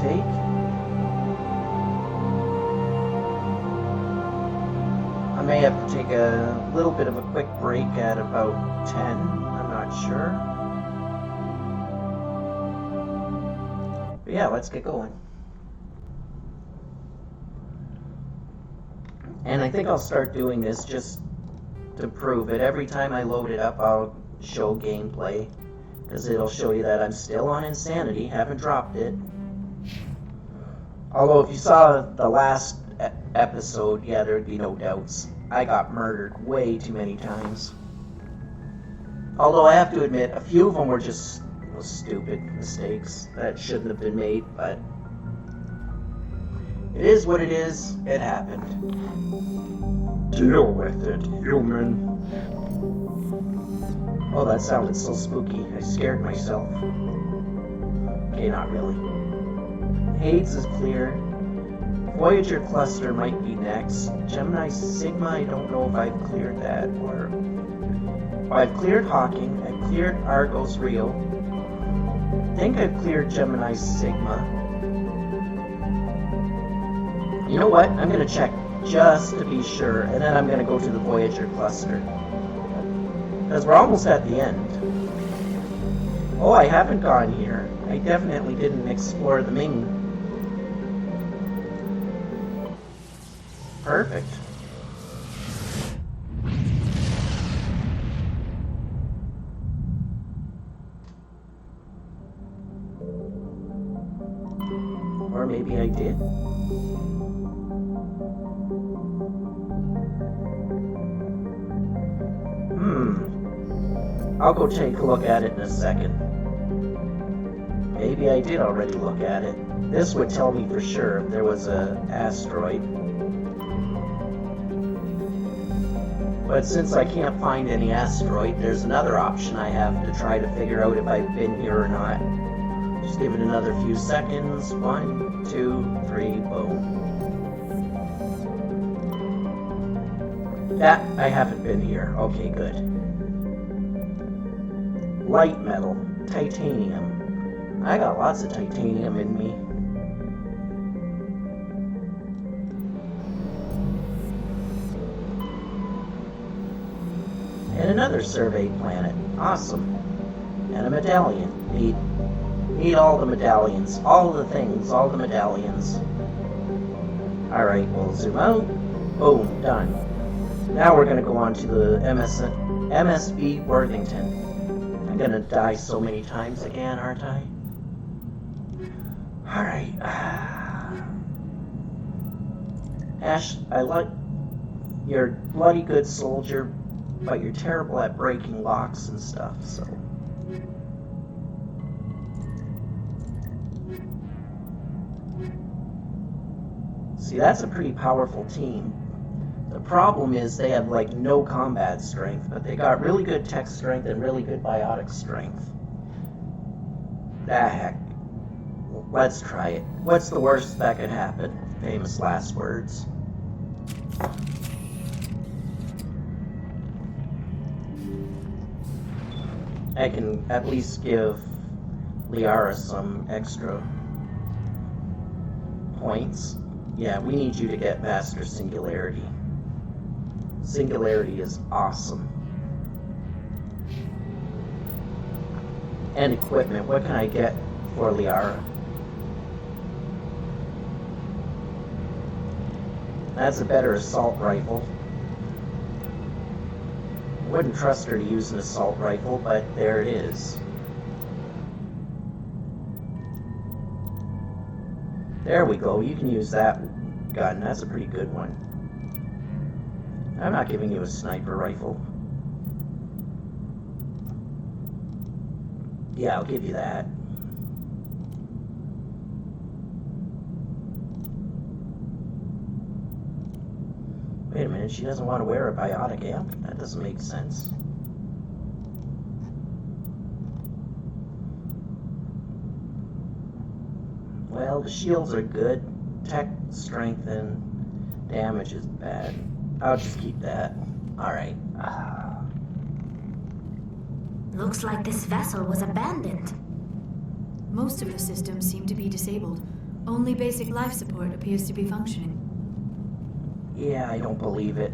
take. I may have to take a little bit of a quick break at about 10. I'm not sure. But yeah, let's get going. And I think I'll start doing this just to prove it. Every time I load it up, I'll show gameplay, because it'll show you that I'm still on Insanity, haven't dropped it. Although if you saw the last episode, yeah, there'd be no doubts. I got murdered way too many times. Although I have to admit, a few of them were just stupid mistakes that shouldn't have been made, but it is what it is. It happened. Deal with it, human. Oh, that sounded so spooky. I scared myself. Okay, not really. Hades is clear. Voyager cluster might be next. Gemini Sigma, I don't know if I've cleared that, or... I've cleared Hawking. I've cleared Argos Rio. I think I've cleared Gemini Sigma. You know what? I'm gonna check just to be sure, and then I'm gonna go to the Voyager cluster. Because we're almost at the end. Oh, I haven't gone here. I definitely didn't explore the Ming. Perfect. Or maybe I did. I'll go take a look at it in a second. Maybe I did already look at it. This would tell me for sure if there was an asteroid. But since I can't find any asteroid, there's another option I have to try to figure out if I've been here or not. Just give it another few seconds. 1, 2, 3, boom. That, I haven't been here. Okay, good. Light metal, titanium. I got lots of titanium in me. And another survey planet. Awesome. And a medallion. Need all the medallions. All the things. All the medallions. Alright, we'll zoom out. Boom, done. Now we're going to go on to the MSB Worthington. I'm going to die so many times again, aren't I? Alright. Ash, I like... You're a bloody good soldier, but you're terrible at breaking locks and stuff, so... See, that's a pretty powerful team. The problem is they have, like, no combat strength, but they got really good tech strength and really good biotic strength. Ah, heck. Let's try it. What's the worst that could happen? Famous last words. I can at least give Liara some extra points. Yeah, we need you to get Master Singularity. Singularity is awesome. And equipment. What can I get for Liara? That's a better assault rifle. Wouldn't trust her to use an assault rifle, but there it is. There we go. You can use that gun. That's a pretty good one. I'm not giving you a sniper rifle. Yeah, I'll give you that. Wait a minute, she doesn't want to wear a biotic amp? That doesn't make sense. Well, the shields are good. Tech, strength, and damage is bad. I'll just keep that. Alright. Looks like this vessel was abandoned. Most of the systems seem to be disabled. Only basic life support appears to be functioning. Yeah, I don't believe it.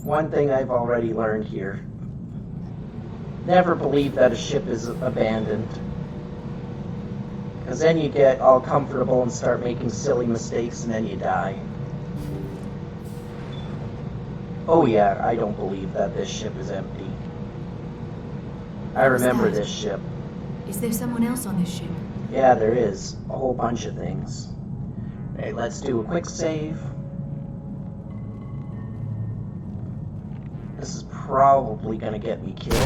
One thing I've already learned here. Never believe that a ship is abandoned. Because then you get all comfortable and start making silly mistakes and then you die. Oh yeah, I don't believe that this ship is empty. I remember this ship. Is there someone else on this ship? Yeah, there is. A whole bunch of things. Hey, let's do a quick save. This is probably gonna get me killed.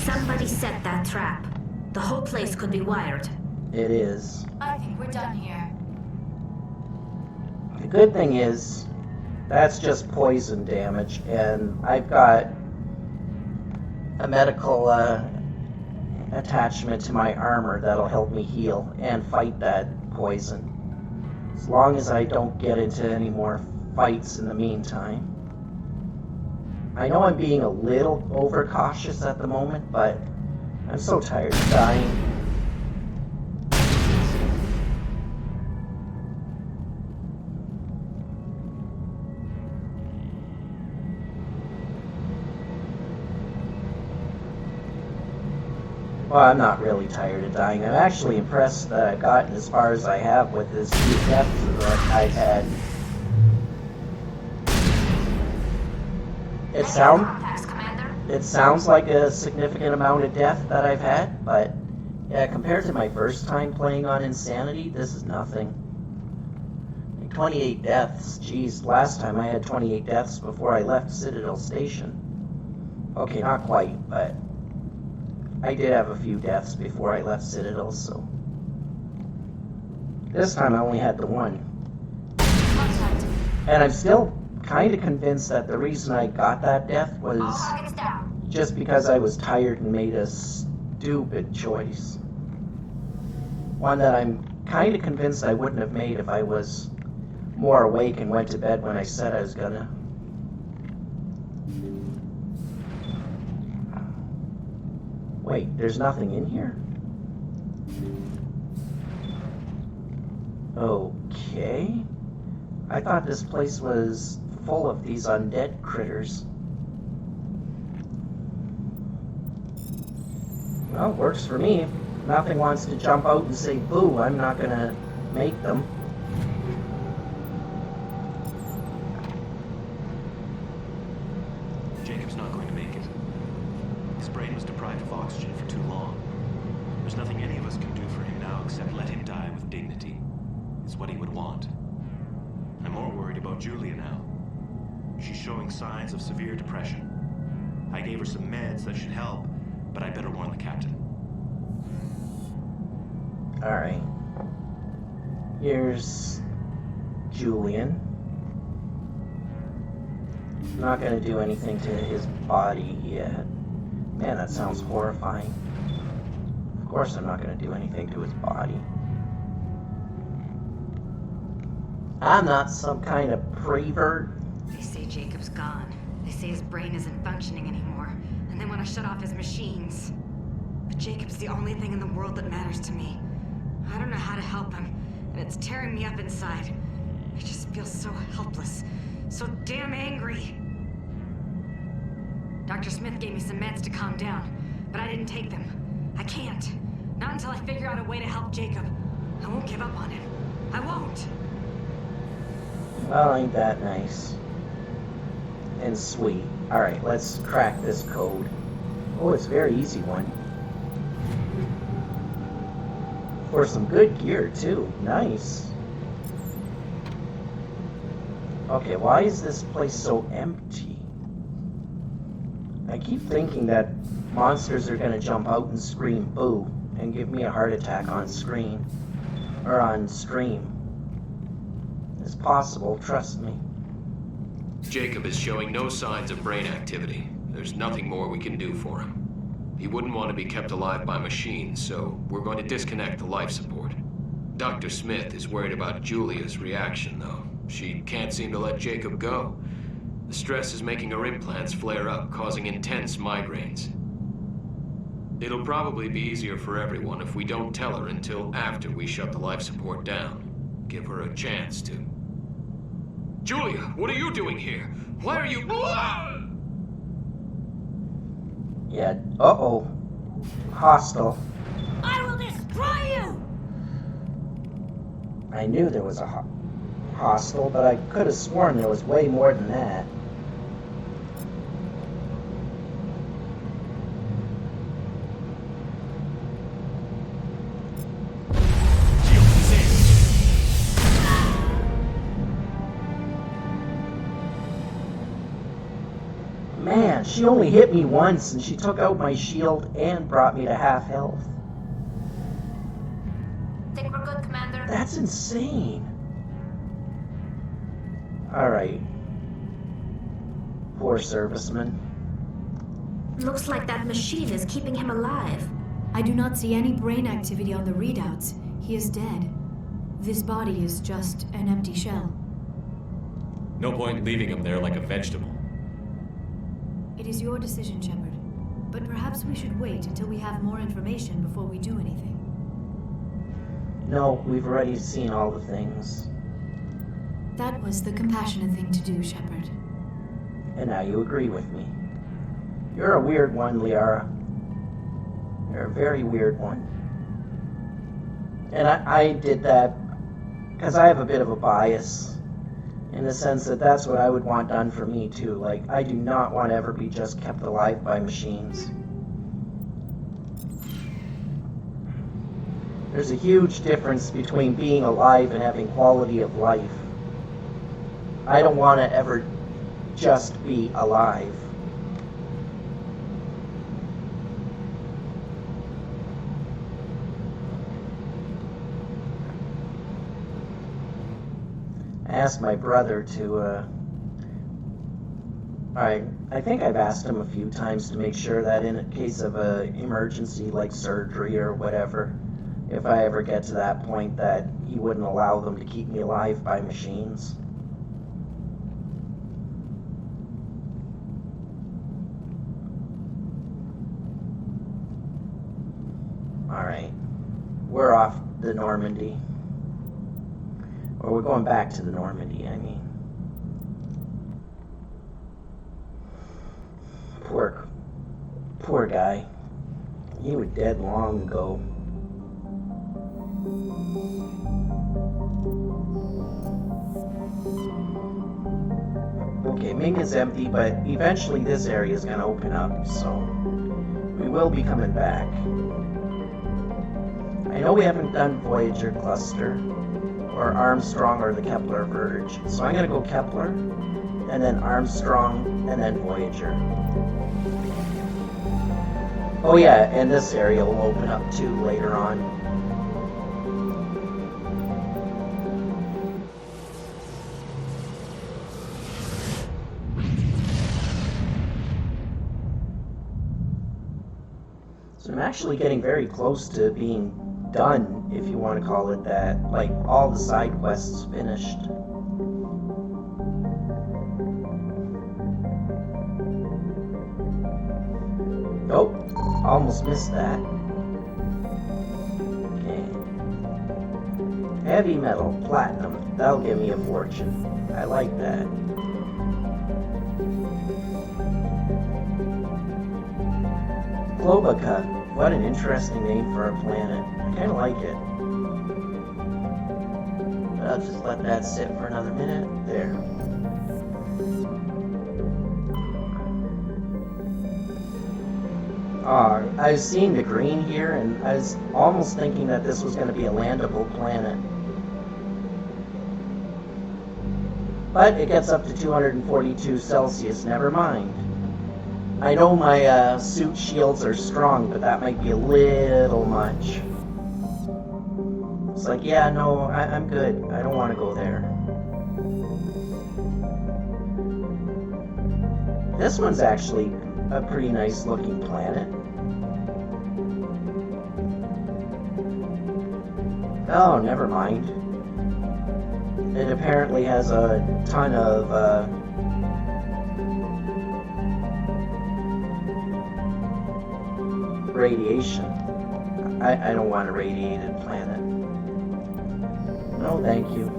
Somebody set that trap. The whole place could be wired. It is. I think we're done here. The good thing is, that's just poison damage, and I've got a medical attachment to my armor that'll help me heal and fight that poison. As long as I don't get into any more fights in the meantime. I know I'm being a little overcautious at the moment, but I'm so tired of dying. Well, I'm not really tired of dying. I'm actually impressed that I've gotten as far as I have with as few deaths that I've had. It sounds like a significant amount of death that I've had, but yeah, compared to my first time playing on Insanity, this is nothing. 28 deaths, geez, last time I had 28 deaths before I left Citadel Station. Okay, not quite, but I did have a few deaths before I left Citadel, so this time I only had the one. And I'm still kind of convinced that the reason I got that death was just because I was tired and made a stupid choice. One that I'm kind of convinced I wouldn't have made if I was more awake and went to bed when I said I was gonna. Wait, there's nothing in here? Okay. I thought this place was full of these undead critters. Well, works for me. If nothing wants to jump out and say boo, I'm not gonna make them. Jacob's not going to make it. His brain was deprived of oxygen for too long. There's nothing any of us can do for him now except let him die with dignity. It's what he would want. I'm more worried about Julia now. She's showing signs of severe depression. I gave her some meds that should help, but I better warn the captain. Alright. Here's Julian. Not gonna do anything to his body yet. Man, that sounds horrifying. Of course I'm not gonna do anything to his body. I'm not some kind of prevert. They say Jacob's gone. They say his brain isn't functioning anymore, and they want to shut off his machines. But Jacob's the only thing in the world that matters to me. I don't know how to help him, and it's tearing me up inside. I just feel so helpless, so damn angry. Dr. Smith gave me some meds to calm down, but I didn't take them. I can't. Not until I figure out a way to help Jacob. I won't give up on him. I won't. Well, ain't that nice. And sweet. Alright, let's crack this code. Oh, it's a very easy one. For some good gear, too. Nice. Okay, why is this place so empty? I keep thinking that monsters are gonna jump out and scream boo and give me a heart attack on screen. Or on stream. It's possible, trust me. Jacob is showing no signs of brain activity. There's nothing more we can do for him. He wouldn't want to be kept alive by machines, so we're going to disconnect the life support. Dr. Smith is worried about Julia's reaction, though. She can't seem to let Jacob go. The stress is making her implants flare up, causing intense migraines. It'll probably be easier for everyone if we don't tell her until after we shut the life support down. Give her a chance to. Julia, what are you doing here? Why are you... Yeah, uh-oh. Hostile. I will destroy you! I knew there was a hostile, but I could have sworn there was way more than that. Man, she only hit me once, and she took out my shield and brought me to half health. Think we're good, Commander? That's insane. Alright. Poor serviceman. Looks like that machine is keeping him alive. I do not see any brain activity on the readouts. He is dead. This body is just an empty shell. No point leaving him there like a vegetable. It is your decision, Shepard. But perhaps we should wait until we have more information before we do anything. No, we've already seen all the things. That was the compassionate thing to do, Shepard. And now you agree with me. You're a weird one, Liara. You're a very weird one. And I did that because I have a bit of a bias. In the sense that that's what I would want done for me too. Like, I do not want to ever be just kept alive by machines. There's a huge difference between being alive and having quality of life. I don't want to ever just be alive. I asked my brother to, I think I've asked him a few times to make sure that in a case of an emergency like surgery or whatever, if I ever get to that point, that he wouldn't allow them to keep me alive by machines. Alright, we're off the Normandy. Or we're going back to the Normandy, I mean. Poor guy. He was dead long ago. Okay, Ming is empty, but eventually this area is going to open up, so we will be coming back. I know we haven't done Voyager Cluster, or Armstrong, or the Kepler Verge. So I'm going to go Kepler, and then Armstrong, and then Voyager. Oh yeah, and this area will open up too later on. So I'm actually getting very close to being done, if you want to call it that. Like, all the side quests finished. Nope, almost missed that. Okay. Heavy metal, platinum. That'll give me a fortune. I like that. Globica. What an interesting name for a planet. I kind of like it. But I'll just let that sit for another minute. There. I was seeing the green here, and I was almost thinking that this was going to be a landable planet. But it gets up to 242 Celsius, never mind. I know my suit shields are strong, but that might be a little much. It's like, yeah, no, I'm good. I don't want to go there. This one's actually a pretty nice looking planet. Oh, never mind. It apparently has a ton of radiation. I don't want a radiated planet. No, thank you.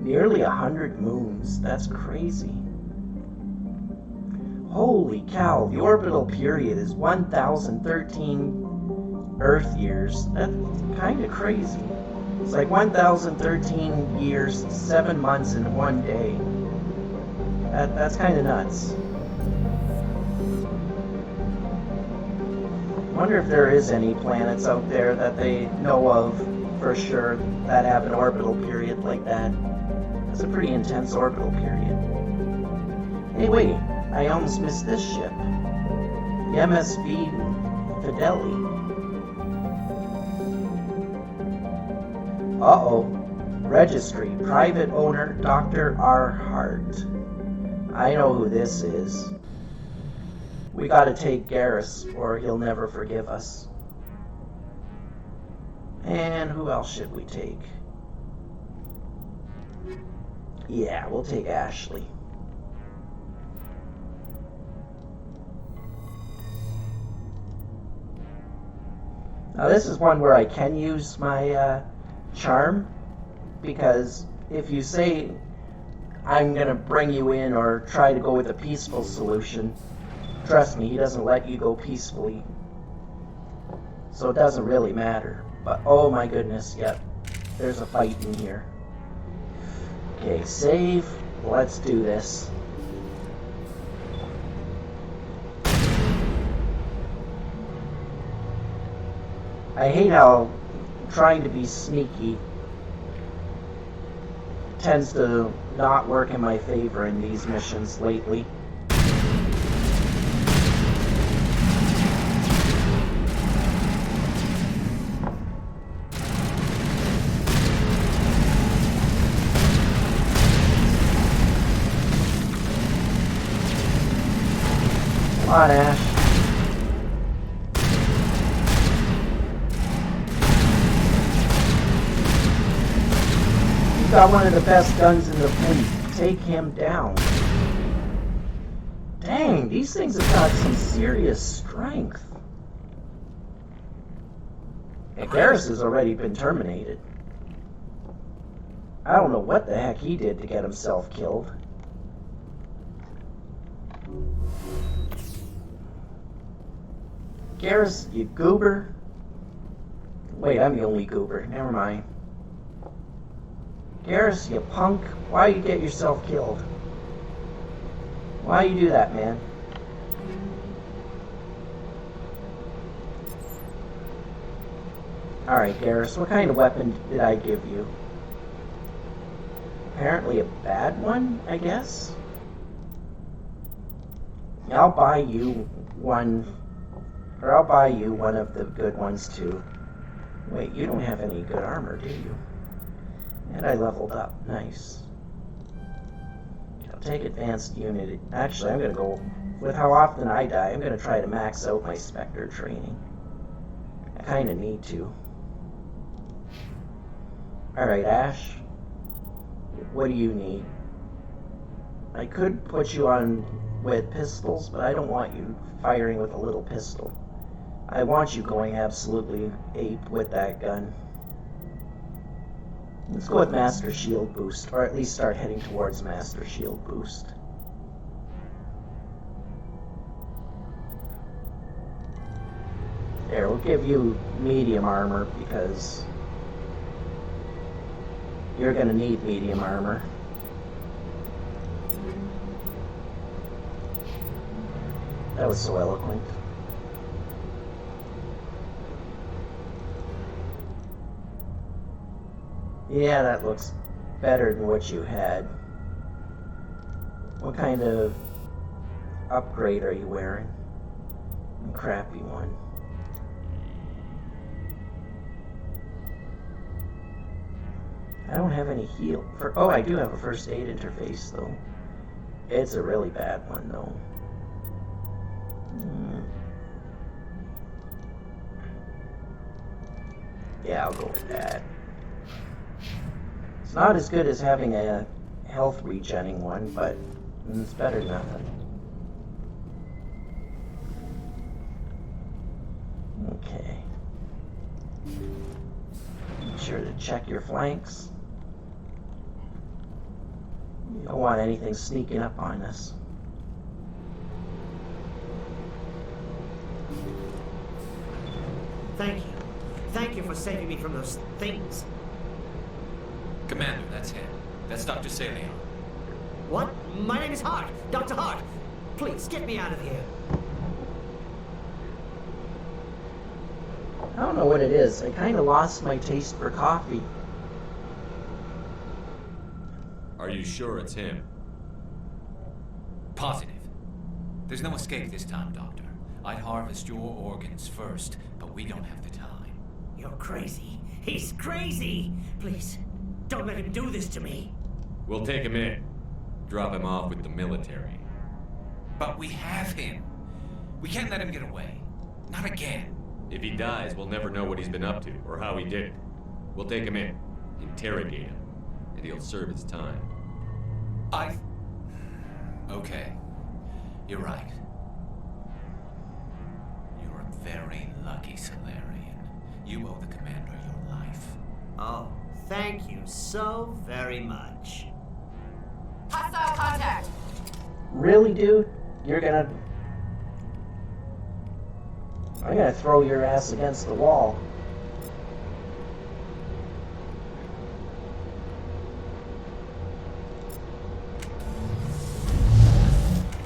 Nearly 100 moons. That's crazy. Holy cow, the orbital period is 1,013 Earth years. That's kind of crazy. It's like 1,013 years, 7 months, and 1 day. That's kind of nuts. I wonder if there is any planets out there that they know of for sure that have an orbital period like that. That's a pretty intense orbital period. Hey, wait. I almost missed this ship. The MSV Fidelity. Uh-oh. Registry. Private owner Dr. R. Hart. I know who this is. We gotta take Garrus or he'll never forgive us. And who else should we take? Yeah, we'll take Ashley. Now this is one where I can use my charm, because if you say I'm gonna bring you in or try to go with a peaceful solution, trust me, he doesn't let you go peacefully. So it doesn't really matter. But oh my goodness, yep, there's a fight in here. Okay, save. Let's do this. I hate how trying to be sneaky tends to not work in my favor in these missions lately. Come on, Ash. You've got one of the best guns in the fleet. Take him down. Dang, these things have got some serious strength. And Garrus has already been terminated. I don't know what the heck he did to get himself killed. Garrus, you goober. Wait, I'm the only goober. Never mind. Garrus, you punk. Why you get yourself killed? Why you do that, man? Alright, Garrus, what kind of weapon did I give you? Apparently a bad one, I guess? I'll buy you one, or I'll buy you one of the good ones too. Wait, you don't have any good armor, do you? And I leveled up. Nice. I'll take advanced unit. Actually, I'm going to go with how often I die. I'm going to try to max out my Spectre training. I kind of need to. Alright, Ash. What do you need? I could put you on with pistols, but I don't want you firing with a little pistol. I want you going absolutely ape with that gun. Let's go with Master Shield Boost, or at least start heading towards Master Shield Boost. There, we'll give you medium armor because you're gonna need medium armor. That was so eloquent. Yeah, that looks better than what you had. What kind of upgrade are you wearing? A crappy one. I don't have any heal. Oh, I do have a first aid interface, though. It's a really bad one, though. Yeah, I'll go with that. It's not as good as having a health regenning one, but it's better than nothing. Okay. Be sure to check your flanks. You don't want anything sneaking up on us. Thank you. Thank you for saving me from those things. Commander, that's him. That's Dr. Sentinel. What? My name is Hart. Dr. Hart. Please, get me out of here. I don't know what it is. I kind of lost my taste for coffee. Are you sure it's him? Positive. There's no escape this time, Doctor. I'd harvest your organs first, but we don't have the time. You're crazy. He's crazy. Please, don't let him do this to me. We'll take him in. Drop him off with the military. But we have him. We can't let him get away. Not again. If he dies, we'll never know what he's been up to, or how he did it. We'll take him in, interrogate him, and he'll serve his time. Okay. You're right. You're a very lucky Solarian. You owe the Commander your life. Oh, thank you so very much. Hostile contact! Really, dude? You're gonna... I'm gonna throw your ass against the wall.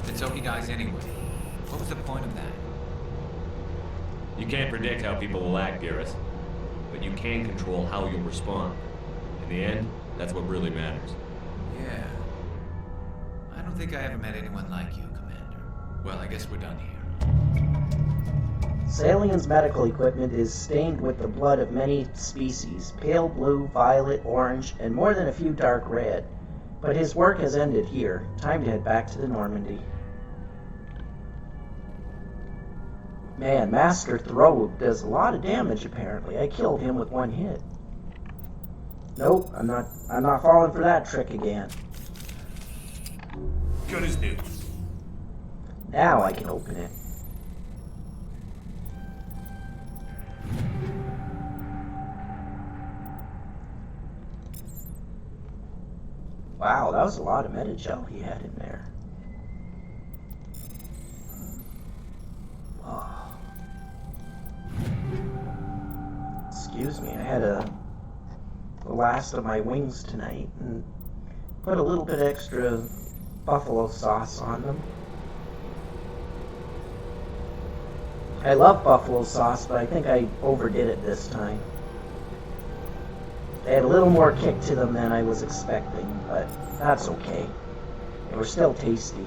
Then so he dies anyway. What was the point of that? You can't predict how people will act, Garrus. But you can control how you'll respond. In the end, that's what really matters. Yeah. I don't think I ever met anyone like you, Commander. Well, I guess we're done here. Salian's medical equipment is stained with the blood of many species, pale blue, violet, orange, and more than a few dark red. But his work has ended here. Time to head back to the Normandy. Man, Master Throw does a lot of damage apparently. I killed him with one hit. Nope, I'm not falling for that trick again. Good as new. Now I can open it. Wow, that was a lot of metagel he had in there. Oh. Excuse me, I had the last of my wings tonight and put a little bit extra buffalo sauce on them. I love buffalo sauce, but I think I overdid it this time. They had a little more kick to them than I was expecting, but that's okay. They were still tasty.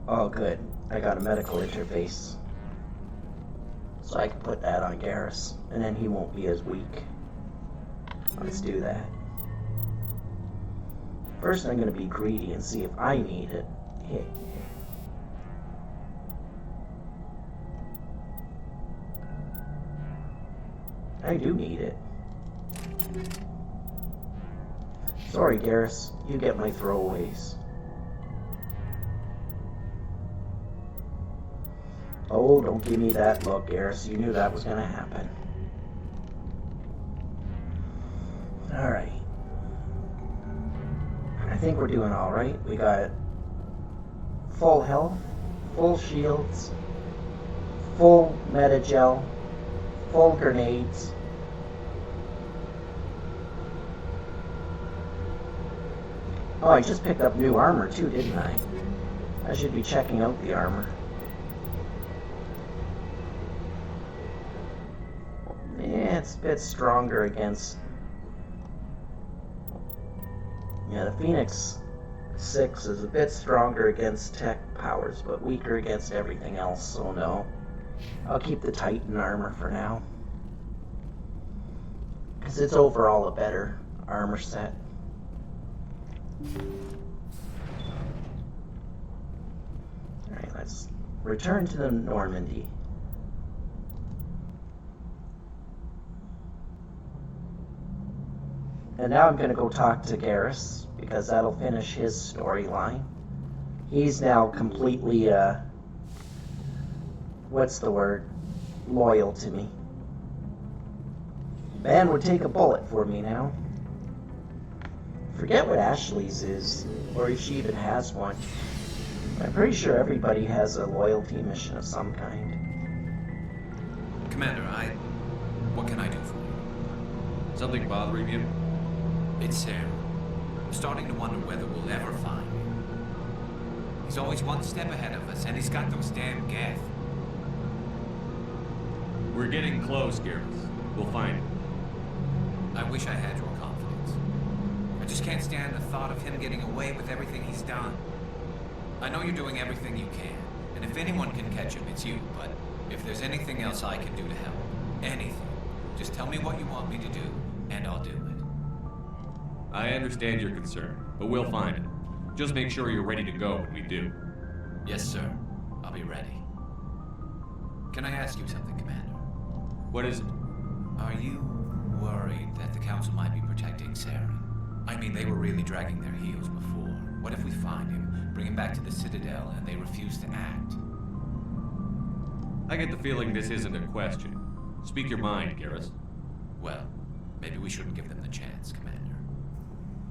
Oh, good. I got a medical interface. So I can put that on Garrus, and then he won't be as weak. Let's do that. First, I'm going to be greedy and see if I need it. Hey. I do need it. Sorry, Garrus. You get my throwaways. Oh, don't give me that look, Garrus. You knew that was going to happen. Alright. I think we're doing alright. We got full health, full shields, full metagel, full grenades. Oh, I just picked up new armor too, didn't I? I should be checking out the armor. Yeah, it's a bit stronger against... Yeah, the Phoenix 6 is a bit stronger against tech powers, but weaker against everything else, so no. I'll keep the Titan armor for now. Because it's overall a better armor set. Alright, let's return to the Normandy. And now I'm going to go talk to Garrus, because that'll finish his storyline. He's now completely, what's the word? Loyal to me. Man would take a bullet for me now. Forget what Ashley's is, or if she even has one. I'm pretty sure everybody has a loyalty mission of some kind. Commander, what can I do for you? Something bothering you? It's Sarah. I'm starting to wonder whether we'll ever find him. He's always one step ahead of us, and he's got those damn Geth. We're getting close, Garrus. We'll find him. I wish I had your confidence. I just can't stand the thought of him getting away with everything he's done. I know you're doing everything you can, and if anyone can catch him, it's you, but if there's anything else I can do to help, anything, just tell me what you want me to do, and I'll do it. I understand your concern, but we'll find him. Just make sure you're ready to go when we do. Yes, sir. I'll be ready. Can I ask you something, Commander? What is it? Are you worried that the Council might be protecting Saren? I mean, they were really dragging their heels before. What if we find him, bring him back to the Citadel, and they refuse to act? I get the feeling this isn't a question. Speak your mind, Garrus. Well, maybe we shouldn't give them the chance, Commander.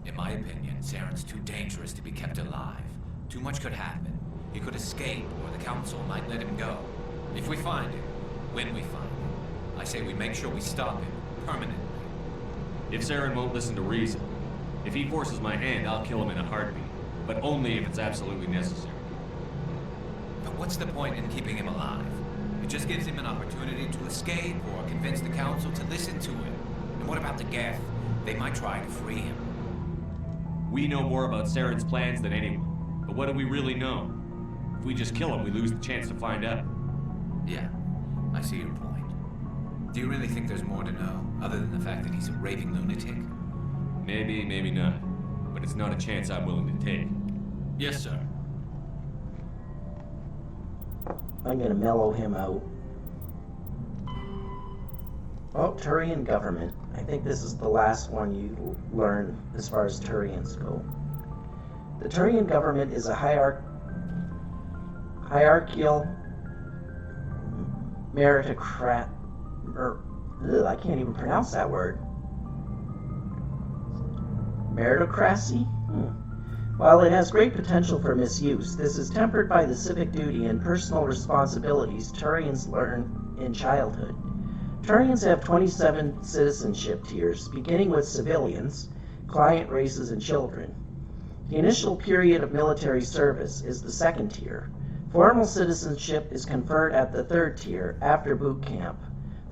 In my opinion, Saren's too dangerous to be kept alive. Too much could happen. He could escape, or the Council might let him go. If we find him, when we find him, I say we make sure we stop him, permanently. If Saren won't listen to reason, if he forces my hand, I'll kill him in a heartbeat. But only if it's absolutely necessary. But what's the point in keeping him alive? It just gives him an opportunity to escape, or convince the Council to listen to him. And what about the Geth? They might try to free him. We know more about Saren's plans than anyone, but what do we really know? If we just kill him, we lose the chance to find out. Yeah, I see your point. Do you really think there's more to know, other than the fact that he's a raving lunatic? Maybe, maybe not. But it's not a chance I'm willing to take. Yes, sir. I'm gonna mellow him out. Oh, Turian government. I think this is the last one you learn as far as Turians go. The Turian government is a hierarchical meritocrat... I can't even pronounce that word. Meritocracy? While it has great potential for misuse, this is tempered by the civic duty and personal responsibilities Turians learn in childhood. Turians have 27 citizenship tiers, beginning with civilians, client races, and children. The initial period of military service is the second tier. Formal citizenship is conferred at the third tier, after boot camp.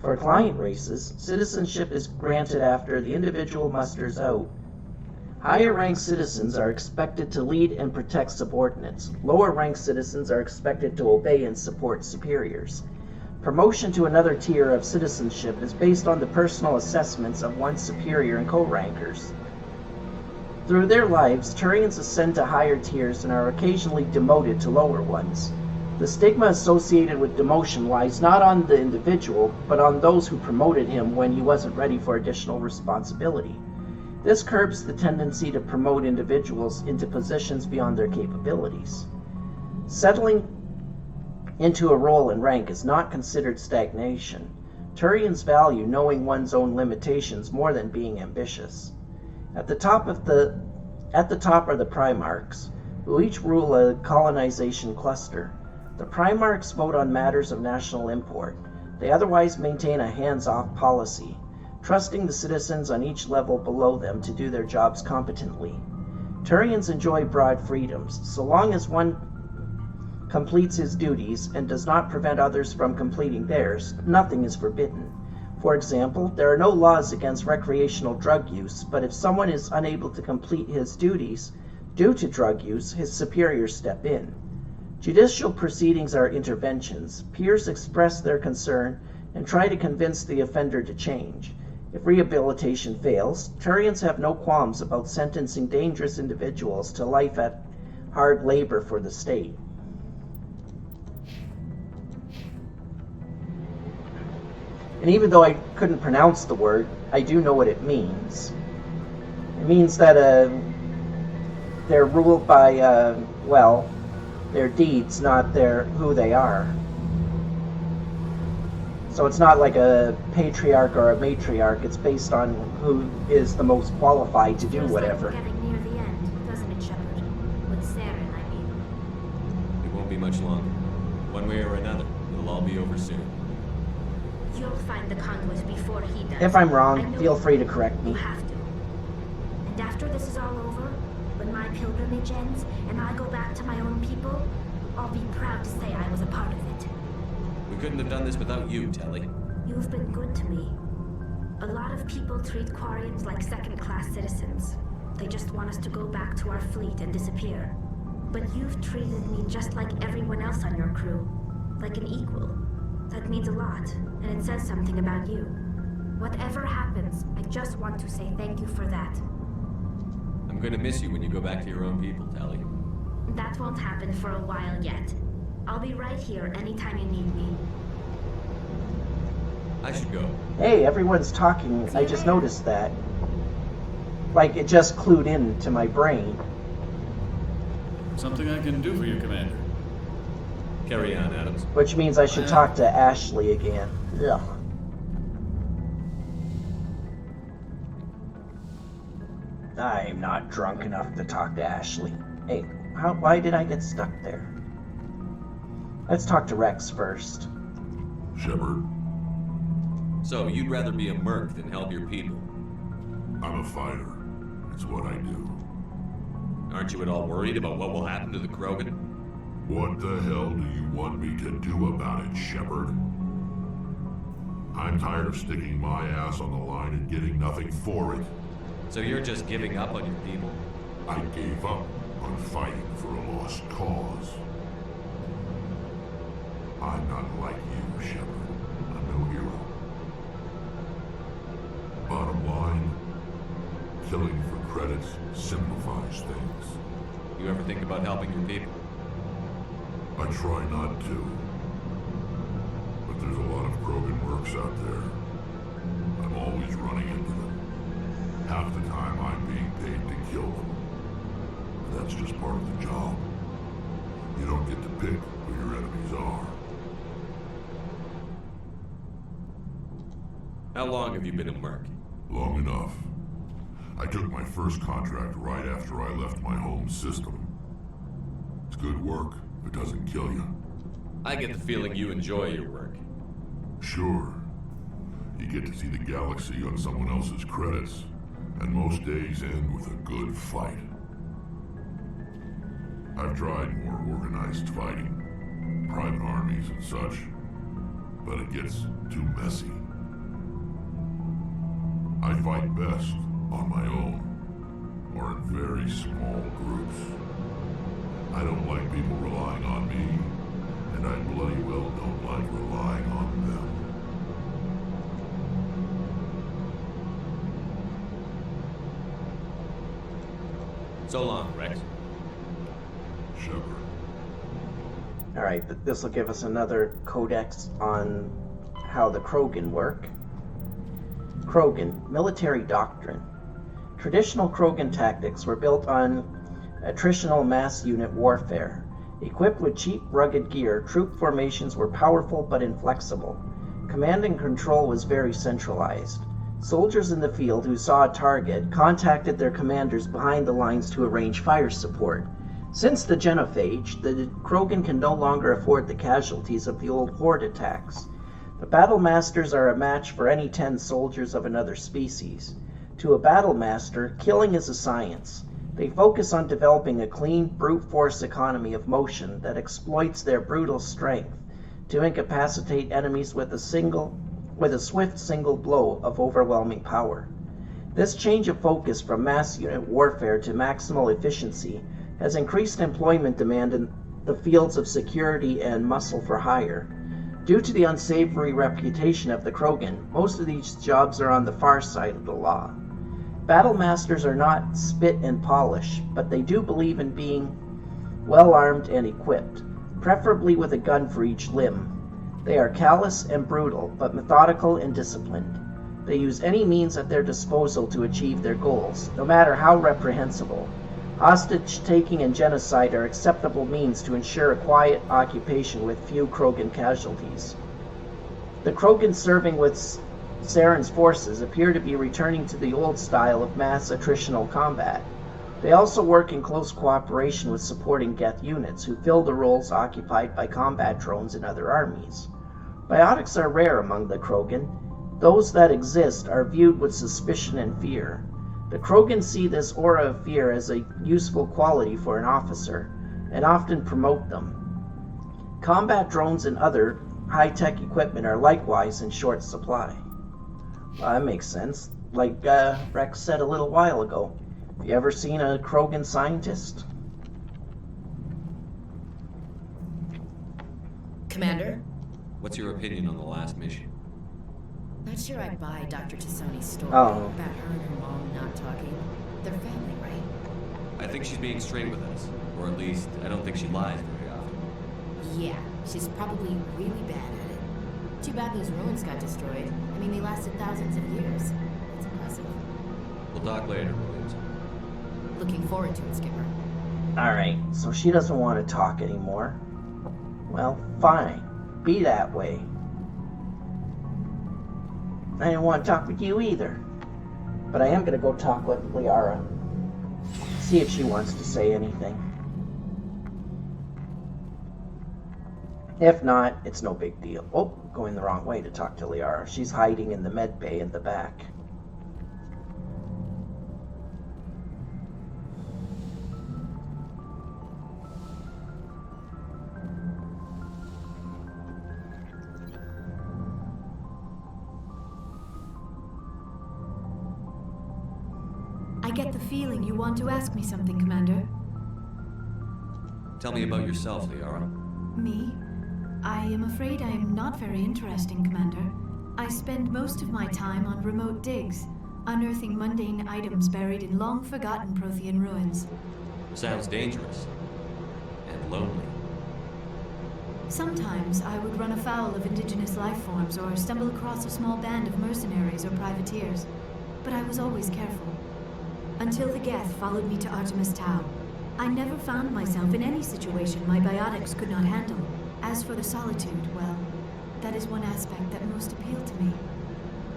For client races, citizenship is granted after the individual musters out. Higher-ranked citizens are expected to lead and protect subordinates. Lower-ranked citizens are expected to obey and support superiors. Promotion to another tier of citizenship is based on the personal assessments of one's superior and co-rankers. Through their lives, Turians ascend to higher tiers and are occasionally demoted to lower ones. The stigma associated with demotion lies not on the individual, but on those who promoted him when he wasn't ready for additional responsibility. This curbs the tendency to promote individuals into positions beyond their capabilities. Settling into a role and rank is not considered stagnation. Turians value knowing one's own limitations more than being ambitious. At the top are the Primarchs, who each rule a colonization cluster. The Primarchs vote on matters of national import. They otherwise maintain a hands-off policy, trusting the citizens on each level below them to do their jobs competently. Turians enjoy broad freedoms, so long as one completes his duties and does not prevent others from completing theirs. Nothing is forbidden. For example, there are no laws against recreational drug use, but if someone is unable to complete his duties due to drug use, his superiors step in. Judicial proceedings are interventions. Peers express their concern and try to convince the offender to change. If rehabilitation fails, Turians have no qualms about sentencing dangerous individuals to life at hard labor for the state. And even though I couldn't pronounce the word, I do know what it means. It means that they're ruled by, well, their deeds, not who they are. So it's not like a patriarch or a matriarch. It's based on who is the most qualified to do whatever. Feels like we're getting near the end, doesn't it, Shepard? With Saren, I mean. It won't be much longer. One way or another, it'll all be over soon. You'll find the conduit before he does. If I'm I wrong, know feel free to correct you me. have to. And after this is all over, when my pilgrimage ends and I go back to my own people, I'll be proud to say I was a part of it. We couldn't have done this without you, Telly. You've been good to me. A lot of people treat Quarians like second-class citizens. They just want us to go back to our fleet and disappear. But you've treated me just like everyone else on your crew. Like an equal. That means a lot, and it says something about you. Whatever happens, I just want to say thank you for that. I'm gonna miss you when you go back to your own people, Telly. That won't happen for a while yet. I'll be right here anytime you need me. I should go. Hey, everyone's talking. I just noticed that. Like, it just clued in to my brain. Something I can do for you, Commander. Carry on, Adams. Which means I should talk to Ashley again. Ugh. I'm not drunk enough to talk to Ashley. Hey, why did I get stuck there? Let's talk to Rex first. Shepard, So, you'd rather be a merc than help your people? I'm a fighter. It's what I do. Aren't you at all worried about what will happen to the Krogan? What the hell do you want me to do about it, Shepard? I'm tired of sticking my ass on the line and getting nothing for it. So you're just giving up on your people? I gave up on fighting for a lost cause. I'm not like you, Shepard. I'm no hero. Bottom line, killing for credits simplifies things. You ever think about helping your people? I try not to. But there's a lot of Krogan mercs out there. I'm always running into them. Half the time I'm being paid to kill them. But that's just part of the job. You don't get to pick who your enemies are. How long have you been a merc? Long enough. I took my first contract right after I left my home system. It's good work if it doesn't kill you. I get the feeling you enjoy your work. Sure. You get to see the galaxy on someone else's credits, and most days end with a good fight. I've tried more organized fighting, private armies and such, but it gets too messy. I fight best on my own, or in very small groups. I don't like people relying on me, and I bloody well don't like relying on them. So long, Rex. Shepard. Alright, but this will give us another codex on how the Krogan work. Krogan, military doctrine. Traditional Krogan tactics were built on attritional mass unit warfare. Equipped with cheap, rugged gear, troop formations were powerful but inflexible. Command and control was very centralized. Soldiers in the field who saw a target contacted their commanders behind the lines to arrange fire support. Since the Genophage, the Krogan can no longer afford the casualties of the old Horde attacks. The Battle Masters are a match for any 10 soldiers of another species. To a Battle Master, killing is a science. They focus on developing a clean, brute force economy of motion that exploits their brutal strength to incapacitate enemies with a swift single blow of overwhelming power. This change of focus from mass unit warfare to maximal efficiency has increased employment demand in the fields of security and muscle for hire. Due to the unsavory reputation of the Krogan, most of these jobs are on the far side of the law. Battle masters are not spit and polish, but they do believe in being well armed and equipped, preferably with a gun for each limb. They are callous and brutal, but methodical and disciplined. They use any means at their disposal to achieve their goals, no matter how reprehensible. Hostage-taking and genocide are acceptable means to ensure a quiet occupation with few Krogan casualties. The Krogan serving with Saren's forces appear to be returning to the old style of mass attritional combat. They also work in close cooperation with supporting Geth units, who fill the roles occupied by combat drones in other armies. Biotics are rare among the Krogan. Those that exist are viewed with suspicion and fear. The Krogan see this aura of fear as a useful quality for an officer, and often promote them. Combat drones and other high-tech equipment are likewise in short supply. Well, that makes sense. Like Rex said a little while ago. Have you ever seen a Krogan scientist? Commander? What's your opinion on the last mission? Not sure I'd buy Dr. Tassoni's story Oh. about her and her mom not talking. They're family, right? I think she's being straight with us. Or at least, I don't think she lies very often. Yeah, she's probably really bad at it. Too bad those ruins got destroyed. I mean, they lasted thousands of years. It's impressive. We'll talk later, Williams. Looking forward to it, Skipper. Alright, so she doesn't want to talk anymore. Well, fine. Be that way. I didn't want to talk with you either. But I am going to go talk with Liara. See if she wants to say anything. If not, it's no big deal. Oh, going the wrong way to talk to Liara. She's hiding in the med bay in the back. I get the feeling you want to ask me something, Commander. Tell me about yourself, Liara. Me? I am afraid I am not very interesting, Commander. I spend most of my time on remote digs, unearthing mundane items buried in long-forgotten Prothean ruins. Sounds dangerous. And lonely. Sometimes I would run afoul of indigenous life forms or stumble across a small band of mercenaries or privateers, but I was always careful. Until the Geth followed me to Artemis Tau. I never found myself in any situation my biotics could not handle. As for the solitude, well, that is one aspect that most appealed to me.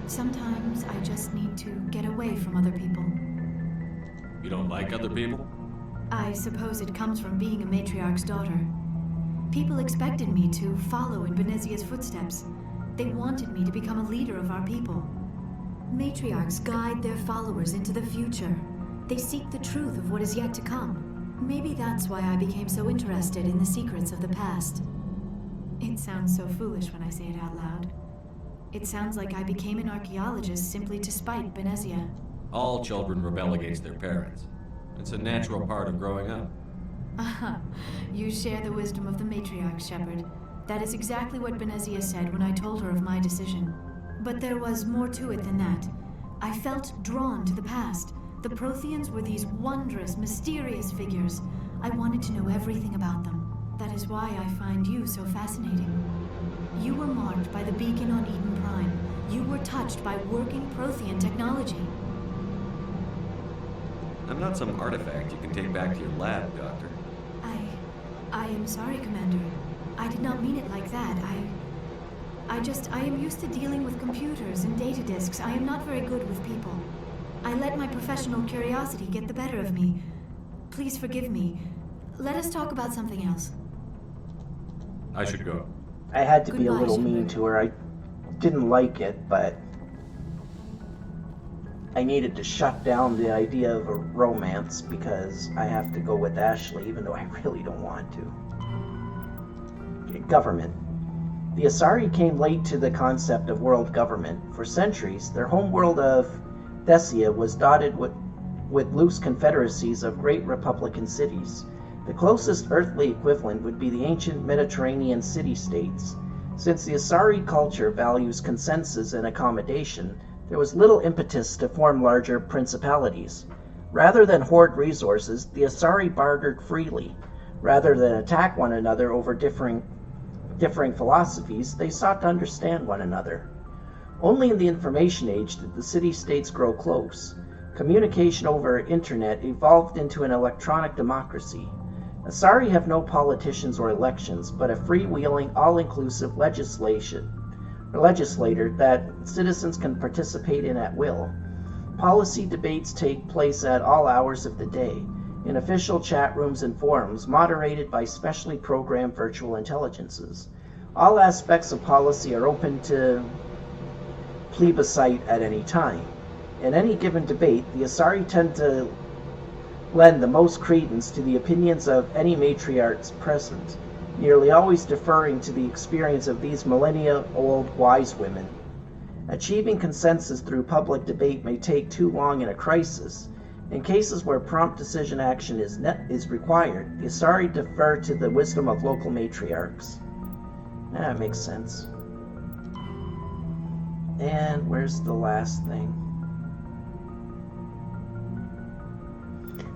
Sometimes I just need to get away from other people. You don't like other people? I suppose it comes from being a matriarch's daughter. People expected me to follow in Benezia's footsteps. They wanted me to become a leader of our people. Matriarchs guide their followers into the future. They seek the truth of what is yet to come. Maybe that's why I became so interested in the secrets of the past. It sounds so foolish when I say it out loud. It sounds like I became an archaeologist simply to spite Benezia. All children rebel against their parents. It's a natural part of growing up. Aha, you share the wisdom of the matriarch, Shepard. That is exactly what Benezia said when I told her of my decision. But there was more to it than that. I felt drawn to the past. The Protheans were these wondrous, mysterious figures. I wanted to know everything about them. That is why I find you so fascinating. You were marked by the beacon on Eden Prime. You were touched by working Prothean technology. I'm not some artifact you can take back to your lab, Doctor. I am sorry, Commander. I did not mean it like that. I am used to dealing with computers and data disks. I am not very good with people. I let my professional curiosity get the better of me. Please forgive me. Let us talk about something else. I should go. I had to be a Goodbye, little mean Shepard. to her. I didn't like it, but I needed to shut down the idea of a romance because I have to go with Ashley, even though I really don't want to. Government. The Asari came late to the concept of world government. For centuries, their homeworld of Thessia was dotted with loose confederacies of great republican cities. The closest earthly equivalent would be the ancient Mediterranean city-states. Since the Asari culture values consensus and accommodation, there was little impetus to form larger principalities. Rather than hoard resources, the Asari bartered freely. Rather than attack one another over differing philosophies, they sought to understand one another. Only in the information age did the city-states grow close. Communication over internet evolved into an electronic democracy. Asari have no politicians or elections, but a freewheeling, all-inclusive legislator that citizens can participate in at will. Policy debates take place at all hours of the day, in official chat rooms and forums, moderated by specially programmed virtual intelligences. All aspects of policy are open to plebiscite at any time. In any given debate, the Asari tend to lend the most credence to the opinions of any matriarchs present, nearly always deferring to the experience of these millennia-old wise women. Achieving consensus through public debate may take too long in a crisis. In cases where prompt decision action is required, the Asari defer to the wisdom of local matriarchs. That makes sense. And where's the last thing?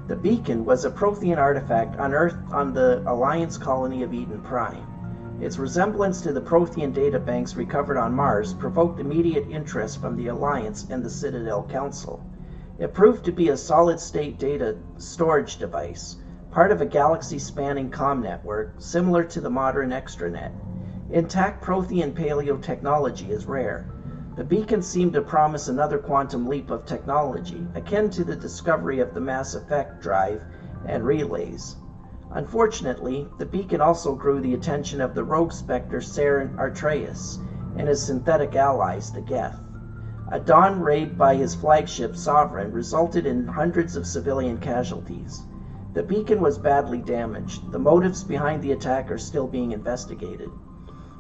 The beacon was a Prothean artifact unearthed on the Alliance colony of Eden Prime. Its resemblance to the Prothean databanks recovered on Mars provoked immediate interest from the Alliance and the Citadel Council. It proved to be a solid-state data storage device, part of a galaxy-spanning comm network, similar to the modern extranet. Intact Prothean paleotechnology is rare. The beacon seemed to promise another quantum leap of technology, akin to the discovery of the Mass Effect drive and relays. Unfortunately, the beacon also drew the attention of the rogue Spectre Saren Artreus and his synthetic allies, the Geth. A dawn raid by his flagship, Sovereign, resulted in hundreds of civilian casualties. The beacon was badly damaged. The motives behind the attack are still being investigated.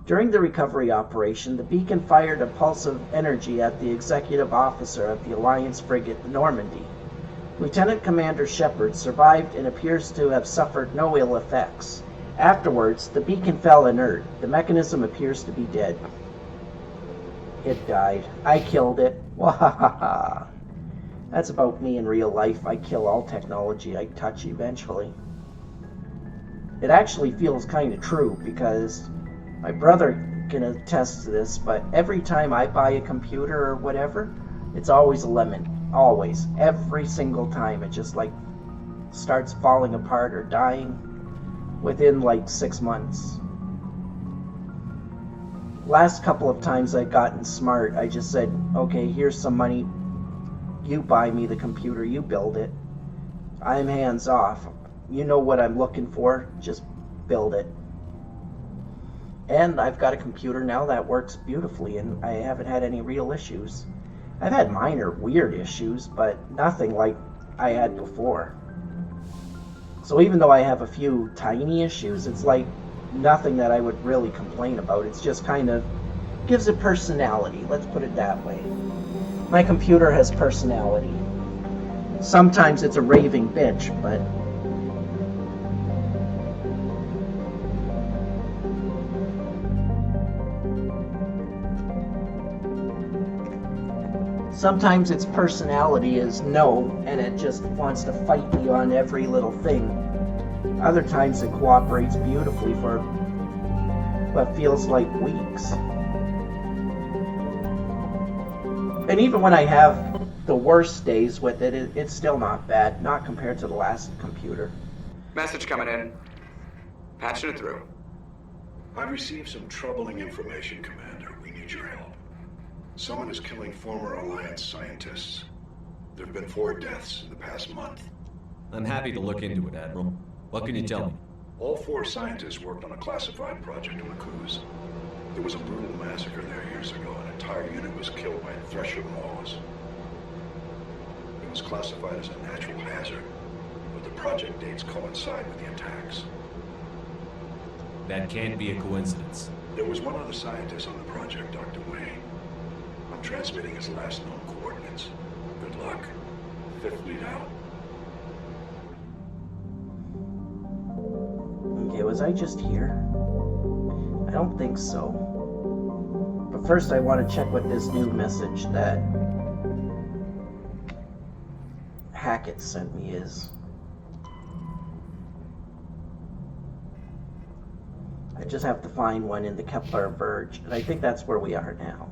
During the recovery operation, the beacon fired a pulse of energy at the executive officer of the Alliance frigate, the Normandy. Lieutenant Commander Shepard survived and appears to have suffered no ill effects. Afterwards, the beacon fell inert. The mechanism appears to be dead. It died. I killed it. Wahahaha. That's about me in real life. I kill all technology I touch eventually. It actually feels kind of true because my brother can attest to this, but every time I buy a computer or whatever, it's always a lemon. Always. Every single time. It just like starts falling apart or dying within like 6 months. Last couple of times I've gotten smart, I just said, okay, here's some money. You buy me the computer, you build it. I'm hands off. You know what I'm looking for, just build it. And I've got a computer now that works beautifully and I haven't had any real issues. I've had minor weird issues, but nothing like I had before. So even though I have a few tiny issues, it's like nothing that I would really complain about. It's just kind of gives it personality, let's put it that way. My computer has personality. Sometimes it's a raving bitch, but sometimes its personality is no, and it just wants to fight me on every little thing. Other times it cooperates beautifully for what feels like weeks. And even when I have the worst days with it, it's still not bad, not compared to the last computer. Message coming in. Patching it through. I've received some troubling information, Commander. We need your help. Someone is killing former Alliance scientists. There have been 4 deaths in the past month. I'm happy to look into it, Admiral. What can you tell me? All 4 scientists worked on a classified project on Akuz. There was a brutal massacre there years ago. An entire unit was killed by Thresher Maws. It was classified as a natural hazard, but the project dates coincide with the attacks. That can't be a coincidence. There was one other scientist on the project, Dr. Wayne. I'm transmitting his last known coordinates. Good luck. 5th Fleet out. Okay, was I just here? I don't think so. first I want to check what this new message that Hackett sent me is. I just have to find one in the Kepler Verge, and I think that's where we are now.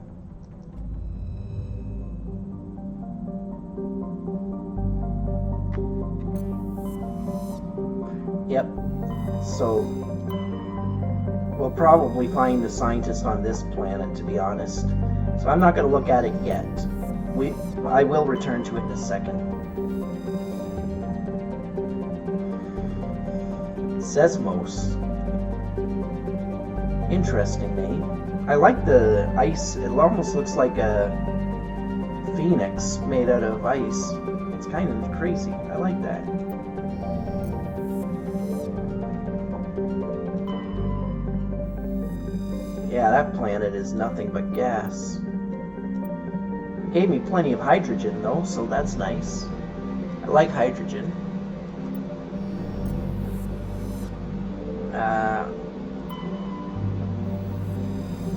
Yep. So we'll probably find the scientist on this planet, to be honest. So I'm not going to look at it yet. I will return to it in a second. Sesmos. Interesting name. I like the ice. It almost looks like a phoenix made out of ice. It's kind of crazy. I like that. Yeah, that planet is nothing but gas. It gave me plenty of hydrogen though, so that's nice. I like hydrogen.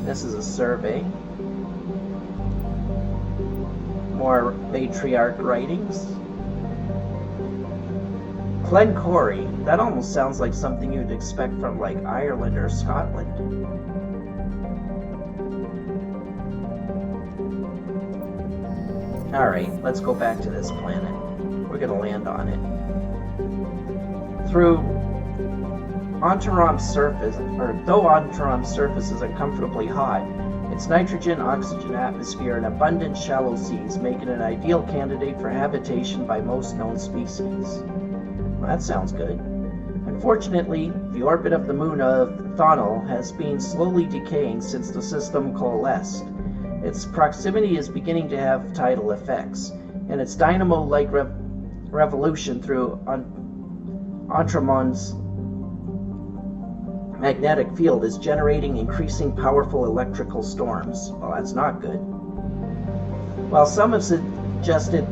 This is a survey. More matriarch writings. Glencory. That almost sounds like something you'd expect from like Ireland or Scotland. Alright, let's go back to this planet. We're gonna land on it. Through Ontarom's surface, or though Ontarom's surface is uncomfortably hot, its nitrogen, oxygen atmosphere, and abundant shallow seas make it an ideal candidate for habitation by most known species. Well, that sounds good. Unfortunately, the orbit of the moon of Thonal has been slowly decaying since the system coalesced. Its proximity is beginning to have tidal effects, and its dynamo-like revolution through Ontramon's magnetic field is generating increasing powerful electrical storms. Well, that's not good. While some have suggested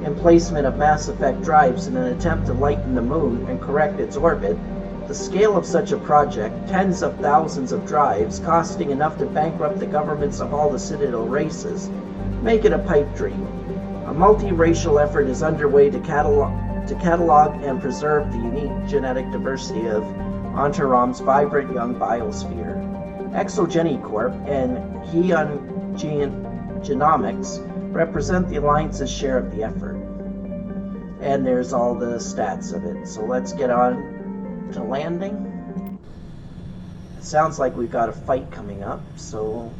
emplacement of Mass Effect drives in an attempt to lighten the moon and correct its orbit, the scale of such a project, tens of thousands of drives, costing enough to bankrupt the governments of all the Citadel races, make it a pipe dream. A multiracial effort is underway to catalog and preserve the unique genetic diversity of Ontarom's vibrant young biosphere. Exogeny Corp and Heon Genomics represent the Alliance's share of the effort. And there's all the stats of it. So let's get on to landing. It sounds like we've got a fight coming up, so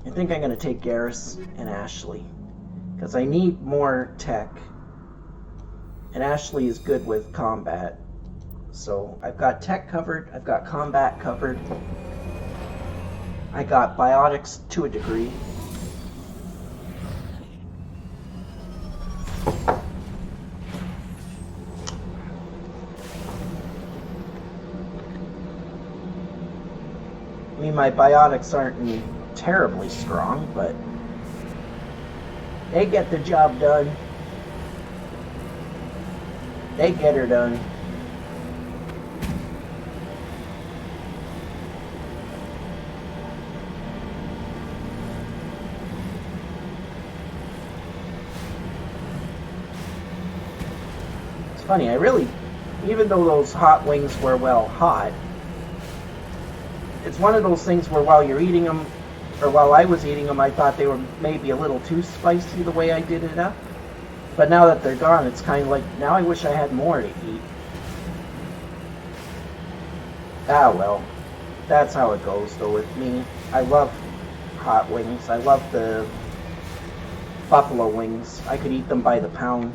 I think I'm going to take Garrus and Ashley, because I need more tech, and Ashley is good with combat. So I've got tech covered, I've got combat covered, I got biotics to a degree. I mean, my biotics aren't terribly strong, but they get the job done. They get her done. It's funny, even though those hot wings were, well, hot, it's one of those things where while you're eating them, or while I was eating them, I thought they were maybe a little too spicy the way I did it up. But now that they're gone, it's kind of like, now I wish I had more to eat. Ah, well. That's how it goes, though, with me. I love hot wings. I love the buffalo wings. I could eat them by the pound.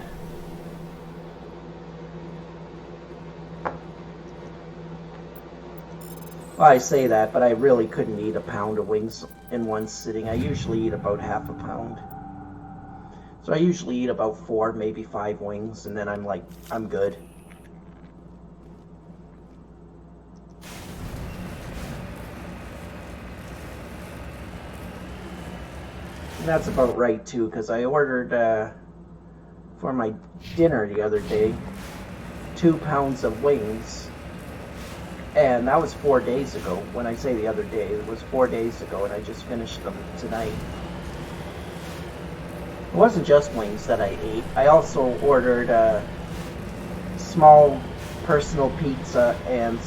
Well, I say that, but I really couldn't eat a pound of wings in one sitting. I usually eat about half a pound. So I usually eat about 4, maybe 5 wings, and then I'm good. And that's about right, too, because I ordered, for my dinner the other day, 2 pounds of wings. And that was 4 days ago. When I say the other day, it was 4 days ago, and I just finished them tonight. It wasn't just wings that I ate. I also ordered a small personal pizza and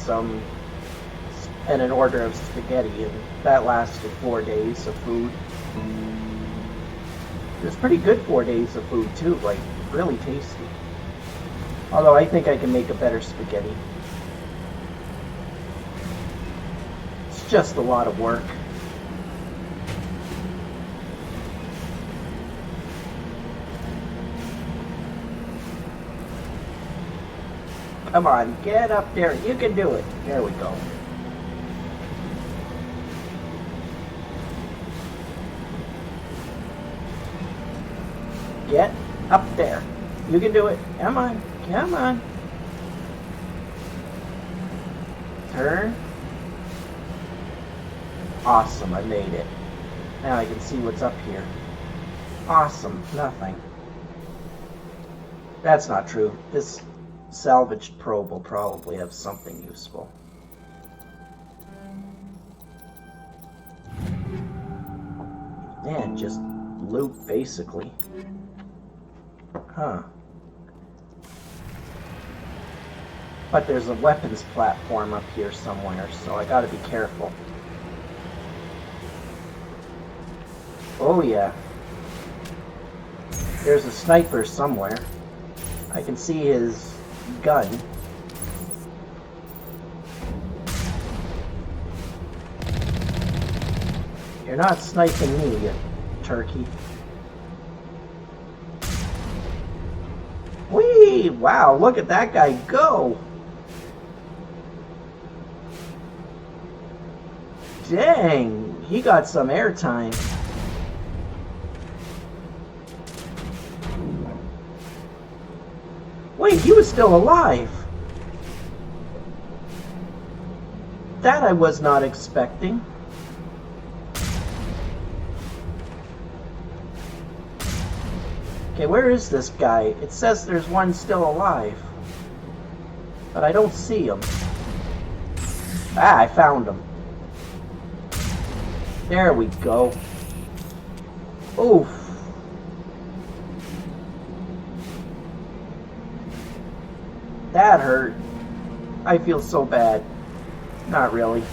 an order of spaghetti, and that lasted 4 days of food. It was pretty good 4 days of food too, like really tasty. Although I think I can make a better spaghetti. It's just a lot of work. Come on, get up there. You can do it. There we go. Get up there. You can do it. Come on. Come on. Turn. Awesome, I made it. Now I can see what's up here. Awesome, nothing. That's not true. This salvaged probe will probably have something useful. And just loot, basically. Huh. But there's a weapons platform up here somewhere, so I gotta be careful. Oh yeah. There's a sniper somewhere. I can see his gun. You're not sniping me, you turkey. Whee! Wow, look at that guy go! Dang, he got some airtime. Wait, he was still alive. That I was not expecting. Okay, where is this guy? It says there's one still alive, but I don't see him. Ah, I found him. There we go. Oof. That hurt. I feel so bad. Not really.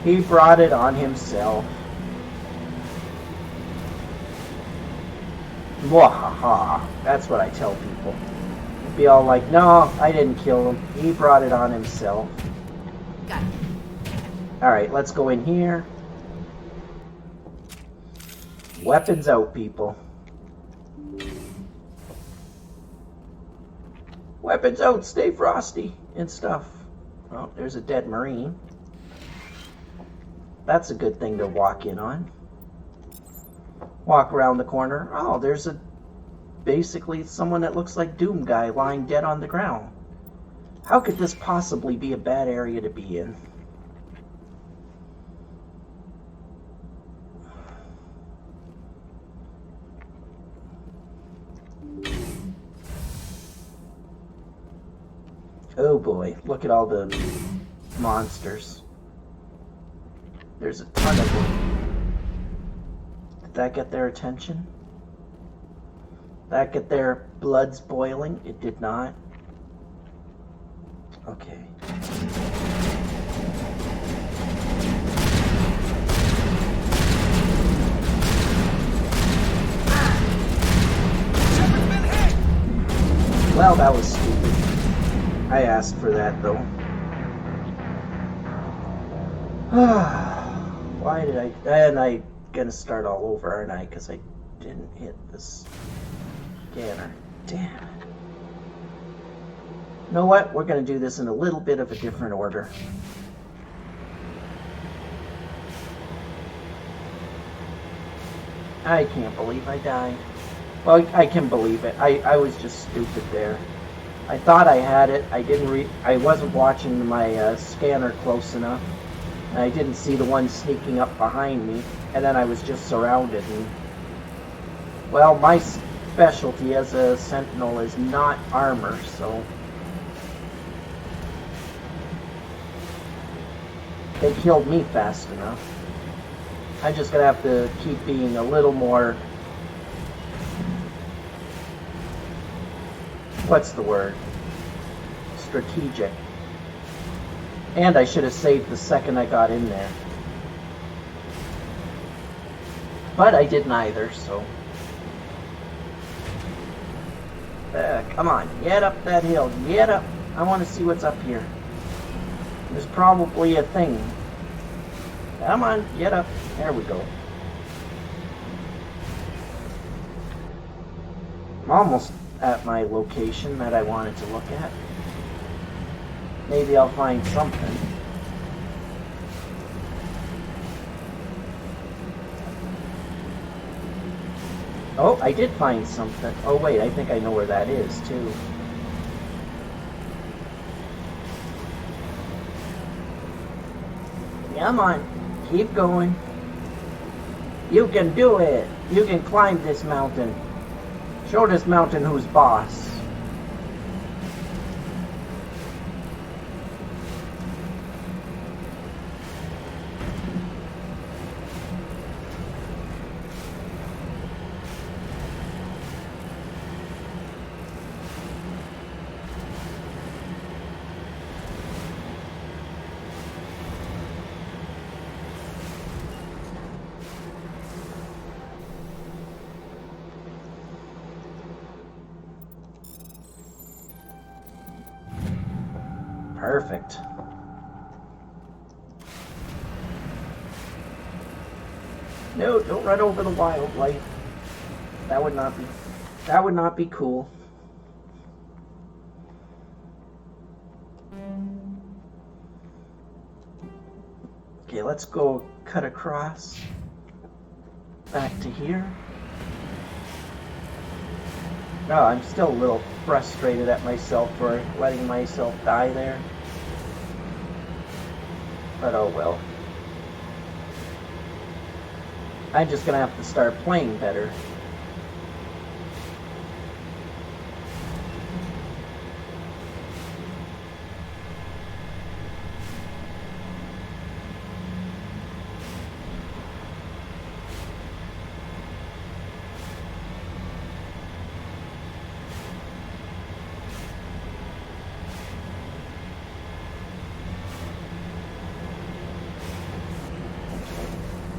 He brought it on himself. Mwahaha. That's what I tell people. Be all like, no, I didn't kill him. He brought it on himself. Got it. Alright, let's go in here. Weapons out, people. Weapons out, stay frosty and stuff. Oh, there's a dead Marine. That's a good thing to walk in on. Walk around the corner. Oh, there's basically someone that looks like Doom Guy lying dead on the ground. How could this possibly be a bad area to be in? Oh boy, look at all the monsters. There's a ton of them. Did that get their attention? That get their bloods boiling? It did not. Okay. Well, that was stupid. I asked for that, though. Why did I... And I'm gonna start all over, aren't I? Because I didn't hit this scanner. Damn it. You know what? We're gonna do this in a little bit of a different order. I can't believe I died. Well, I can believe it. I was just stupid there. I thought I had it. I wasn't watching my scanner close enough. And I didn't see the one sneaking up behind me. And then I was just surrounded. And, well, my specialty as a Sentinel is not armor, so they killed me fast enough. I'm just gonna have to keep being a little more... What's the word? Strategic. And I should have saved the second I got in there. But I did neither, so... come on, get up that hill, get up. I want to see what's up here. There's probably a thing. Come on, get up. There we go. I'm almost at my location that I wanted to look at. Maybe I'll find something. Oh, I did find something. Oh wait, I think I know where that is too. Come on, keep going. You can do it. You can climb this mountain. Show this mountain who's boss. Perfect. No, don't run over the wildlife. That would not be cool. Okay, let's go cut across back to here. No, I'm still a little frustrated at myself for letting myself die there. But oh well. I'm just gonna have to start playing better.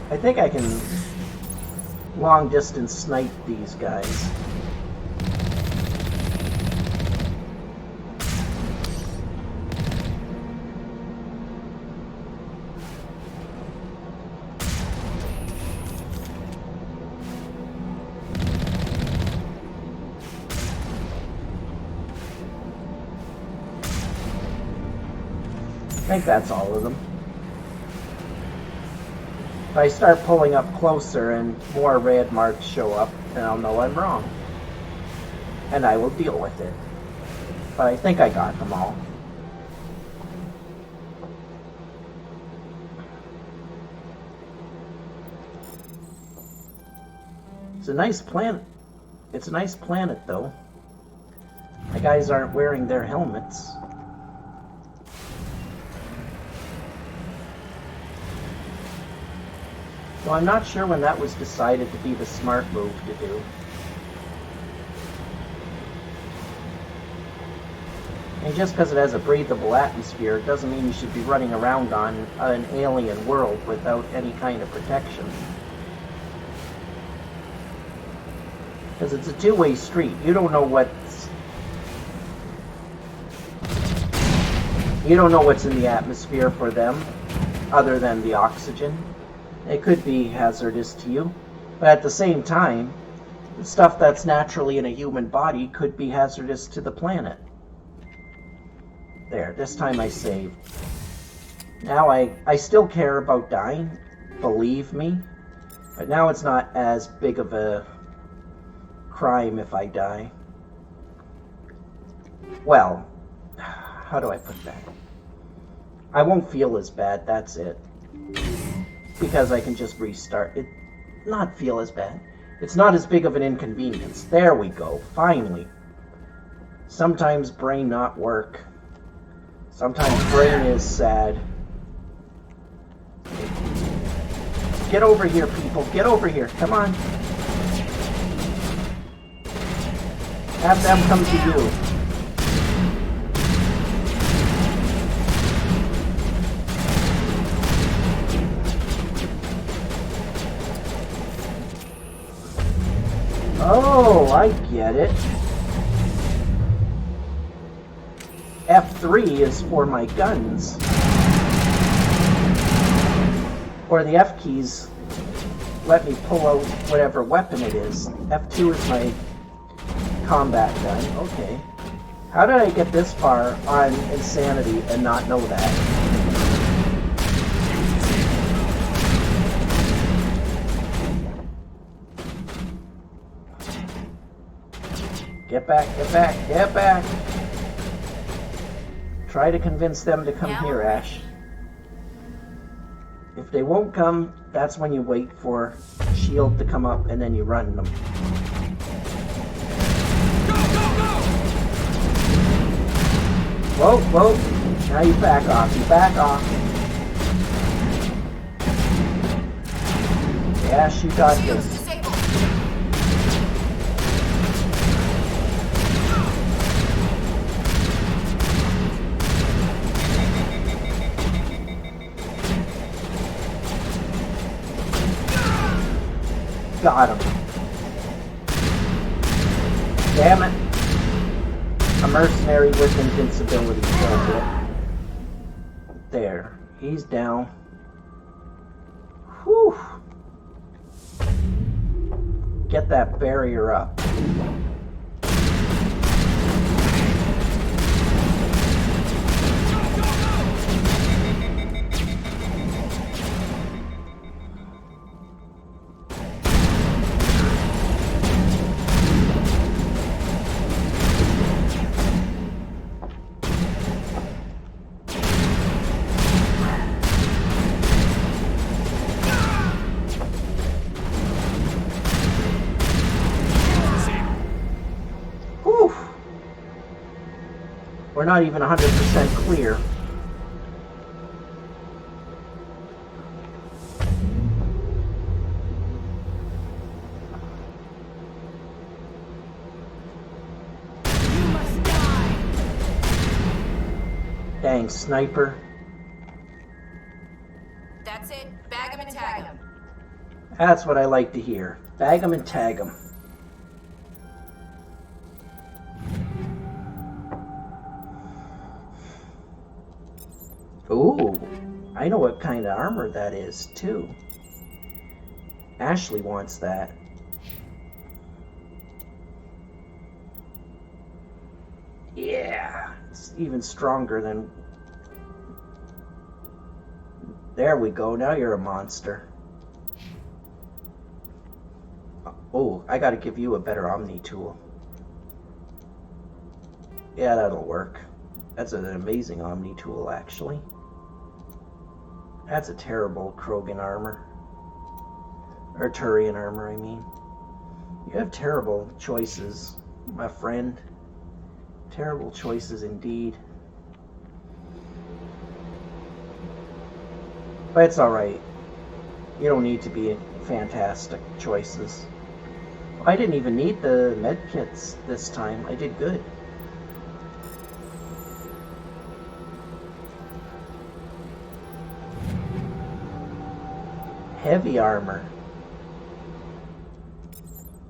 I think I can long distance snipe these guys. I think that's all of them. If I start pulling up closer and more red marks show up, then I'll know I'm wrong. And I will deal with it. But I think I got them all. It's a nice planet. It's a nice planet, though. The guys aren't wearing their helmets. So I'm not sure when that was decided to be the smart move to do. And just because it has a breathable atmosphere doesn't mean you should be running around on an alien world without any kind of protection. Because it's a two-way street. You don't know what's in the atmosphere for them, other than the oxygen. It could be hazardous to you, but at the same time, the stuff that's naturally in a human body could be hazardous to the planet. There, this time I saved. Now I still care about dying, believe me, but now it's not as big of a crime if I die. Well, how do I put that? I won't feel as bad, that's it. Because I can just restart it. Not feel as bad. It's not as big of an inconvenience. There we go, finally. Sometimes brain not work. Sometimes brain is sad. Get over here, people. Get over here. Come on. Have them come to you. Oh, I get it. F3 is for my guns. Or the F keys let me pull out whatever weapon it is. F2 is my combat gun. Okay. How did I get this far on Insanity and not know that? Get back, get back, get back! Try to convince them to come here, Ash. If they won't come, that's when you wait for shield to come up and then you run them. Whoa, whoa. Now you back off. You back off. Ash, you got this. Got him. Damn it. A mercenary with invincibility killed it. There. He's down. Whew. Get that barrier up. We're not even 100% clear. You must die. Dang, sniper. That's it. Bag him and tag him. That's what I like to hear. Bag 'em and tag 'em. Ooh, I know what kind of armor that is, too. Ashley wants that. Yeah, it's even stronger than... There we go, now you're a monster. Oh, I gotta give you a better Omni tool. Yeah, that'll work. That's an amazing Omni tool, actually. That's a terrible Krogan armor. Or Turian armor, I mean. You have terrible choices, my friend. Terrible choices indeed. But it's alright. You don't need to be fantastic choices. I didn't even need the medkits this time. I did good. Heavy armor.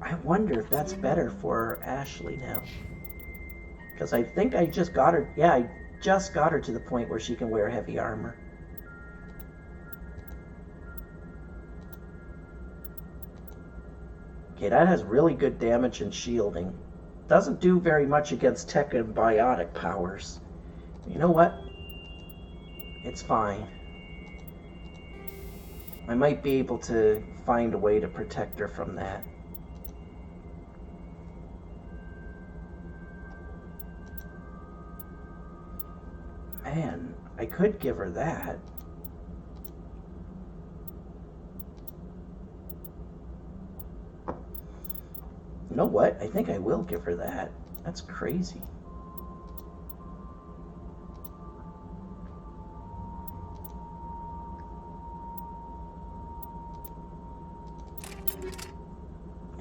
I wonder if that's better for Ashley now. Because I think I just got her... Yeah, I just got her to the point where she can wear heavy armor. Okay, that has really good damage and shielding. Doesn't do very much against tech and biotic powers. You know what? It's fine. I might be able to find a way to protect her from that. Man, I could give her that. You know what? I think I will give her that. That's crazy.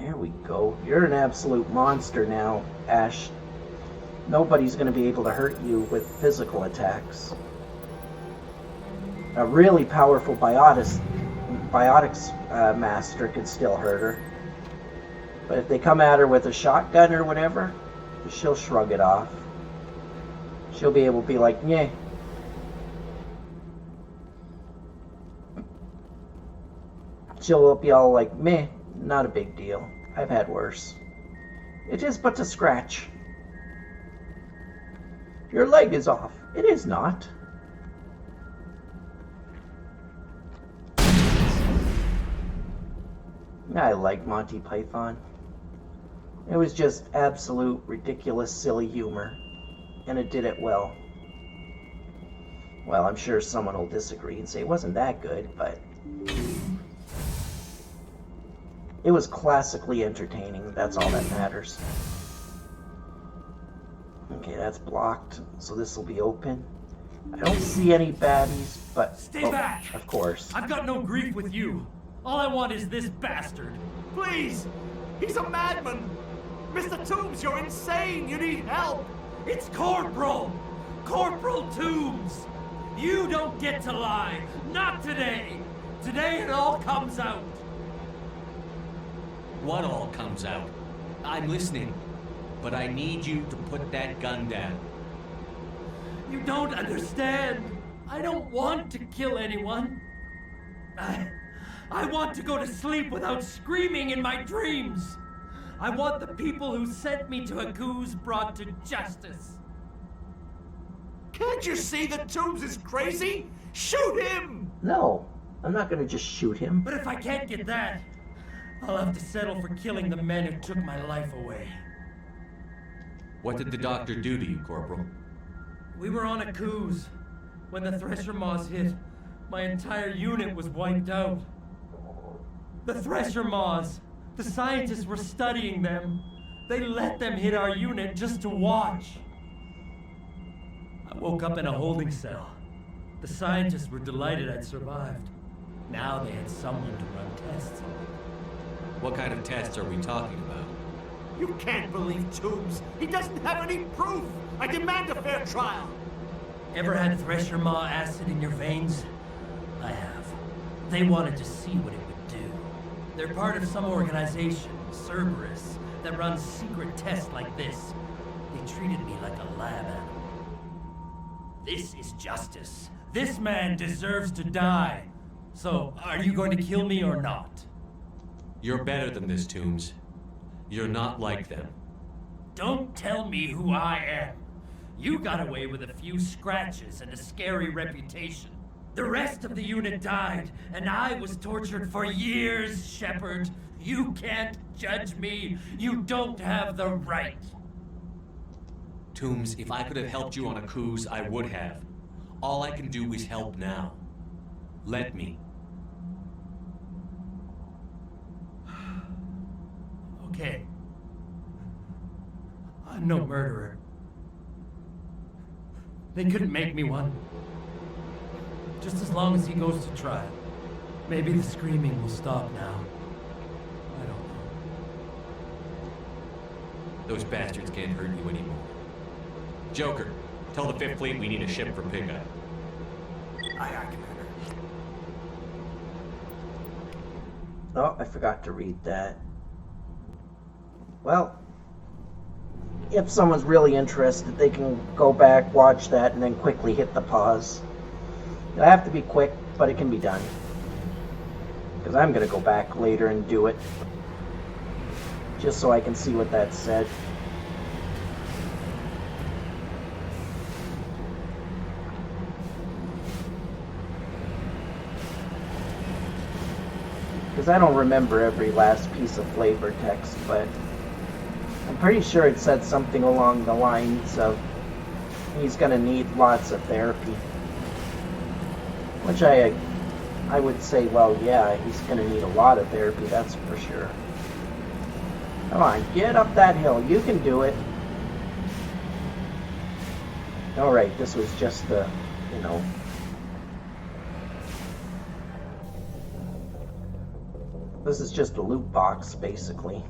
There we go. You're an absolute monster now, Ash. Nobody's going to be able to hurt you with physical attacks. A really powerful biotics master could still hurt her. But if they come at her with a shotgun or whatever, she'll shrug it off. She'll be able to be like, "Nyeh." She'll be all like, "Meh, not a big deal. I've had worse. It is but a scratch. Your leg is off." It is not. I like Monty Python. It was just absolute, ridiculous, silly humor. And it did it well. Well, I'm sure someone will disagree and say it wasn't that good, but it was classically entertaining. That's all that matters. Okay, that's blocked, so this will be open. I don't see any baddies, but... Stay back! Of course. I've got no grief with you. All I want is this bastard. Please! He's a madman! Mr. Toombs, you're insane! You need help! It's Corporal! Corporal Toombs! You don't get to lie! Not today! Today it all comes out! What all comes out? I'm listening, but I need you to put that gun down. You don't understand! I don't want to kill anyone! I want to go to sleep without screaming in my dreams! I want the people who sent me to Agoo's brought to justice! Can't you see that Toombs is crazy? Shoot him! No, I'm not gonna just shoot him. But if I can't get that, I'll have to settle for killing the men who took my life away. What did the doctor do to you, Corporal? We were on Agoo's. When the Thresher Maws hit, my entire unit was wiped out. The Thresher Maws, the scientists were studying them. They let them hit our unit just to watch. I woke up in a holding cell. The scientists were delighted I'd survived. Now they had someone to run tests on. What kind of tests are we talking about? You can't believe Toombs. He doesn't have any proof. I demand a fair trial. Ever had Thresher Maw acid in your veins? I have. They wanted to see what it would do. They're part of some organization, Cerberus, that runs secret tests like this. They treated me like a lab animal. This is justice. This man deserves to die. So, are you going to kill me or not? You're better than this, Toombs. You're not like them. Don't tell me who I am. You got away with a few scratches and a scary reputation. The rest of the unit died, and I was tortured for years, Shepard. You can't judge me. You don't have the right. Toombs, if I could have helped you on Agoo's, I would have. All I can do is help now. Let me. Okay. I'm no murderer. They couldn't make me one. Just as long as he goes to trial. Maybe the screaming will stop now. I don't know. Those bastards can't hurt you anymore. Joker, tell the 5th Fleet we need a ship for pickup. Aye, aye, Commander. Oh, I forgot to read that. Well, if someone's really interested, they can go back, watch that, and then quickly hit the pause. It'll have to be quick, but it can be done. Because I'm going to go back later and do it. Just so I can see what that said. Because I don't remember every last piece of flavor text, but I'm pretty sure it said something along the lines of he's going to need lots of therapy. Which I would say, well, yeah, he's going to need a lot of therapy, that's for sure. Come on, get up that hill. You can do it. Alright, this was just the, you know... This is just a loot box, basically.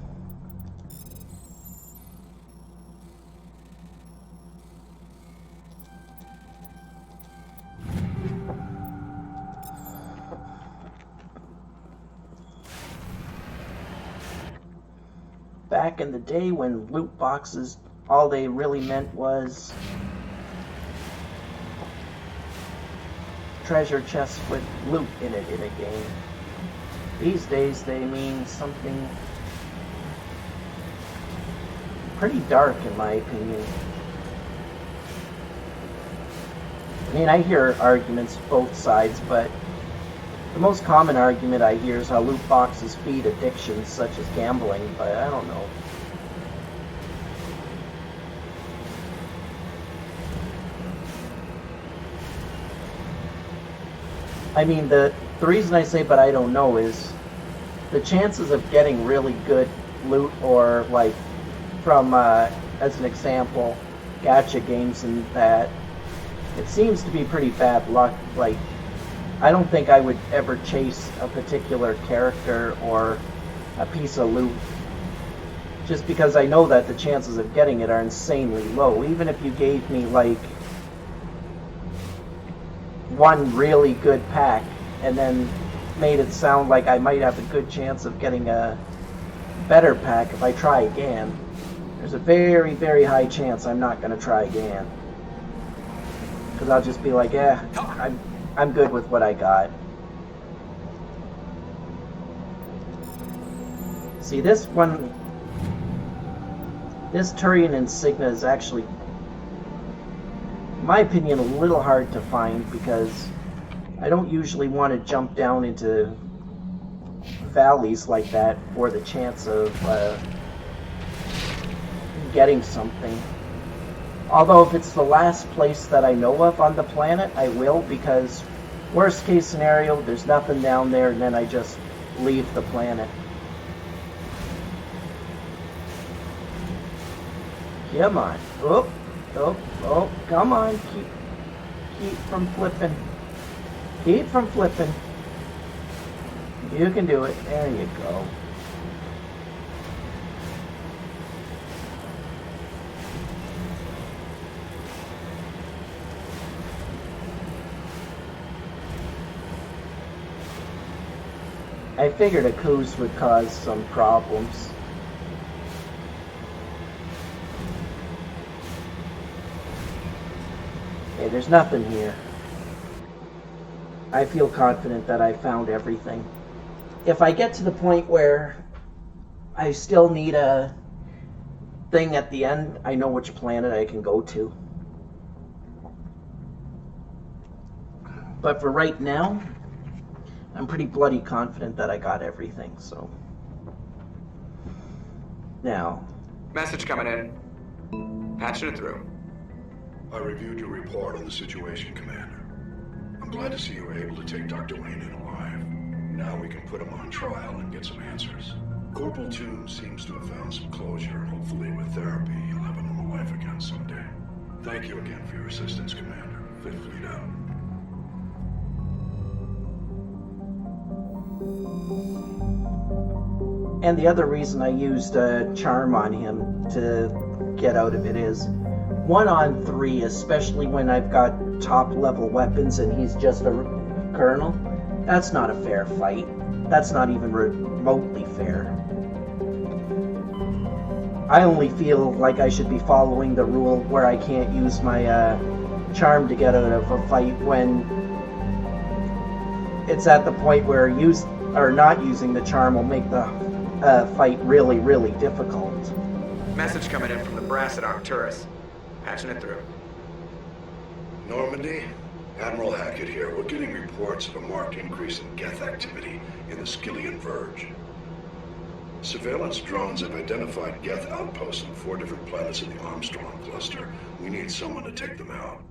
Back in the day when loot boxes, all they really meant was treasure chests with loot in it in a game. These days they mean something pretty dark in my opinion. I mean, I hear arguments both sides, but the most common argument I hear is how loot boxes feed addictions such as gambling, but I don't know. I mean, the reason I say but I don't know is the chances of getting really good loot, or like from, as an example, gacha games and that, it seems to be pretty bad luck. Like, I don't think I would ever chase a particular character or a piece of loot just because I know that the chances of getting it are insanely low. Even if you gave me like one really good pack and then made it sound like I might have a good chance of getting a better pack if I try again, there's a very, very high chance I'm not going to try again. Because I'll just be like, yeah, I'm good with what I got. See, this one, this Turian Insignia is actually, in my opinion, a little hard to find because I don't usually want to jump down into valleys like that for the chance of getting something. Although if it's the last place that I know of on the planet, I will, because worst case scenario, there's nothing down there and then I just leave the planet. Come on. Oh, oh, oh, come on. Keep from flipping. Keep from flipping. You can do it. There you go. I figured a Coos would cause some problems. Okay, there's nothing here. I feel confident that I found everything. If I get to the point where I still need a thing at the end, I know which planet I can go to. But for right now, I'm pretty bloody confident that I got everything, so. Now. Message coming in. Patching it through. I reviewed your report on the situation, Commander. I'm glad to see you were able to take Dr. Wayne in alive. Now we can put him on trial and get some answers. Corporal Toombs seems to have found some closure, and hopefully with therapy, he'll have a normal life again someday. Thank you again for your assistance, Commander. Fifth Fleet out. And the other reason I used a charm on him to get out of it is 1-on-3, especially when I've got top level weapons and he's just a colonel, that's not a fair fight. That's not even remotely fair. I only feel like I should be following the rule where I can't use my charm to get out of a fight when it's at the point where not using the charm will make the fight really, really difficult. Message coming in from the brass at Arcturus. Patching it through. Normandy, Admiral Hackett here. We're getting reports of a marked increase in Geth activity in the Skillian Verge. Surveillance drones have identified Geth outposts on 4 different planets in the Armstrong cluster. We need someone to take them out.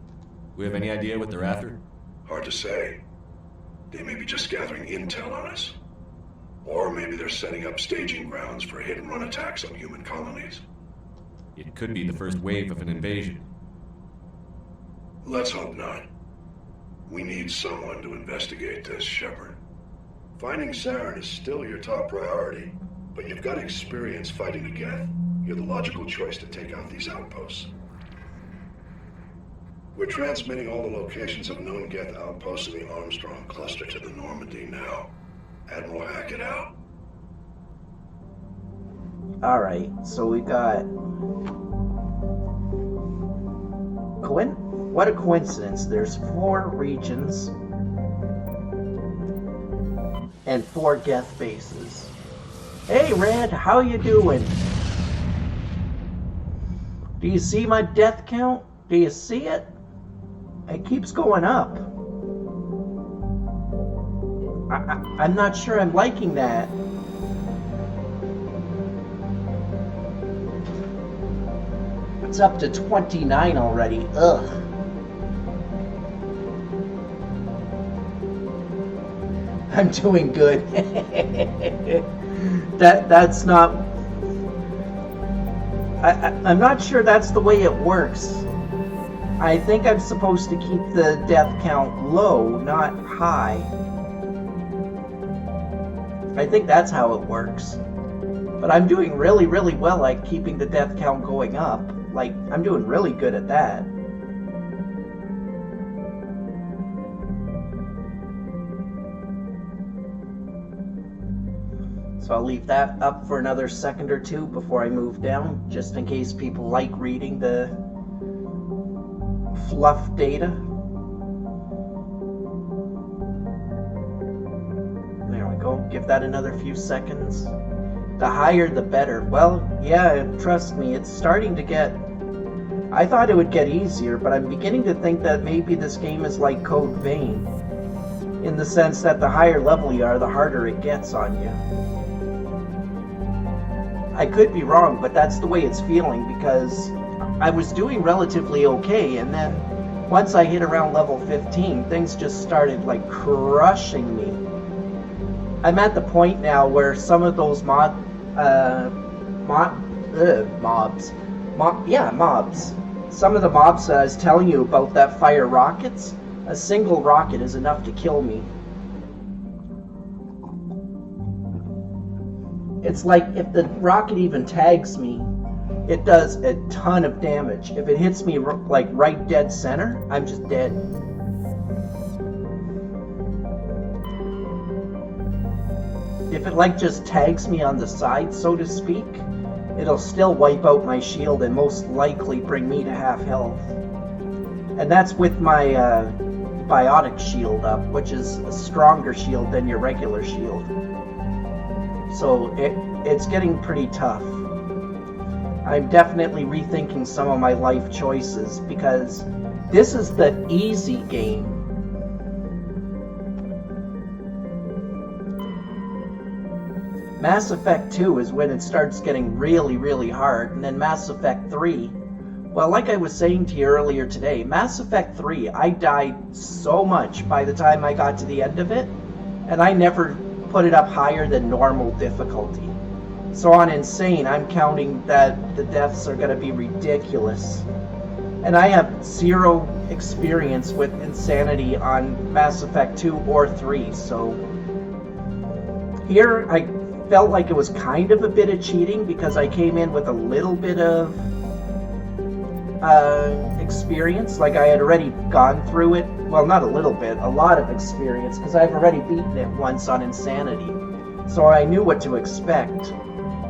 We have any idea what they're after? Hard to say. They may be just gathering intel on us. Or maybe they're setting up staging grounds for hit-and-run attacks on human colonies. It could be the first wave of an invasion. Let's hope not. We need someone to investigate this, Shepard. Finding Saren is still your top priority, but you've got experience fighting the Geth. You're the logical choice to take out these outposts. We're transmitting all the locations of known Geth outposts in the Armstrong cluster to the Normandy now. Admiral Hackett out. Alright, so we got... What a coincidence. There's 4 regions and 4 Geth bases. Hey Red, how you doing? Do you see my death count? Do you see it? It keeps going up. I'm not sure I'm liking that. It's up to 29 already. Ugh. I'm doing good. That's not... I'm not sure that's the way it works. I think I'm supposed to keep the death count low, not high. I think that's how it works. But I'm doing really, really well at keeping the death count going up. Like, I'm doing really good at that. So I'll leave that up for another second or two before I move down, just in case people like reading the fluff data. There we go. Give that another few seconds. The higher the better. Well, yeah, trust me, it's starting to get... I thought it would get easier, but I'm beginning to think that maybe this game is like Code Vein, in the sense that the higher level you are, the harder it gets on you. I could be wrong, but that's the way it's feeling, because I was doing relatively okay, and then once I hit around level 15, things just started like crushing me. I'm at the point now where some of those mobs. Some of the mobs that I was telling you about that fire rockets, a single rocket is enough to kill me. It's like if the rocket even tags me, it does a ton of damage. If it hits me like right dead center, I'm just dead. If it like just tags me on the side, so to speak, it'll still wipe out my shield and most likely bring me to half health. And that's with my biotic shield up, which is a stronger shield than your regular shield. So it's getting pretty tough. I'm definitely rethinking some of my life choices, because this is the easy game. Mass Effect 2 is when it starts getting really, really hard, and then Mass Effect 3, well, like I was saying to you earlier today, Mass Effect 3, I died so much by the time I got to the end of it, and I never put it up higher than normal difficulty. So on Insane, I'm counting that the deaths are going to be ridiculous. And I have 0 experience with Insanity on Mass Effect 2 or 3, so... Here, I felt like it was kind of a bit of cheating, because I came in with a little bit of experience. Like, I had already gone through it. Well, not a little bit, a lot of experience, because I've already beaten it once on Insanity. So I knew what to expect.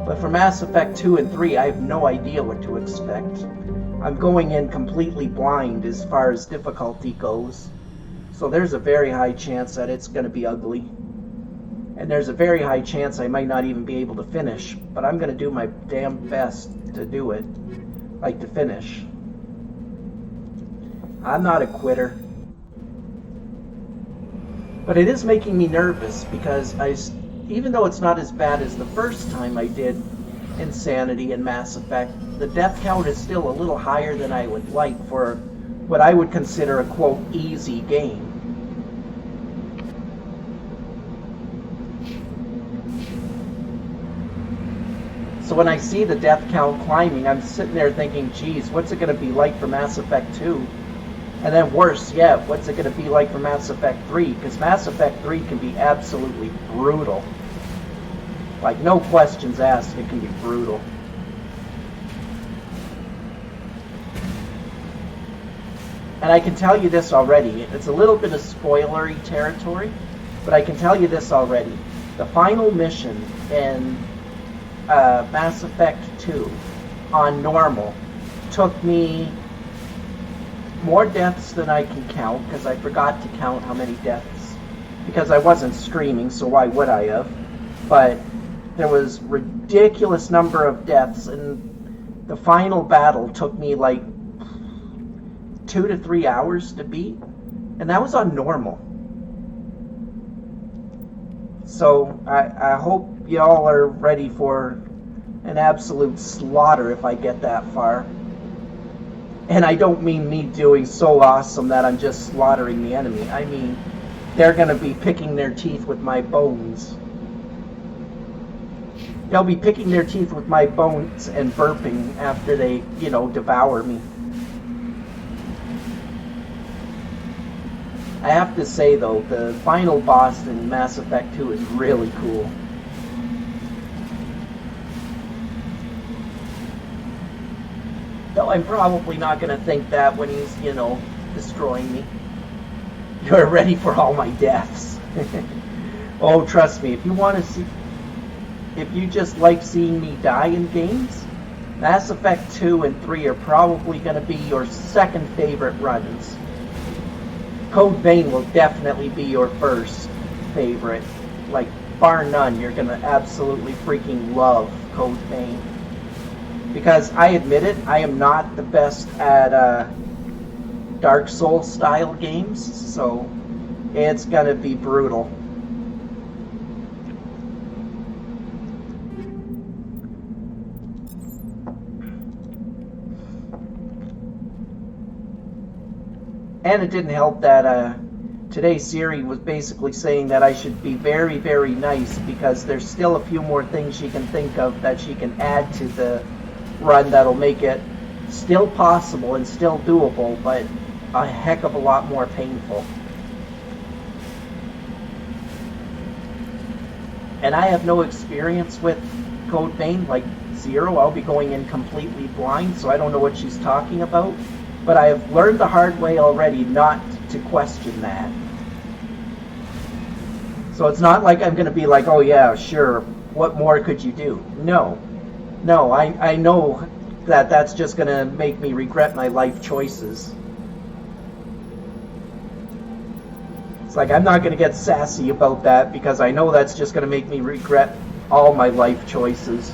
But for Mass Effect 2 and 3, I have no idea what to expect. I'm going in completely blind as far as difficulty goes. So there's a very high chance that it's going to be ugly. And there's a very high chance I might not even be able to finish. But I'm going to do my damn best to do it. Like, to finish. I'm not a quitter. But it is making me nervous, because even though it's not as bad as the first time I did Insanity and Mass Effect, the death count is still a little higher than I would like for what I would consider a, quote, easy game. So when I see the death count climbing, I'm sitting there thinking, geez, what's it going to be like for Mass Effect 2? And then worse yet, what's it going to be like for Mass Effect 3? Because Mass Effect 3 can be absolutely brutal. Like, no questions asked, it can be brutal. And I can tell you this already. It's a little bit of spoilery territory, but I can tell you this already. The final mission in Mass Effect 2 on normal took me more deaths than I can count, because I forgot to count how many deaths, because I wasn't streaming, so why would I have? But there was ridiculous number of deaths, and the final battle took me like 2 to 3 hours to beat, and that was on normal. So I hope y'all are ready for an absolute slaughter if I get that far. And I don't mean me doing so awesome that I'm just slaughtering the enemy. I mean, they're going to be picking their teeth with my bones. They'll be picking their teeth with my bones and burping after they, devour me. I have to say, though, the final boss in Mass Effect 2 is really cool. Though I'm probably not going to think that when he's, destroying me. You're ready for all my deaths. Oh, trust me, if you want to see... If you just like seeing me die in games, Mass Effect 2 and 3 are probably going to be your second favorite runs. Code Vein will definitely be your first favorite. Like, bar none, you're going to absolutely freaking love Code Vein. Because I admit it, I am not the best at Dark Souls style games, so it's going to be brutal. And it didn't help that today Siri was basically saying that I should be very, very nice, because there's still a few more things she can think of that she can add to the run that'll make it still possible and still doable, but a heck of a lot more painful. And I have no experience with Code Vein, like zero. I'll be going in completely blind, so I don't know what she's talking about. But I have learned the hard way already not to question that. So it's not like I'm going to be like, oh yeah, sure, what more could you do? No, I know that that's just going to make me regret my life choices. It's like, I'm not going to get sassy about that, because I know that's just going to make me regret all my life choices.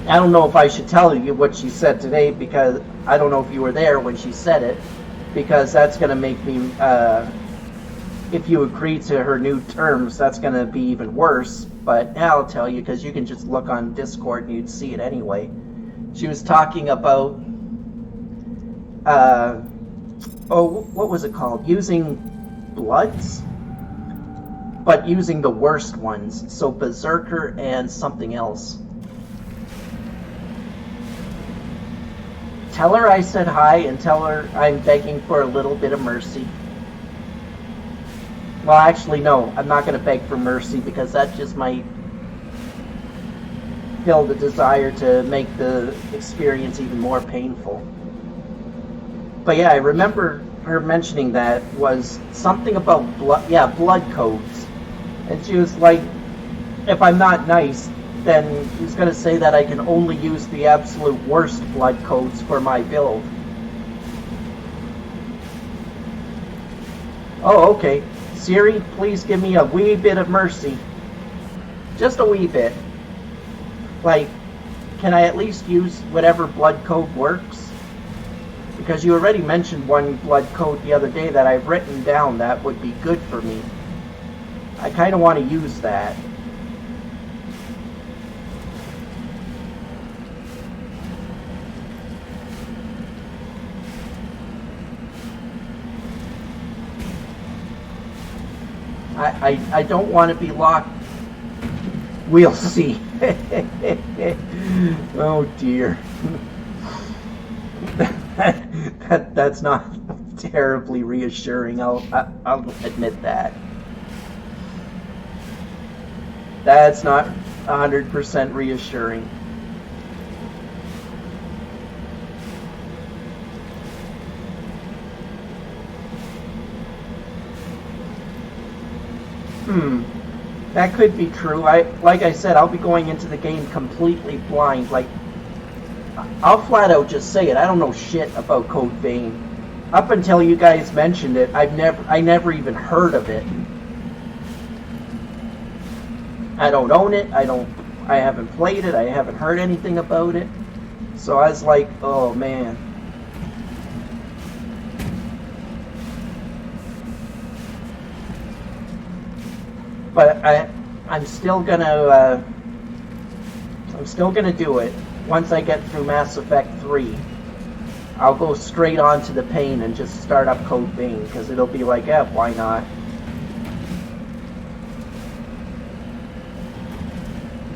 I don't know if I should tell you what she said today, because I don't know if you were there when she said it, because that's going to make me, if you agree to her new terms, that's going to be even worse. But I'll tell you, because you can just look on Discord and you'd see it anyway. She was talking about, what was it called? Using Bloods, but using the worst ones. So Berserker and something else. Tell her I said hi, and tell her I'm begging for a little bit of mercy. Well, actually, no. I'm not going to beg for mercy, because that just might kill the desire to make the experience even more painful. But yeah, I remember her mentioning that was something about blood codes. And she was like, if I'm not nice, then she's going to say that I can only use the absolute worst blood codes for my build. Oh, okay. Siri, please give me a wee bit of mercy. Just a wee bit. Like, can I at least use whatever blood code works? Because you already mentioned one blood code the other day that I've written down that would be good for me. I kind of want to use that. I don't want to be locked. We'll see. Oh dear. That's not terribly reassuring. I'll admit that. That's not 100% reassuring. That could be true. Like I said, I'll be going into the game completely blind. Like, I'll flat out just say it. I don't know shit about Code Vein. Up until you guys mentioned it, I never even heard of it. I don't own it. I haven't played it. I haven't heard anything about it. So I was like, oh man. But I'm still gonna do it. Once I get through Mass Effect 3, I'll go straight on to the pain and just start up Code Vein, because it'll be like, yeah, why not?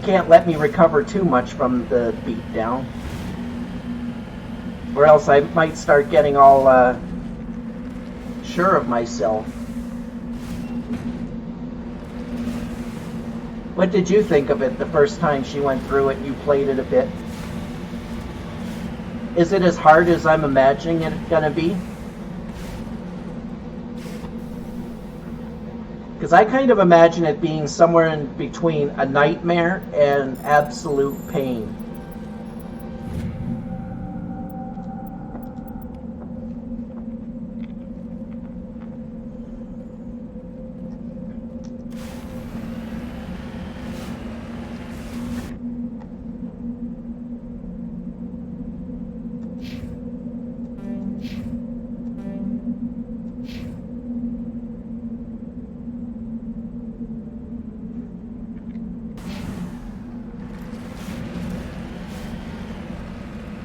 Can't let me recover too much from the beatdown, or else I might start getting all sure of myself. What did you think of it the first time she went through it and you played it a bit? Is it as hard as I'm imagining it gonna be? Because I kind of imagine it being somewhere in between a nightmare and absolute pain.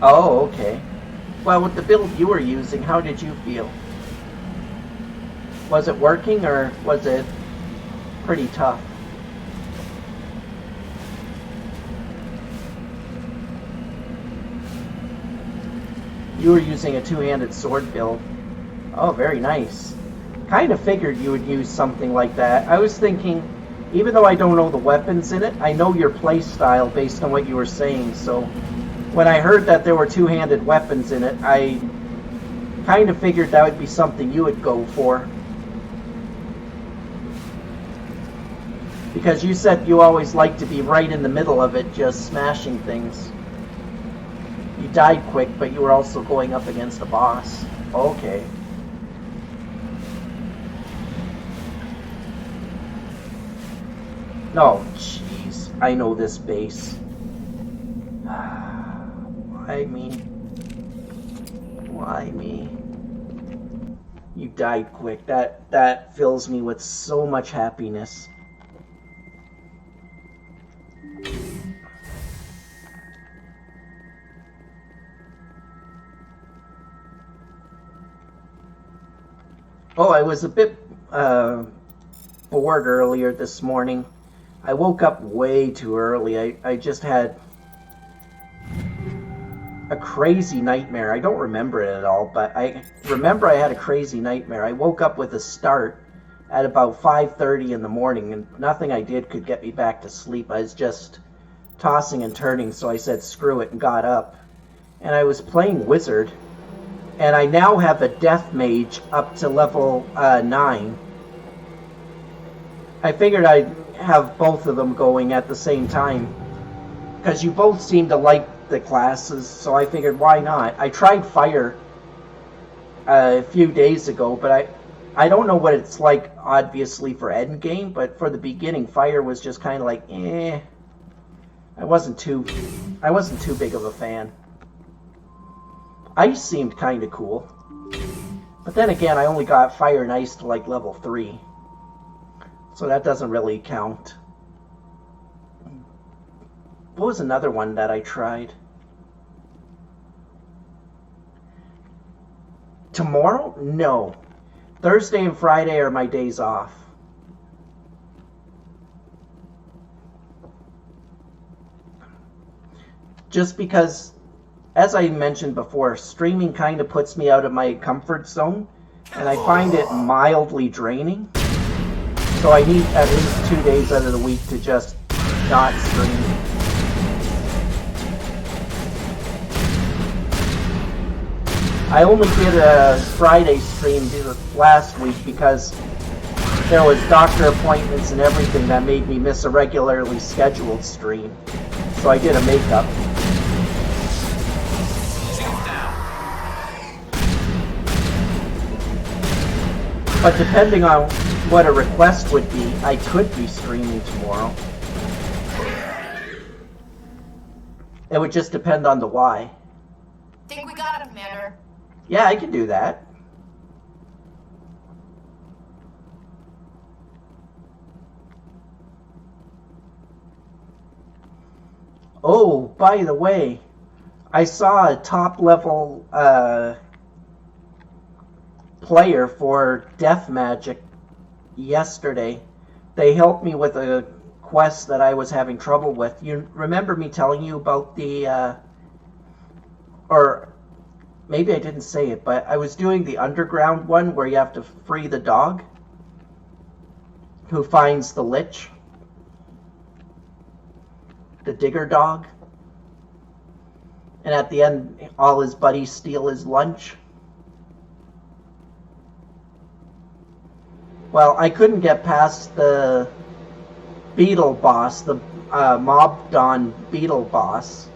Oh, okay. Well, with the build you were using, how did you feel? Was it working, or was it pretty tough? You were using a two-handed sword build. Oh, very nice. Kind of figured you would use something like that. I was thinking, even though I don't know the weapons in it, I know your play style based on what you were saying, so when I heard that there were two-handed weapons in it, I kind of figured that would be something you would go for. Because you said you always like to be right in the middle of it, just smashing things. You died quick, but you were also going up against a boss. Okay. No, jeez. I know this base. Why me? You died quick. That fills me with so much happiness. Oh, I was a bit bored earlier this morning. I woke up way too early. I just had a crazy nightmare. I don't remember it at all, but I remember I had a crazy nightmare. I woke up with a start at about 5:30 in the morning, and nothing I did could get me back to sleep. I was just tossing and turning, so I said screw it and got up. And I was playing Wizard, and I now have a Death Mage up to level 9. I figured I'd have both of them going at the same time, because you both seem to like the classes, so I figured why not. I tried Fire a few days ago, but I don't know what it's like obviously for endgame, but for the beginning Fire was just kind of like I wasn't too big of a fan. Ice seemed kind of cool, but then again I only got Fire and Ice to like level 3, so that doesn't really count. What was another one that I tried? Tomorrow? No. Thursday and Friday are my days off. Just because as I mentioned before, streaming kind of puts me out of my comfort zone, and I find it mildly draining. So I need at least 2 days out of the week to just not stream. I only did a Friday stream last week because there was doctor appointments and everything that made me miss a regularly scheduled stream. So I did a makeup. But depending on what a request would be, I could be streaming tomorrow. It would just depend on the why. Think we got him, Commander. Yeah, I can do that. Oh, by the way, I saw a top-level player for Death Magic yesterday. They helped me with a quest that I was having trouble with. You remember me telling you about the, or maybe I didn't say it, but I was doing the underground one where you have to free the dog who finds the lich. The digger dog. And at the end, all his buddies steal his lunch. Well, I couldn't get past the beetle boss, the Mob Dawn beetle boss.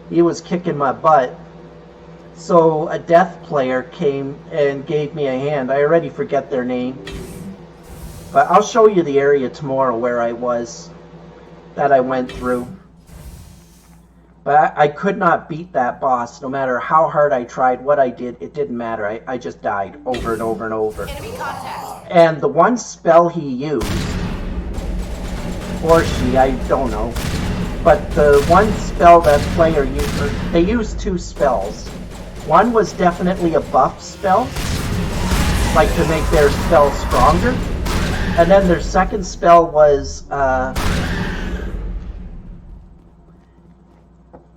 He was kicking my butt. So a death player came and gave me a hand. I already forget their name. But I'll show you the area tomorrow where I was, that I went through. But I could not beat that boss, no matter how hard I tried, what I did, it didn't matter. I just died over and over and over. Enemy contact. And the one spell he used, or she, I don't know, but the one spell that player used, they used two spells. One was definitely a buff spell, like to make their spell stronger. And then their second spell was,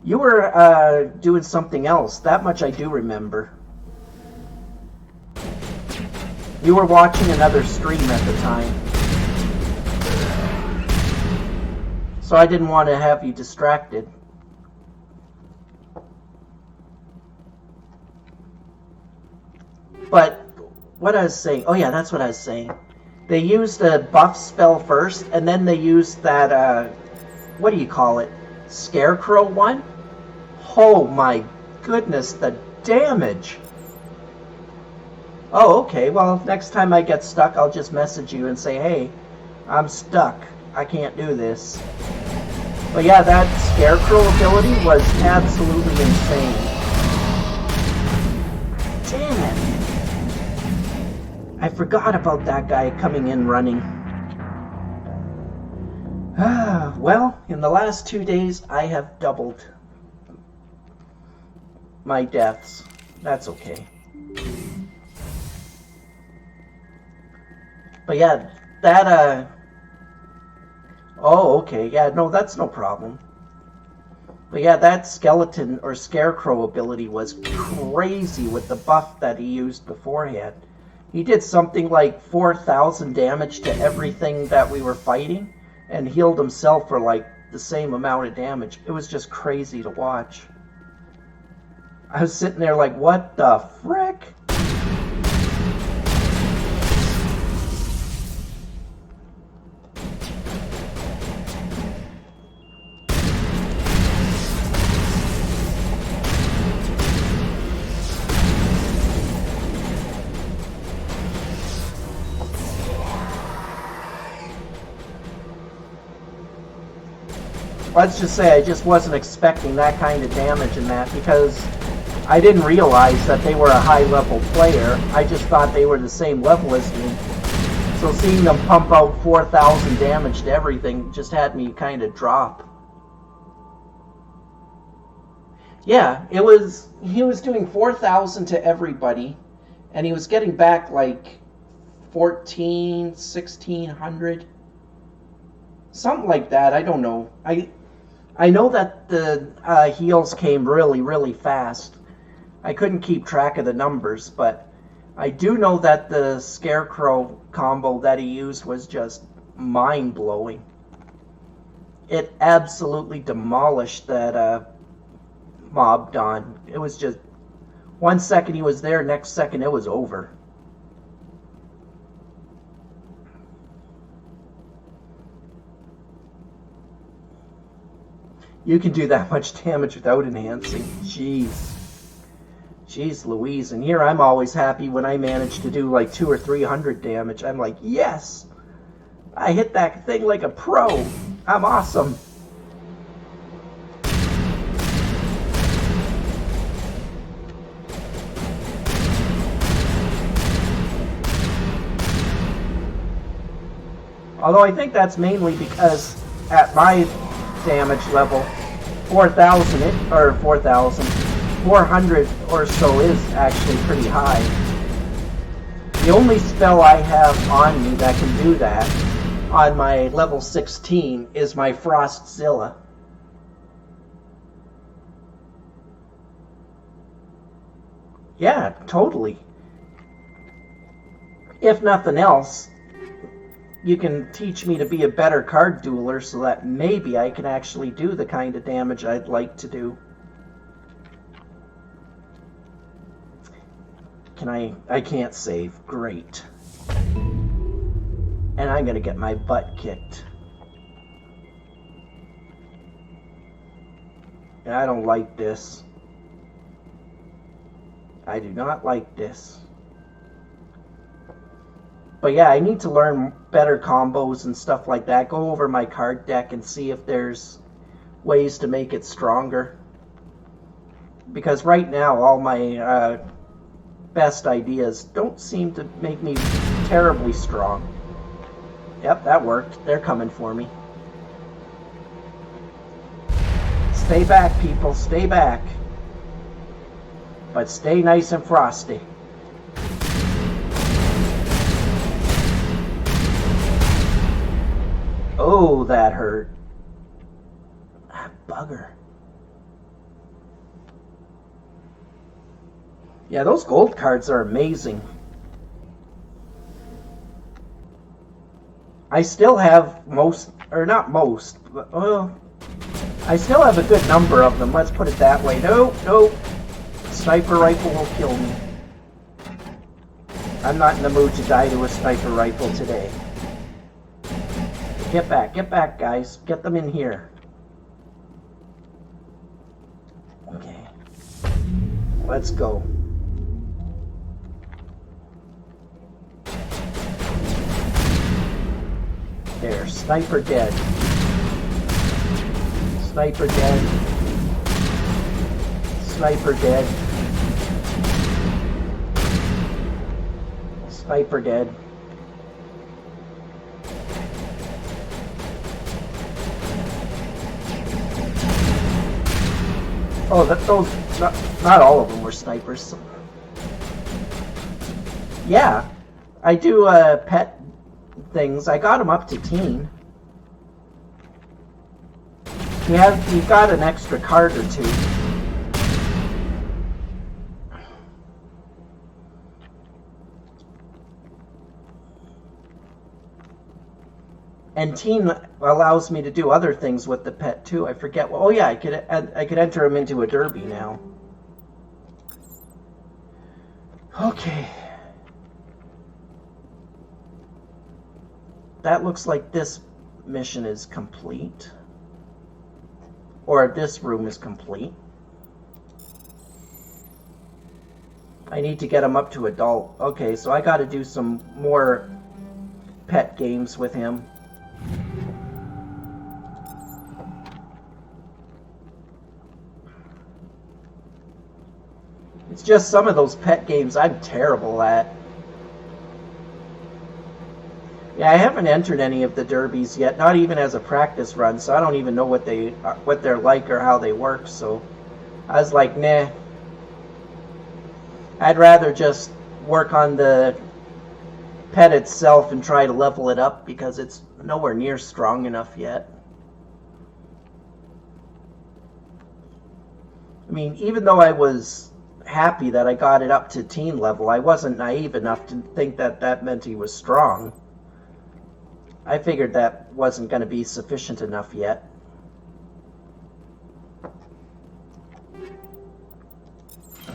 you were doing something else. That much I do remember. You were watching another stream at the time. So I didn't want to have you distracted. But what I was saying, oh yeah, that's what I was saying. They used a buff spell first, and then they used that, what do you call it? Scarecrow one? Oh my goodness, the damage! Oh, okay, well, next time I get stuck, I'll just message you and say, hey, I'm stuck. I can't do this. But yeah, that Scarecrow ability was absolutely insane. Damn it! I forgot about that guy coming in running. Well, in the last 2 days, I have doubled my deaths. That's okay. But yeah, that, oh, okay, yeah, no, that's no problem. But yeah, that skeleton or scarecrow ability was crazy with the buff that he used beforehand. He did something like 4,000 damage to everything that we were fighting, and healed himself for like the same amount of damage. It was just crazy to watch. I was sitting there like, what the frick? Let's just say I just wasn't expecting that kind of damage in that, because I didn't realize that they were a high-level player. I just thought they were the same level as me. So seeing them pump out 4,000 damage to everything just had me kind of drop. Yeah, he was doing 4,000 to everybody, and he was getting back like 1,600. Something like that, I don't know. I know that the heals came really, really fast. I couldn't keep track of the numbers, but I do know that the Scarecrow combo that he used was just mind-blowing. It absolutely demolished that Mob Don. It was just 1 second he was there, next second it was over. You can do that much damage without enhancing. Jeez Louise. And here I'm always happy when I manage to do like 200 or 300 damage. I'm like, yes! I hit that thing like a pro. I'm awesome. Although I think that's mainly because at my damage level, 400 or so is actually pretty high. The only spell I have on me that can do that on my level 16 is my Frostzilla. Yeah, totally. If nothing else, you can teach me to be a better card dueler so that maybe I can actually do the kind of damage I'd like to do. I can't save. Great. And I'm gonna get my butt kicked. And I don't like this. I do not like this. But yeah, I need to learn better combos and stuff like that. Go over my card deck and see if there's ways to make it stronger. Because right now, all my best ideas don't seem to make me terribly strong. Yep, that worked. They're coming for me. Stay back, people. Stay back. But stay nice and frosty. Oh, that hurt. Ah, bugger. Yeah, those gold cards are amazing. I still have most, or not most, but, well, I still have a good number of them, let's put it that way. Nope. Sniper rifle will kill me. I'm not in the mood to die to a sniper rifle today. Get back, guys. Get them in here. Okay. Let's go. There, sniper dead. Sniper dead. Sniper dead. Sniper dead. Oh, not all of them were snipers. Yeah, I do pet things. I got him up to teen. He got an extra card or two. And teen allows me to do other things with the pet too. I forget. Oh yeah, I could enter him into a derby now. Okay. That looks like this mission is complete. Or this room is complete. I need to get him up to adult. Okay, so I gotta do some more pet games with him. It's just some of those pet games I'm terrible at. Yeah, I haven't entered any of the derbies yet, not even as a practice run, so I don't even know what they're like or how they work, so I was like, nah. I'd rather just work on the pet itself and try to level it up because it's nowhere near strong enough yet. I mean, even though I was happy that I got it up to teen level, I wasn't naive enough to think that that meant he was strong. I figured that wasn't going to be sufficient enough yet.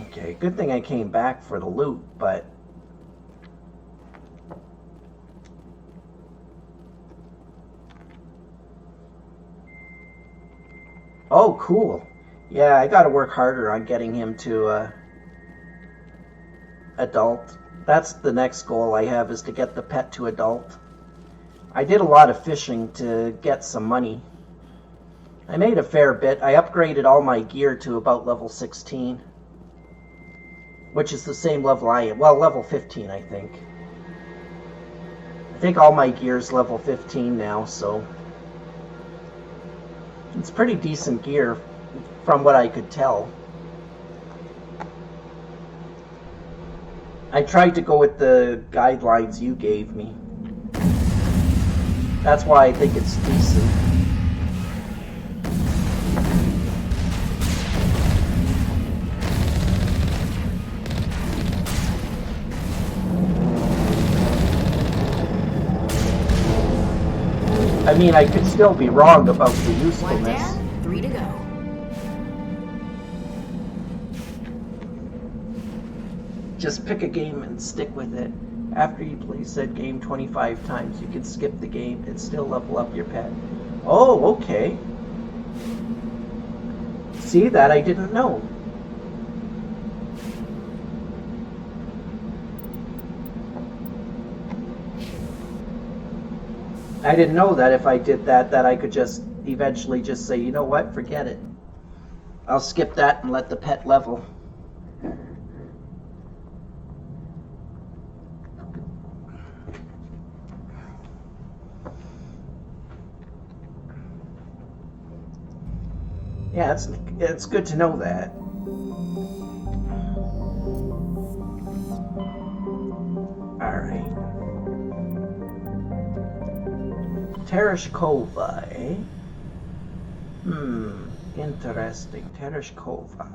Okay, good thing I came back for the loot, but... Oh, cool. Yeah, I gotta work harder on getting him to, adult. That's the next goal I have, is to get the pet to adult. I did a lot of fishing to get some money. I made a fair bit. I upgraded all my gear to about level 16. Which is the same level I am. Well, level 15, I think. I think all my gear's level 15 now, so... It's pretty decent gear, from what I could tell. I tried to go with the guidelines you gave me. That's why I think it's decent. I mean, I could still be wrong about the usefulness. 1 down, 3 to go. Just pick a game and stick with it. After you play said game 25 times, you can skip the game and still level up your pet. Oh, okay. See, that I didn't know. I didn't know that if I did that I could just eventually just say, you know what, forget it. I'll skip that and let the pet level. Yeah, it's good to know that. Alright. Tereshkova, eh? Interesting. Tereshkova.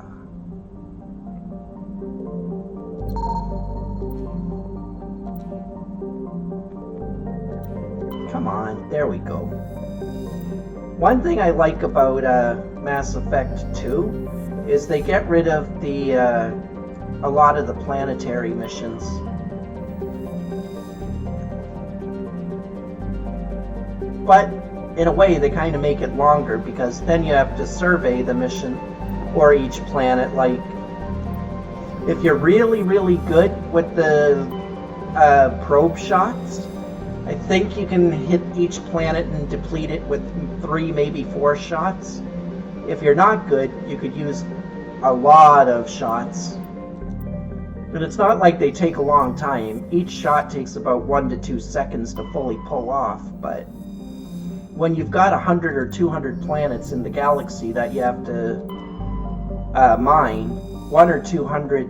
Come on, there we go. One thing I like about Mass Effect 2 is they get rid of the a lot of the planetary missions. But in a way, they kind of make it longer, because then you have to survey the mission or each planet. Like, if you're really, really good with the probe shots, I think you can hit each planet and deplete it with 3, maybe 4 shots. If you're not good, you could use a lot of shots. But it's not like they take a long time. Each shot takes about 1 to 2 seconds to fully pull off, but when you've got 100 or 200 planets in the galaxy that you have to mine, 100 or 200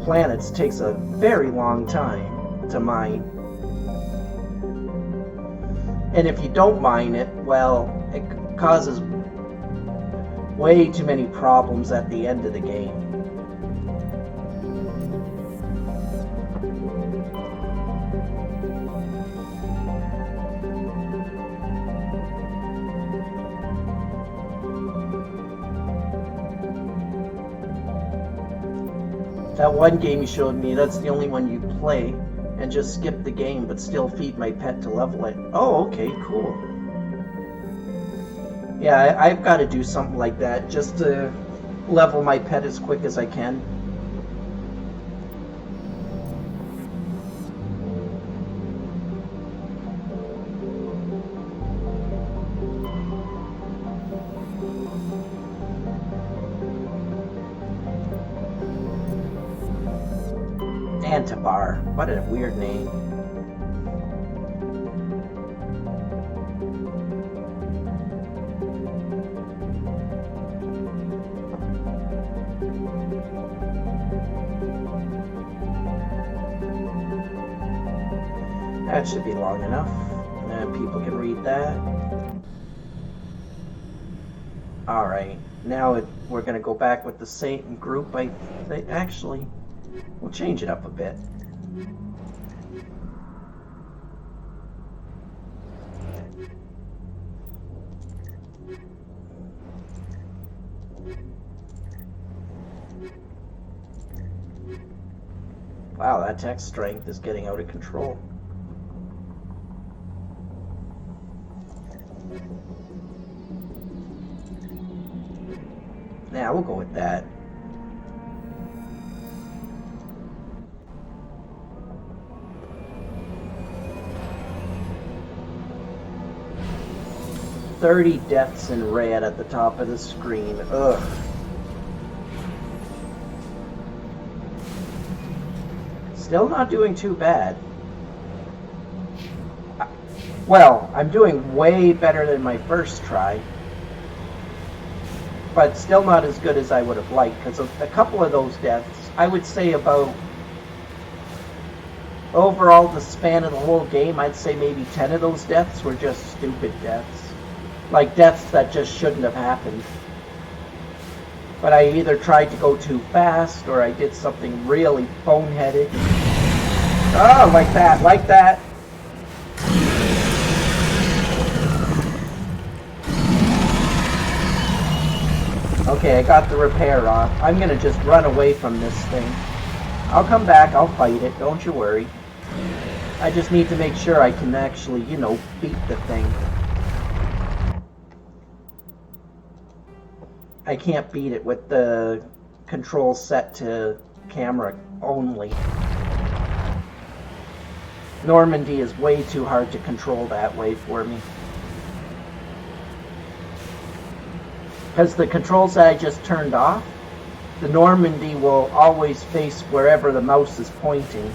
planets takes a very long time to mine. And if you don't mine it, well, it causes way too many problems at the end of the game. That one game you showed me, that's the only one you play, and just skip the game but still feed my pet to level it. Oh, okay, cool. Yeah, I've got to do something like that just to level my pet as quick as I can. Antibar. What a weird name. That should be long enough. And people can read that. Alright. Now we're going to go back with the same group. Actually, we'll change it up a bit. Wow, that tech strength is getting out of control. Yeah, we'll go with that. "30 deaths in red" at the top of the screen. Ugh. Still not doing too bad. Well, I'm doing way better than my first try. But still not as good as I would have liked, because a couple of those deaths, I would say about, overall the span of the whole game, I'd say maybe 10 of those deaths were just stupid deaths. Like deaths that just shouldn't have happened. But I either tried to go too fast, or I did something really boneheaded. Oh, like that, like that. Okay, I got the repair off. I'm gonna just run away from this thing. I'll come back, I'll fight it, don't you worry. I just need to make sure I can actually, you know, beat the thing. I can't beat it with the controls set to camera only. Normandy is way too hard to control that way for me. Because the controls that I just turned off, the Normandy will always face wherever the mouse is pointing.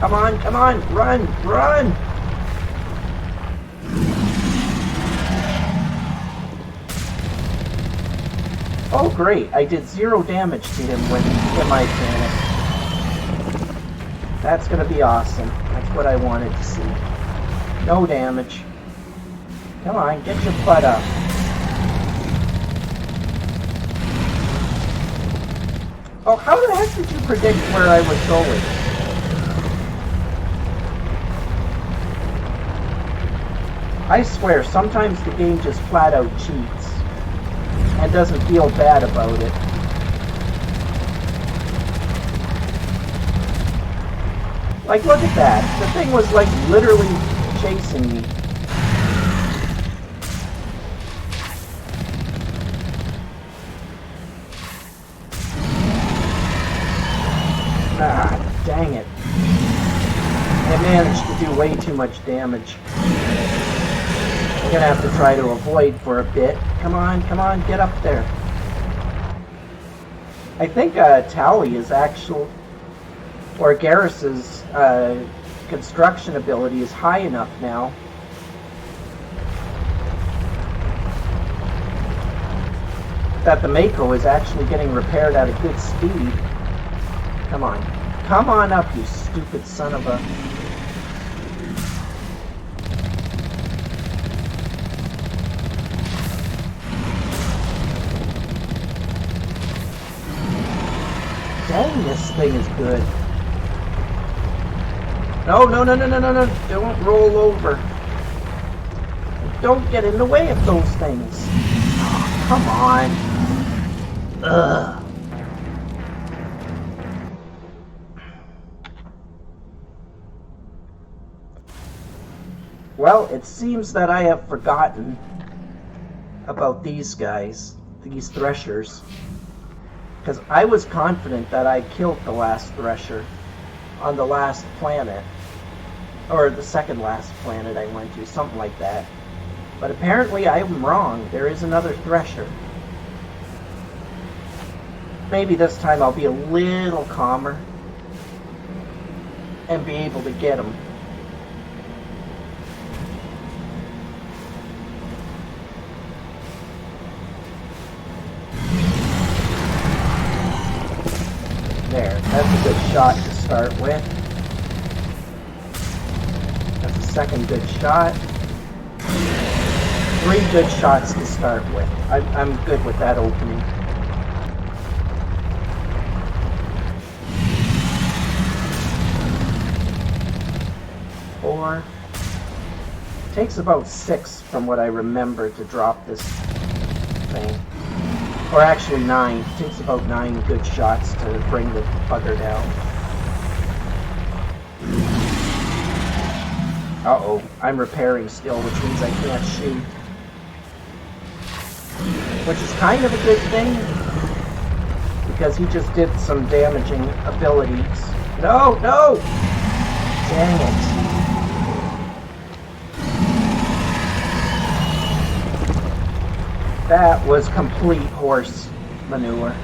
Come on, run! Oh great, I did 0 damage to him when semi-panicked. That's gonna be awesome. That's what I wanted to see. No damage. Come on, get your butt up. Oh, how the heck did you predict where I was going? I swear, sometimes the game just flat out cheats and doesn't feel bad about it. Like, look at that. The thing was, like, literally chasing me. Ah, dang it. I managed to do way too much damage. I'm gonna have to try to avoid for a bit. Come on, get up there. I think Tally is actual, or Garrus's construction ability is high enough now. That the Mako is actually getting repaired at a good speed. Come on up, you stupid son of a... Dang, this thing is good. No, don't roll over. Don't get in the way of those things. Oh, come on. Ugh. Well, it seems that I have forgotten about these guys, these Threshers. Because I was confident that I killed the last Thresher on the last planet. Or the second last planet I went to, something like that. But apparently I'm wrong. There is another Thresher. Maybe this time I'll be a little calmer and be able to get him. There, that's a good shot to start with. second good shot. 3 good shots to start with. I'm good with that opening. Four. Takes about 6 from what I remember to drop this thing. Or actually 9. Takes about 9 good shots to bring the bugger down. Uh-oh, I'm repairing still, which means I can't shoot. Which is kind of a good thing, because he just did some damaging abilities. No, no! Dang it. That was complete horse manure.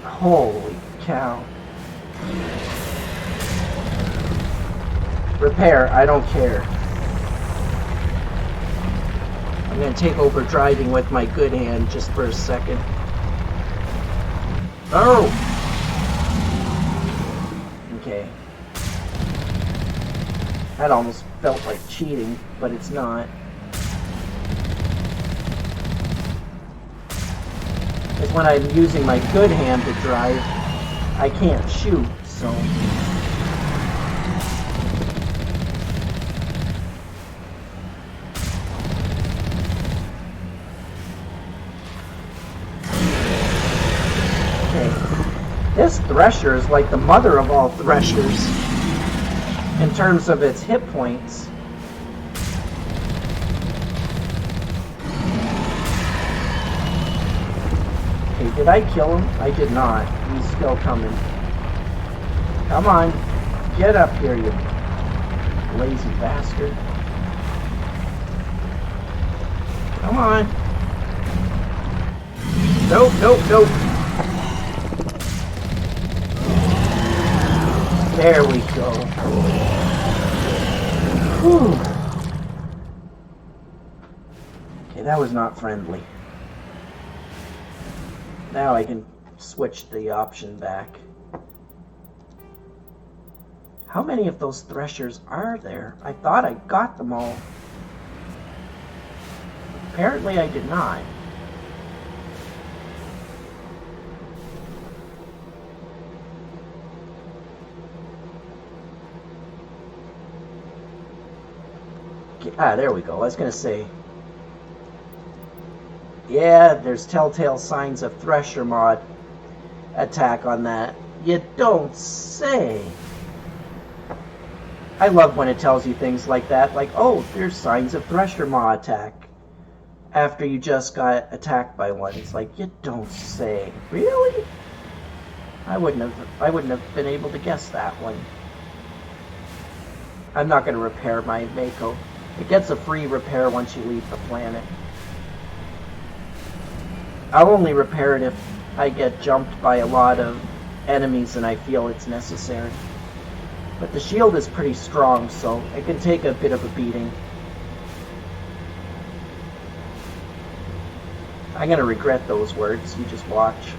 Holy cow. Repair, I don't care. I'm gonna take over driving with my good hand just for a second. Oh! Okay. That almost felt like cheating, but it's not. Because when I'm using my good hand to drive, I can't shoot, so... This Thresher is like the mother of all Threshers in terms of its hit points. Okay, did I kill him? I did not. He's still coming. Come on. Get up here, you lazy bastard. Come on. Nope, nope, nope. There we go. Whew. Okay, that was not friendly. Now I can switch the option back. How many of those Threshers are there? I thought I got them all. Apparently I did not. Ah, there we go. I was going to say. Yeah, there's telltale signs of Thresher mod attack on that. You don't say. I love when it tells you things like that. Like, oh, there's signs of Thresher mod attack. After you just got attacked by one. It's like, you don't say. Really? I wouldn't have been able to guess that one. I'm not going to repair my Mako. It gets a free repair once you leave the planet. I'll only repair it if I get jumped by a lot of enemies and I feel it's necessary. But the shield is pretty strong, so it can take a bit of a beating. I'm gonna regret those words, you just watch.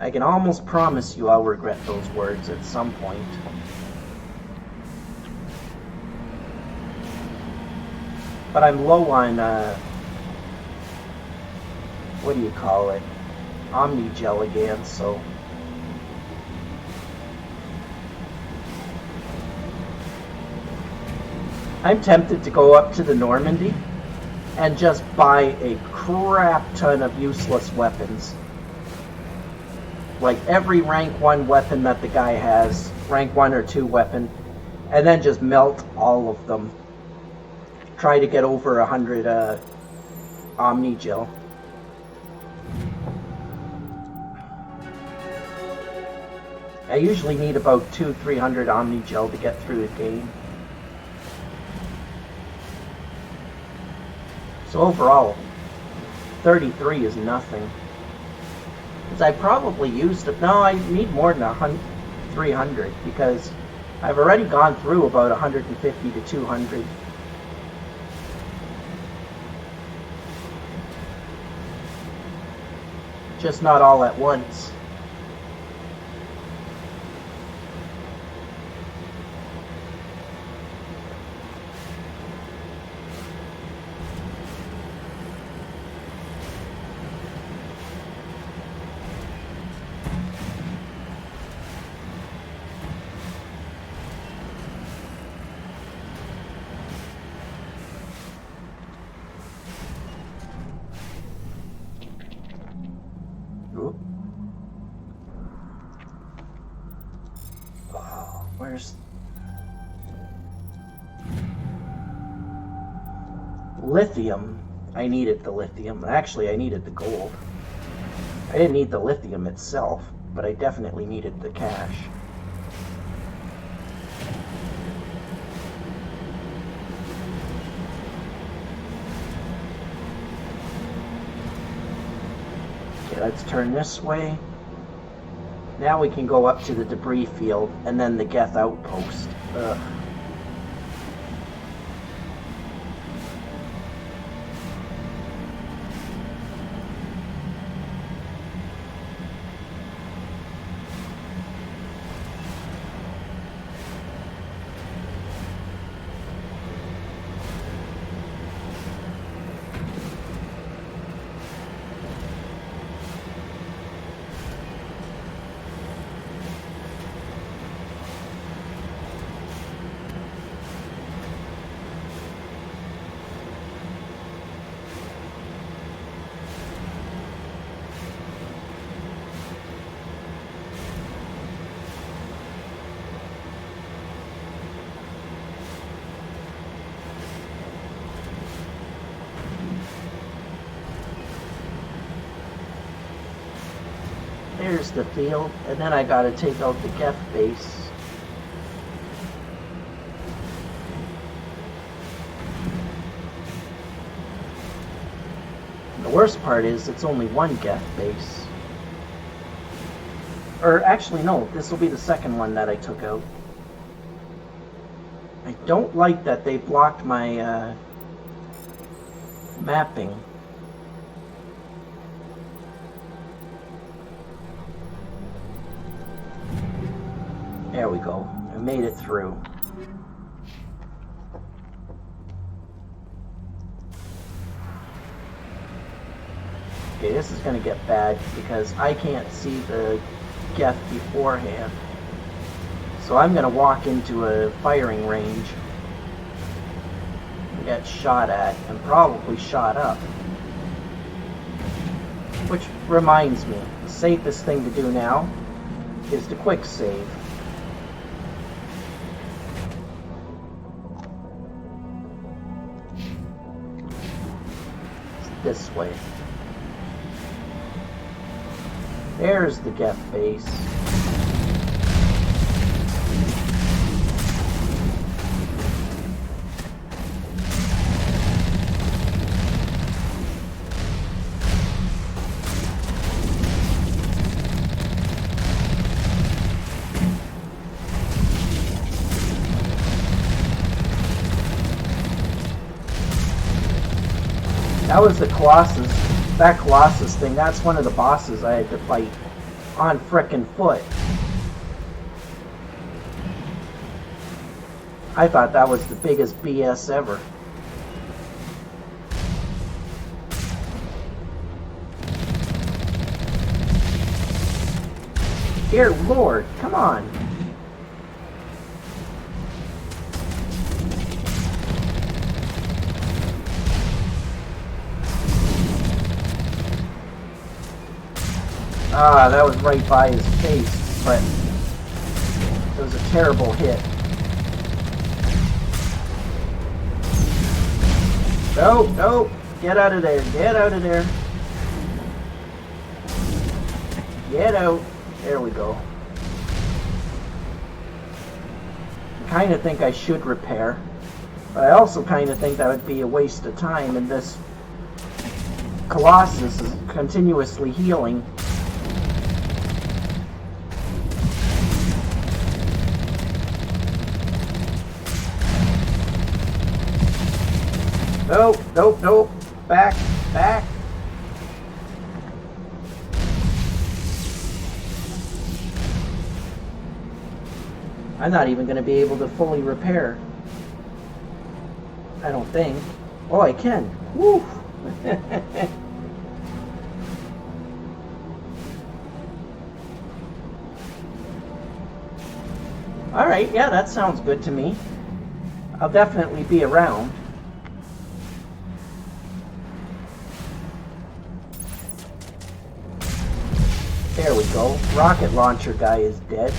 I can almost promise you I'll regret those words at some point. But I'm low on, what do you call it? Omni-Gel again, so... I'm tempted to go up to the Normandy and just buy a crap ton of useless weapons. Like every rank 1 weapon that the guy has, rank 1 or 2 weapon, and then just melt all of them. Try to get over 100 Omni-Gel. I usually need about 200-300 Omni-Gel to get through the game. So overall, 33 is nothing. Because I probably used it. No, I need more than 300 because I've already gone through about 150 to 200. Just not all at once. Where's lithium? I needed the lithium. Actually, I needed the gold. I didn't need the lithium itself, but I definitely needed the cash. Okay, let's turn this way. Now we can go up to the debris field and then the Geth outpost. Ugh. There's the field, and then I gotta take out the Geth base. And the worst part is it's only one Geth base. Or actually no, this will be the second one that I took out. I don't like that they blocked my mapping. There we go. I made it through. Okay, this is going to get bad because I can't see the Geth beforehand. So I'm going to walk into a firing range and get shot at and probably shot up. Which reminds me, the safest thing to do now is to quick save. This way. There's the Geth base. That was the Colossus. That Colossus thing, that's one of the bosses I had to fight on frickin' foot. I thought that was the biggest BS ever. Dear Lord, come on. Ah, that was right by his face, but it was a terrible hit. No, no, get out of there, get out of there. Get out. There we go. I kind of think I should repair, but I also kind of think that would be a waste of time, and this Colossus is continuously healing. Nope, nope, nope. Back, back. I'm not even going to be able to fully repair. I don't think. Oh, I can. Woo! Alright, yeah, that sounds good to me. I'll definitely be around. There we go. Rocket launcher guy is dead.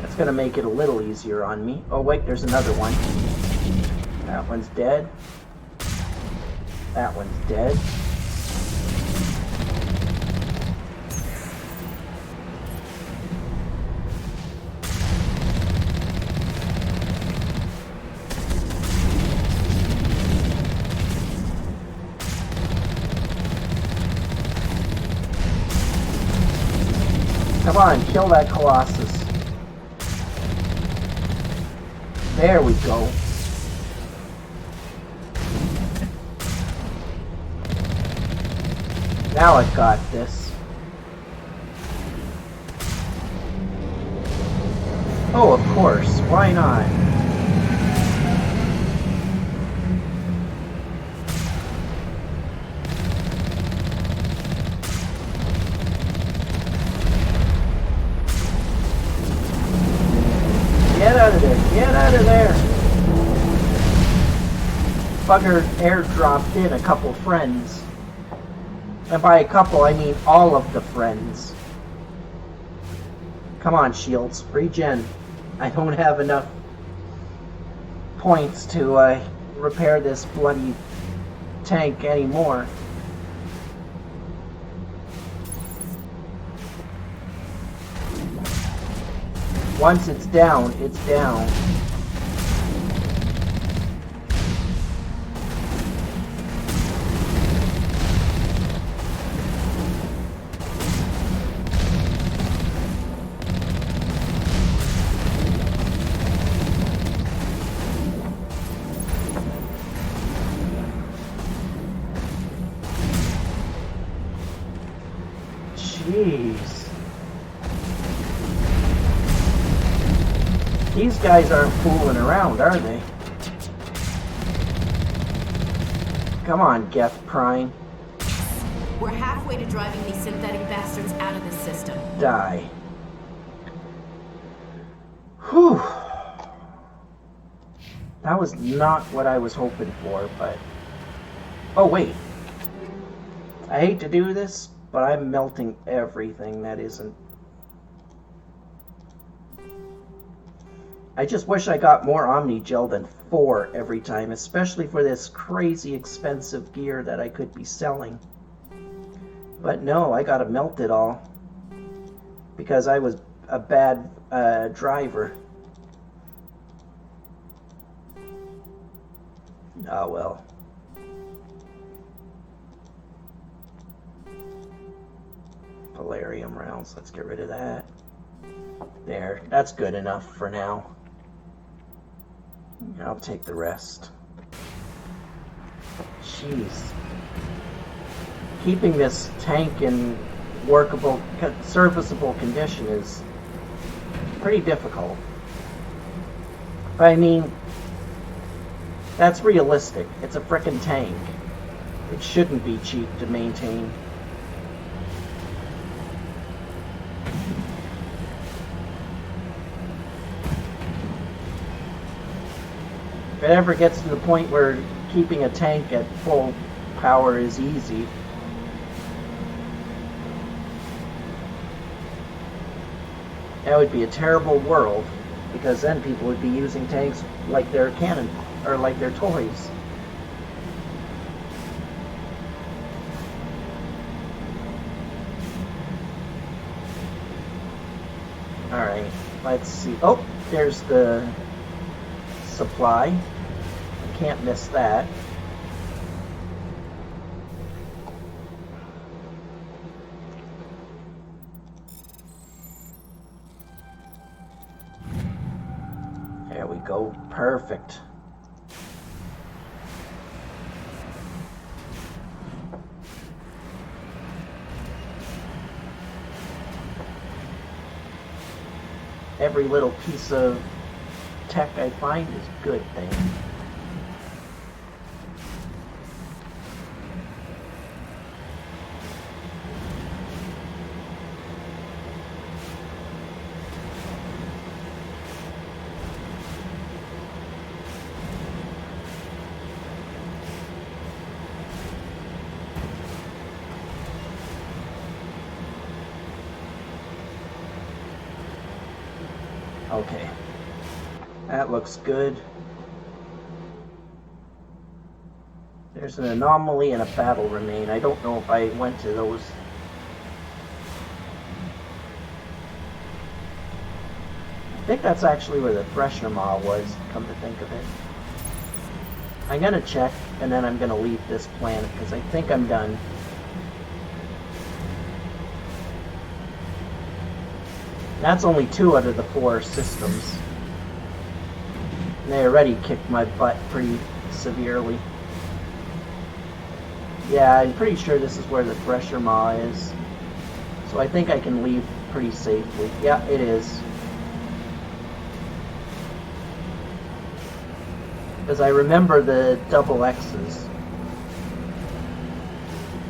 That's gonna make it a little easier on me. Oh wait, there's another one. That one's dead. That one's dead. Come on, kill that Colossus. There we go. Now I've got this. Oh, of course. Why not? Get out of there! Get out of there! Bugger airdropped in a couple friends. And by a couple, I mean all of the friends. Come on, shields. Regen. I don't have enough points to repair this bloody tank anymore. Once it's down, it's down. Jeez. These guys aren't fooling around, are they? Come on, Geth Prime. We're halfway to driving these synthetic bastards out of the system. Die. Whew. That was not what I was hoping for, but... Oh, wait. I hate to do this, but I'm melting everything that isn't... I just wish I got more Omni Gel than 4 every time, especially for this crazy expensive gear that I could be selling. But no, I gotta melt it all. Because I was a bad driver. Oh well. Polarium rounds, let's get rid of that. There, that's good enough for now. I'll take the rest. Jeez. Keeping this tank in workable, serviceable condition is pretty difficult. But I mean, that's realistic. It's a frickin' tank. It shouldn't be cheap to maintain. If it ever gets to the point where keeping a tank at full power is easy, that would be a terrible world, because then people would be using tanks like they're cannon, or like they're toys. Alright, let's see. Oh, there's the supply. Can't miss that. There we go. Perfect. every little piece of tech I find is a good thing. Okay, that looks good. There's an anomaly and a battle remain. I don't know if I went to those. I think that's actually where the Thresher Maw was, come to think of it. I'm gonna check, and then I'm gonna leave this planet, because I think I'm done. That's only 2 out of the 4 systems. And they already kicked my butt pretty severely. Yeah, I'm pretty sure this is where the Thresher Maw is. So I think I can leave pretty safely. Yeah, it is. Because I remember the double X's.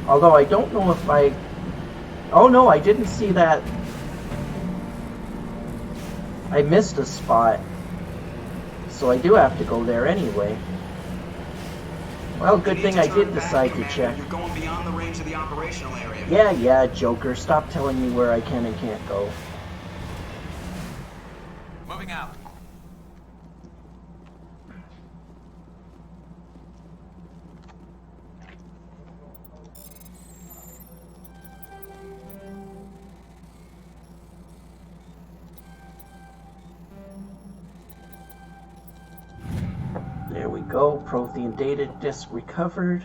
Although I don't know if I... Oh no, I didn't see that. I missed a spot, so I do have to go there anyway. Well, good thing I did decide to check. You're going beyond the range of the operational area. Yeah, Joker, stop telling me where I can and can't go. Moving out. There we go. Prothean data disk recovered.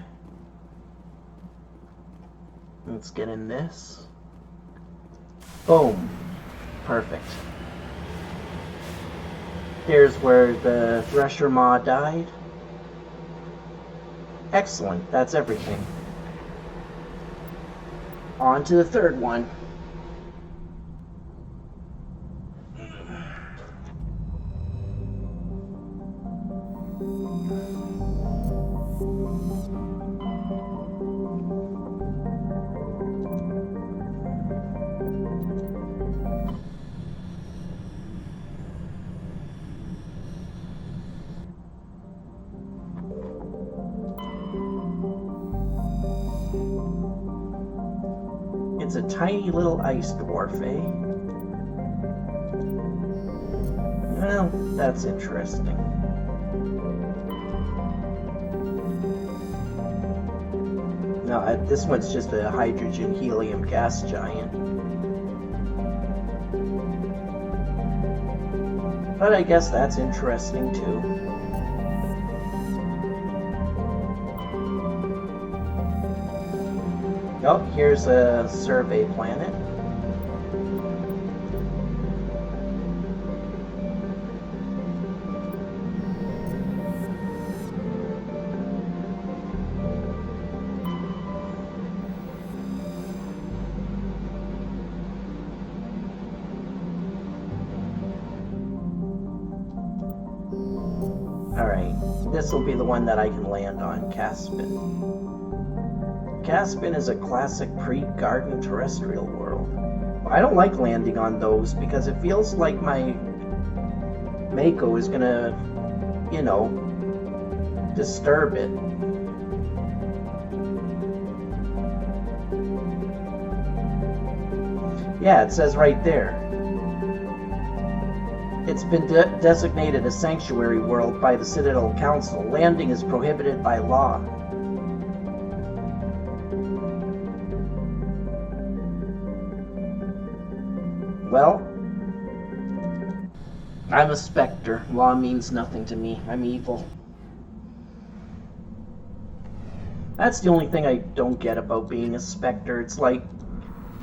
Let's get in this. Boom. Perfect. Here's where the Thresher Maw died. Excellent. That's everything. On to the third one. It's a tiny little ice dwarf, eh? Well, that's interesting. No, this one's just a hydrogen helium gas giant. But I guess that's interesting too. Oh, here's a survey planet. Alright, this will be the one that I can land on, Caspin. Caspin is a classic pre-garden terrestrial world. I don't like landing on those because it feels like my Mako is gonna, you know, disturb it. Yeah, it says right there. It's been designated a sanctuary world by the Citadel Council. Landing is prohibited by law. Well, I'm a Spectre. Law means nothing to me. I'm evil. That's the only thing I don't get about being a Spectre. It's like,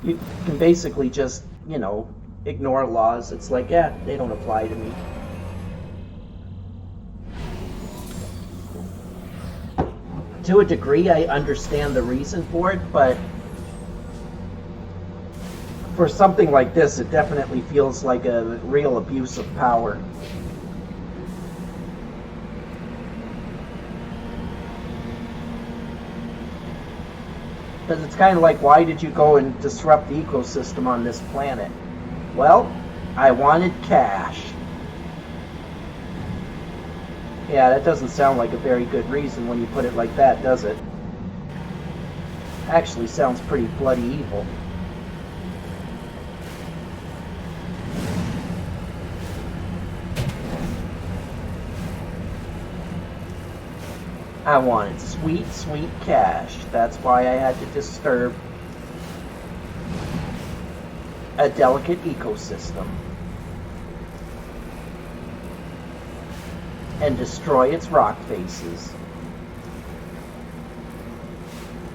you can basically just, you know, ignore laws. It's like, yeah, they don't apply to me. To a degree, I understand the reason for it, but for something like this, it definitely feels like a real abuse of power. Because it's kind of like, why did you go and disrupt the ecosystem on this planet? Well, I wanted cash. Yeah, that doesn't sound like a very good reason when you put it like that, does it? Actually sounds pretty bloody evil. I wanted sweet, sweet cash. That's why I had to disturb a delicate ecosystem and destroy its rock faces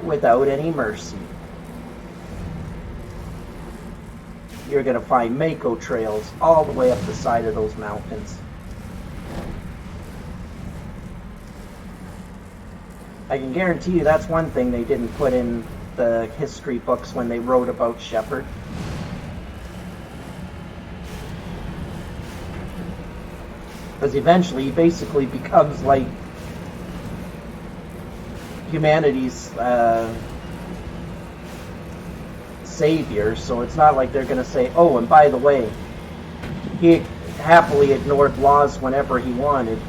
without any mercy. You're gonna find Mako trails all the way up the side of those mountains. I can guarantee you that's one thing they didn't put in the history books when they wrote about Shepard. Because eventually he basically becomes like humanity's savior, so it's not like they're going to say, oh, and by the way, he happily ignored laws whenever he wanted.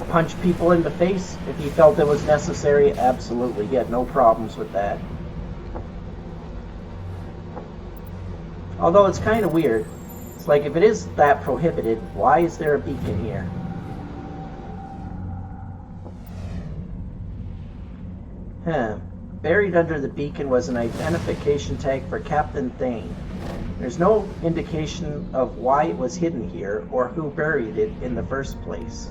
Punch people in the face if he felt it was necessary? Absolutely. He had no problems with that. Although it's kind of weird. It's like, if it is that prohibited, why is there a beacon here? Buried under the beacon was an identification tag for Captain Thane. There's no indication of why it was hidden here or who buried it in the first place.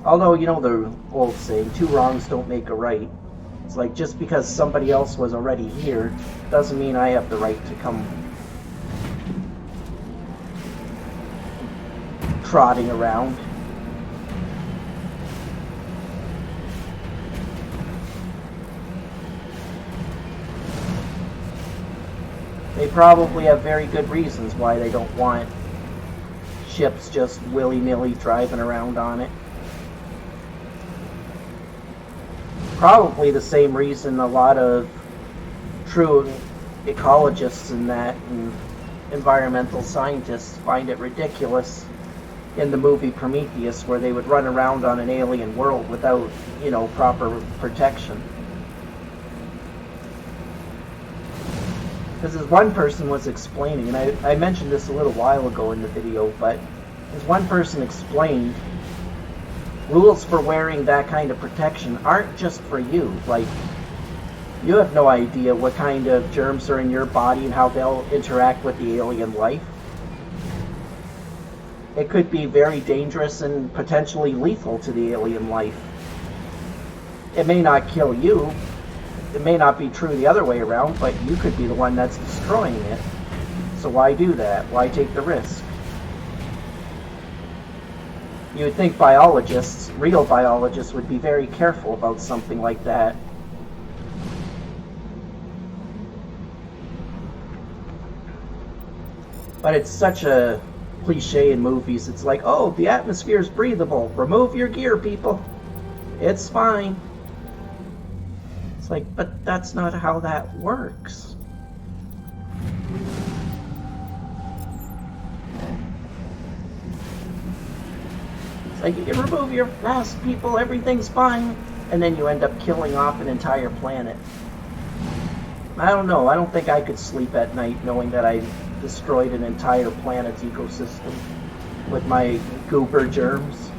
Although, you know the old saying, 2 wrongs don't make a right. It's like, just because somebody else was already here doesn't mean I have the right to come trotting around. They probably have very good reasons why they don't want ships just willy-nilly driving around on it. Probably the same reason a lot of true ecologists and environmental scientists find it ridiculous in the movie Prometheus, where they would run around on an alien world without, you know, proper protection. Because as one person was explaining, and I mentioned this a little while ago in the video, but as one person explained, rules for wearing that kind of protection aren't just for you. Like, you have no idea what kind of germs are in your body and how they'll interact with the alien life. It could be very dangerous and potentially lethal to the alien life. It may not kill you. It may not be true the other way around, but you could be the one that's destroying it. So why do that? Why take the risk? You would think biologists, real biologists, would be very careful about something like that. But it's such a cliche in movies. It's like, oh, the atmosphere is breathable. Remove your gear, people. It's fine. It's like, but that's not how that works. It's like, you can remove your mask, people, everything's fine, and then you end up killing off an entire planet. I don't know, I don't think I could sleep at night knowing that I destroyed an entire planet's ecosystem with my goober germs.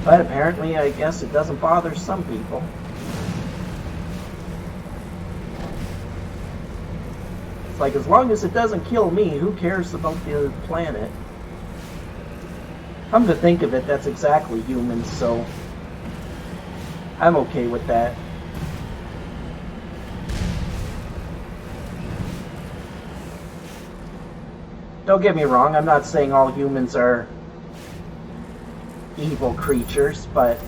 But apparently, I guess it doesn't bother some people. It's like, as long as it doesn't kill me, who cares about the planet? Come to think of it, that's exactly humans, so I'm okay with that. don't get me wrong, I'm not saying all humans are evil creatures, but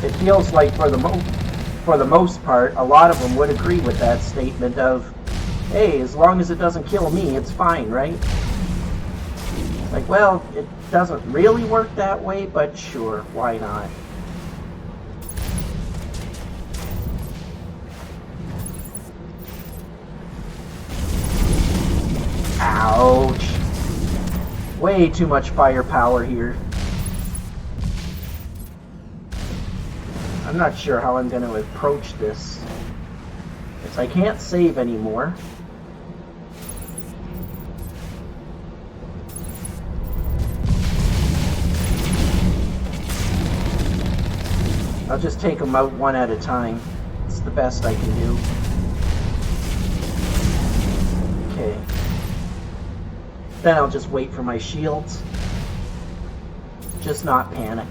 it feels like for the most part, a lot of them would agree with that statement of, hey, as long as it doesn't kill me, it's fine, right? Like, well, it doesn't really work that way, but sure, why not? Ouch! Way too much firepower here. I'm not sure how I'm going to approach this. Because I can't save anymore. I'll just take them out one at a time. It's the best I can do. Okay. Then I'll just wait for my shields. Just not panic.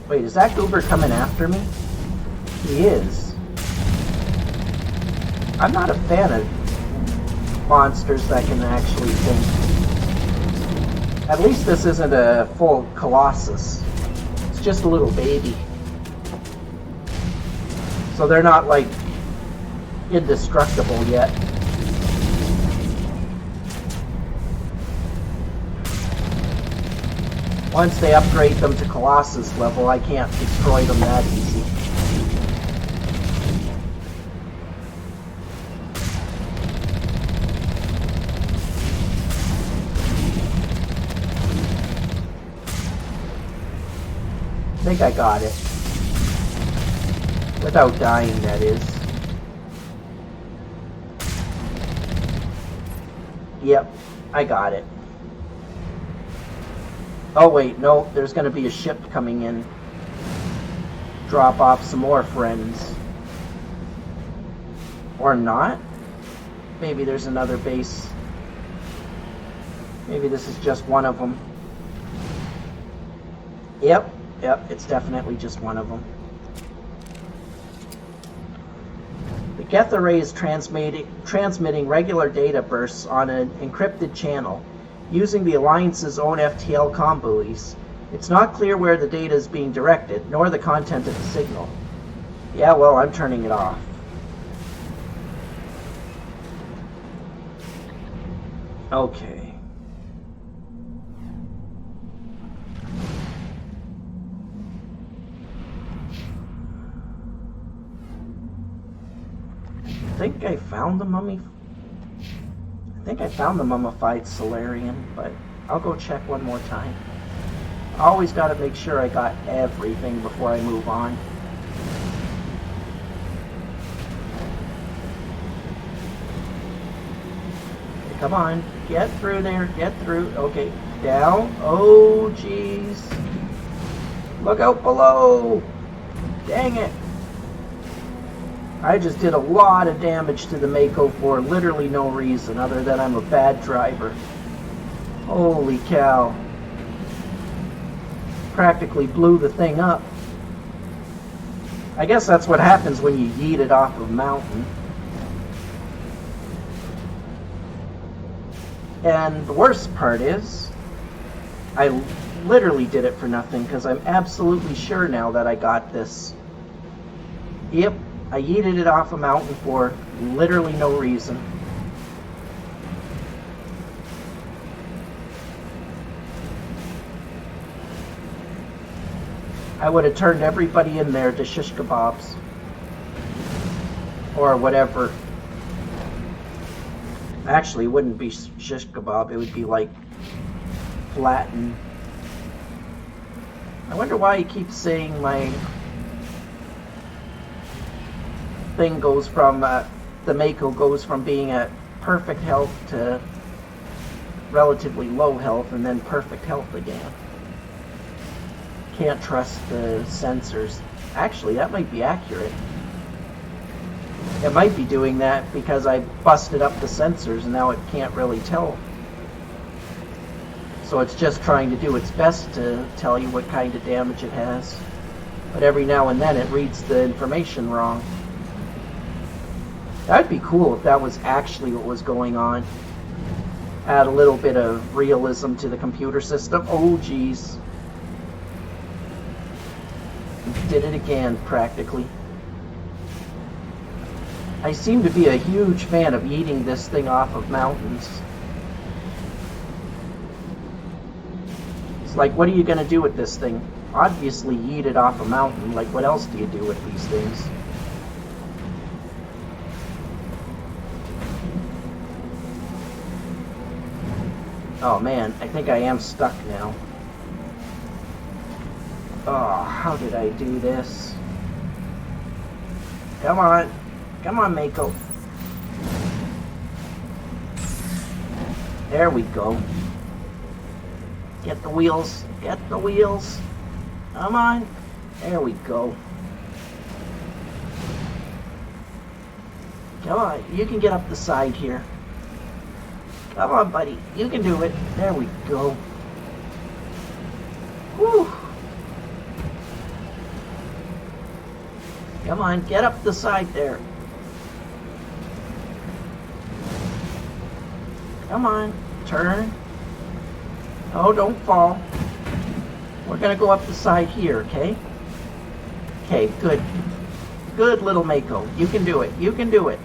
Wait, is that goober coming after me? He is. I'm not a fan of monsters that can actually think. At least this isn't a full Colossus. It's just a little baby. So they're not, like, indestructible yet. Once they upgrade them to Colossus level, I can't destroy them that easy. I think I got it. Without dying, that is. Yep, I got it. Oh wait, no, there's gonna be a ship coming in. Drop off some more friends. Or not? Maybe there's another base. Maybe this is just one of them. Yep, it's definitely just one of them. The Geth array is transmitting regular data bursts on an encrypted channel, using the Alliance's own FTL comm buoys. It's not clear where the data is being directed, nor the content of the signal. Yeah, well, I'm turning it off. Okay. I think I found the mummy. I think I found the mummified Solarian, but I'll go check one more time. I always got to make sure I got everything before I move on. Okay, come on, get through there, get through. Okay, down. Oh, jeez. Look out below. Dang it. I just did a lot of damage to the Mako for literally no reason other than I'm a bad driver. Holy cow. Practically blew the thing up. I guess that's what happens when you yeet it off of a mountain. And the worst part is, I literally did it for nothing because I'm absolutely sure now that I got this. Yep. I yeeted it off a mountain for literally no reason. I would have turned everybody in there to shish kebabs. Or whatever. Actually, it wouldn't be shish kebab, it would be like flattened. I wonder why he keeps saying my thing goes from, the Mako goes from being at perfect health to relatively low health and then perfect health again. Can't trust the sensors. Actually, that might be accurate. It might be doing that because I busted up the sensors and now it can't really tell. So it's just trying to do its best to tell you what kind of damage it has. But every now and then it reads the information wrong. That'd be cool if that was actually what was going on. Add a little bit of realism to the computer system. Oh, geez. Did it again, practically. I seem to be a huge fan of eating this thing off of mountains. It's like, what are you going to do with this thing? Obviously, eat it off a mountain. Like, what else do you do with these things? Oh man, I think I am stuck now. Oh, how did I do this? Come on. Come on, Mako. There we go. Get the wheels. Get the wheels. Come on. There we go. Come on. You can get up the side here. Come on, buddy. You can do it. There we go. Whew. Come on. Get up the side there. Come on. Turn. Oh, don't fall. We're going to go up the side here, okay? Okay, good. Good little Mako. You can do it. You can do it.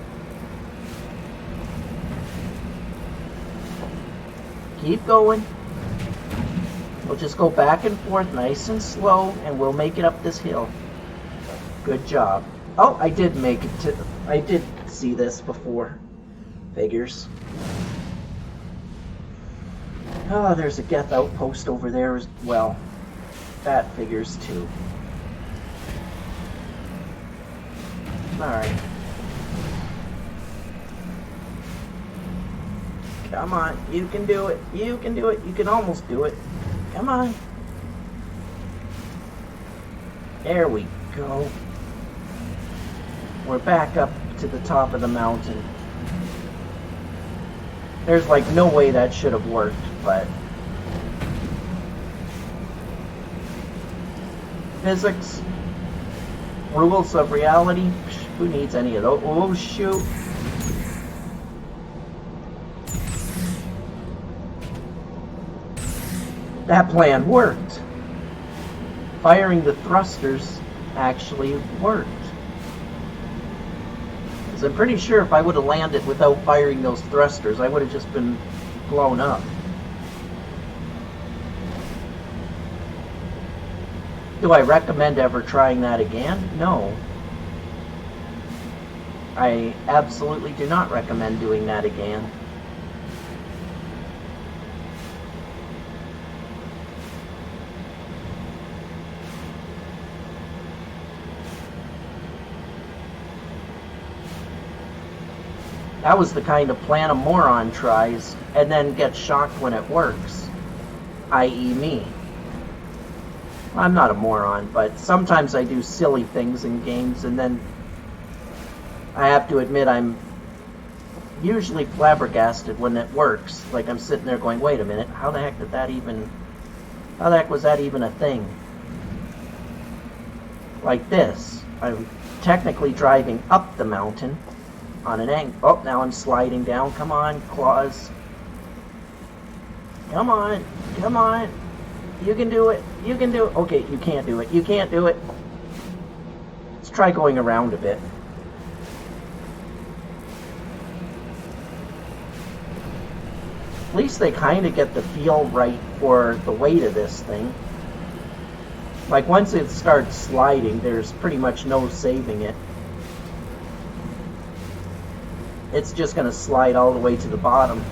Keep going. We'll just go back and forth nice and slow, and we'll make it up this hill. Good job. Oh, I did make it to... I did see this before. Figures. Oh, there's a Geth outpost over there as well. That figures too. Alright. Come on, you can do it. You can do it. You can almost do it. Come on. There we go. We're back up to the top of the mountain. There's like no way that should have worked, but physics, rules of reality, who needs any of those? Oh shoot. That plan worked. Firing the thrusters actually worked. Because I'm pretty sure if I would have landed without firing those thrusters, I would have just been blown up. Do I recommend ever trying that again? No. I absolutely do not recommend doing that again. That was the kind of plan a moron tries and then gets shocked when it works. I.e. me. I'm not a moron, but sometimes I do silly things in games and then I have to admit I'm usually flabbergasted when it works. Like I'm sitting there going, wait a minute, how the heck was that even a thing? Like this. I'm technically driving up the mountain on an angle. Oh, now I'm sliding down. Come on, claws. Come on. Come on. You can do it. You can do it. Okay, you can't do it. You can't do it. Let's try going around a bit. At least they kind of get the feel right for the weight of this thing. Like once it starts sliding, there's pretty much no saving it. It's just going to slide all the way to the bottom.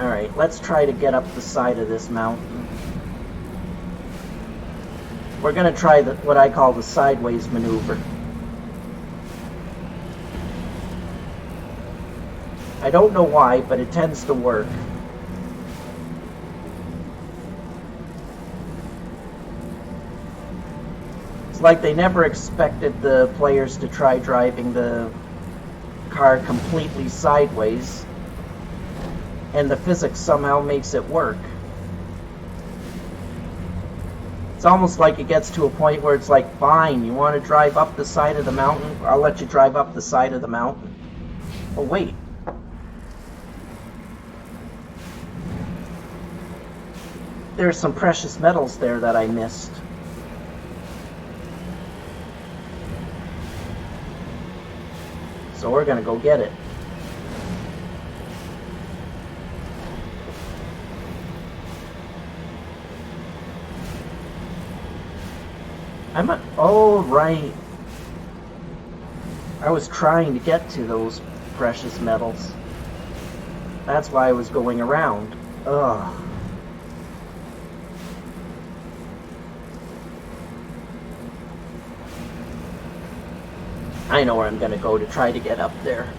Alright, let's try to get up the side of this mountain. We're going to try what I call the sideways maneuver. I don't know why, but it tends to work. It's like they never expected the players to try driving the car completely sideways and the physics somehow makes it work. It's almost like it gets to a point where it's like, fine, you want to drive up the side of the mountain? I'll let you drive up the side of the mountain. Oh, wait. There's some precious metals there that I missed. So we're gonna go get it. Oh, right. I was trying to get to those precious metals. That's why I was going around. Ugh. I know where I'm gonna go to try to get up there.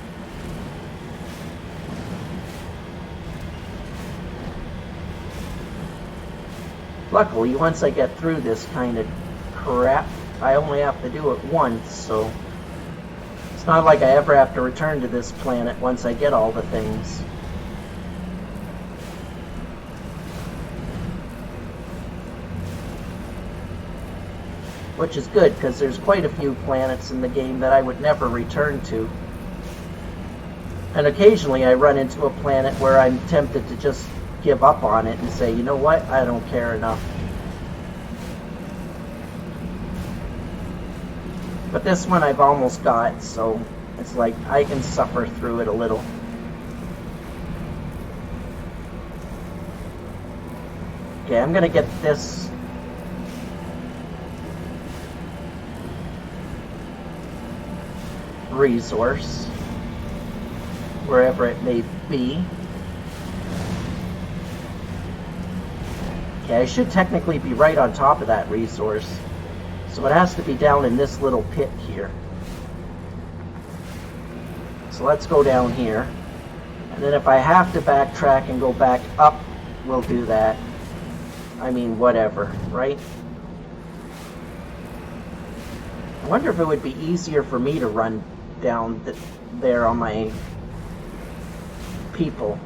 Luckily, once I get through this kind of crap, I only have to do it once, so it's not like I ever have to return to this planet once I get all the things. Which is good, because there's quite a few planets in the game that I would never return to. And occasionally I run into a planet where I'm tempted to just give up on it and say, you know what, I don't care enough. But this one I've almost got, so it's like I can suffer through it a little. Okay, I'm gonna get this resource, wherever it may be. Okay, I should technically be right on top of that resource. So it has to be down in this little pit here. So let's go down here. And then if I have to backtrack and go back up, we'll do that. I mean, whatever, right? I wonder if it would be easier for me to run down there on my people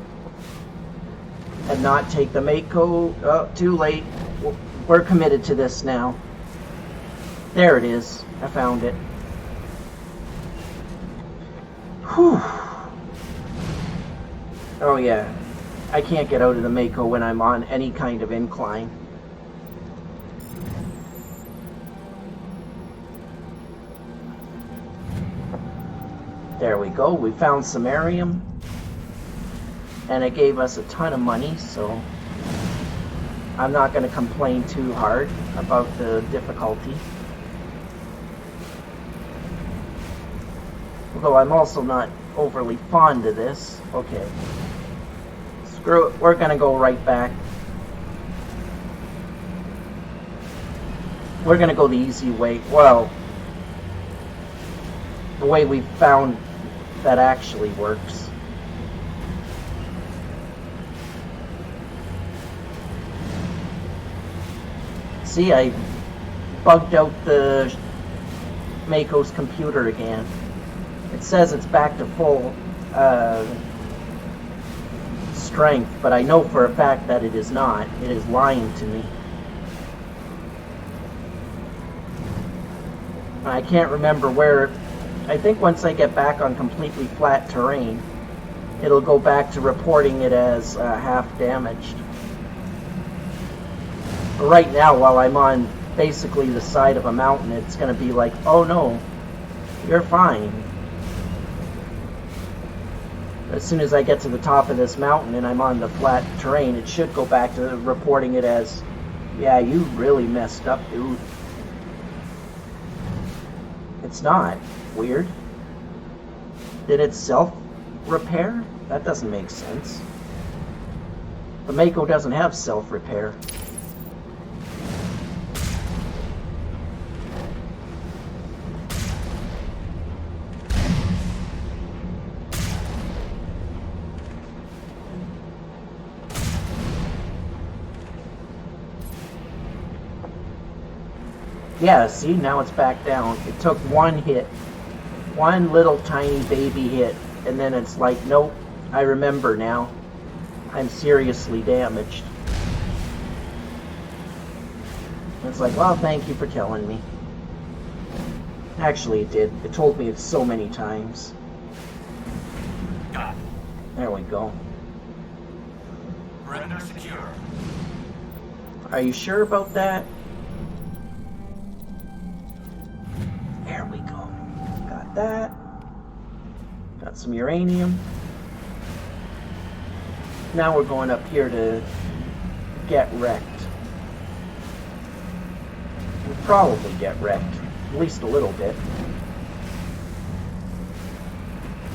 and not take the Mako. Oh, too late. We're committed to this now. There it is. I found it. Whew. Oh yeah. I can't get out of the Mako when I'm on any kind of incline. There we go. We found samarium. And it gave us a ton of money, so I'm not going to complain too hard about the difficulty. Although I'm also not overly fond of this. Okay. Screw it. We're going to go right back. We're going to go the easy way. Well, the way we found that actually works. See, I bugged out the Mako's computer again. It says it's back to full strength, but I know for a fact that it is not. It is lying to me. I can't remember where. I think once I get back on completely flat terrain, it'll go back to reporting it as half damaged. But right now, while I'm on basically the side of a mountain, it's going to be like, oh no, you're fine. As soon as I get to the top of this mountain and I'm on the flat terrain, it should go back to reporting it as, yeah, you really messed up, dude. It's not. Weird. Did it self-repair? That doesn't make sense. The Mako doesn't have self-repair. Yeah, see, now it's back down. It took one hit. One little tiny baby hit. And then it's like, nope, I remember now. I'm seriously damaged. It's like, well, thank you for telling me. Actually, it did. It told me it so many times. There we go. Render secure. Are you sure about that? There we go. Got that. Got some uranium. Now we're going up here to get wrecked. We'll probably get wrecked. At least a little bit.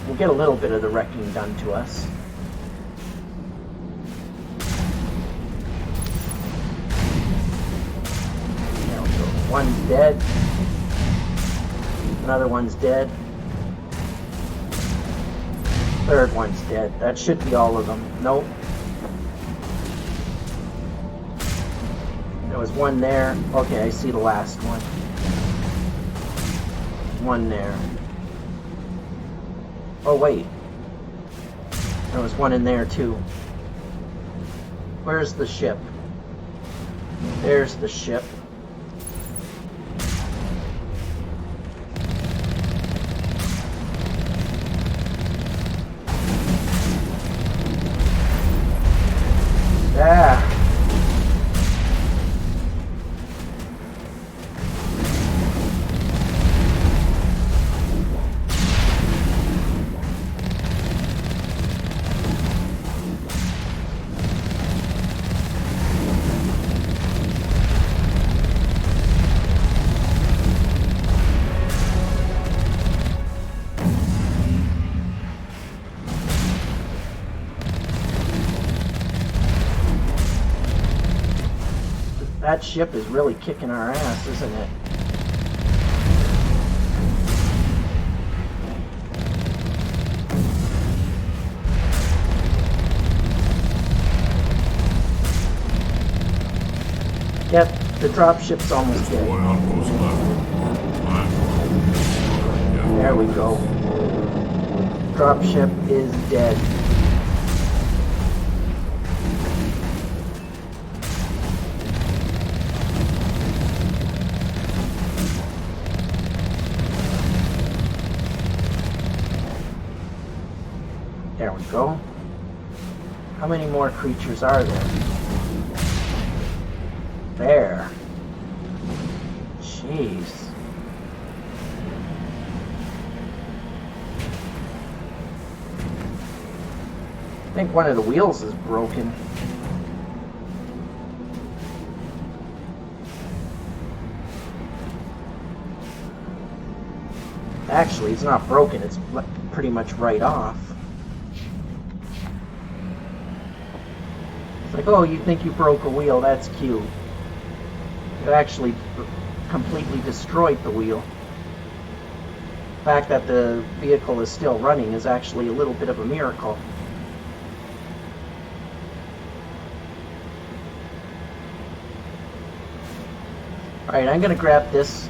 We'll get a little bit of the wrecking done to us. There we go. One's dead. Another one's dead. Third one's dead. That should be all of them. Nope. There was one there. Okay, I see the last one. One there. Oh, wait. There was one in there, too. Where's the ship? There's the ship. Ah. That ship is really kicking our ass, isn't it? Yep, the dropship's almost dead. There we go. Dropship is dead. There we go. How many more creatures are there? There. Jeez. I think one of the wheels is broken. Actually, it's not broken. It's pretty much right off. It's like, oh, you think you broke a wheel, that's cute. It actually completely destroyed the wheel. The fact that the vehicle is still running is actually a little bit of a miracle. Alright, I'm going to grab this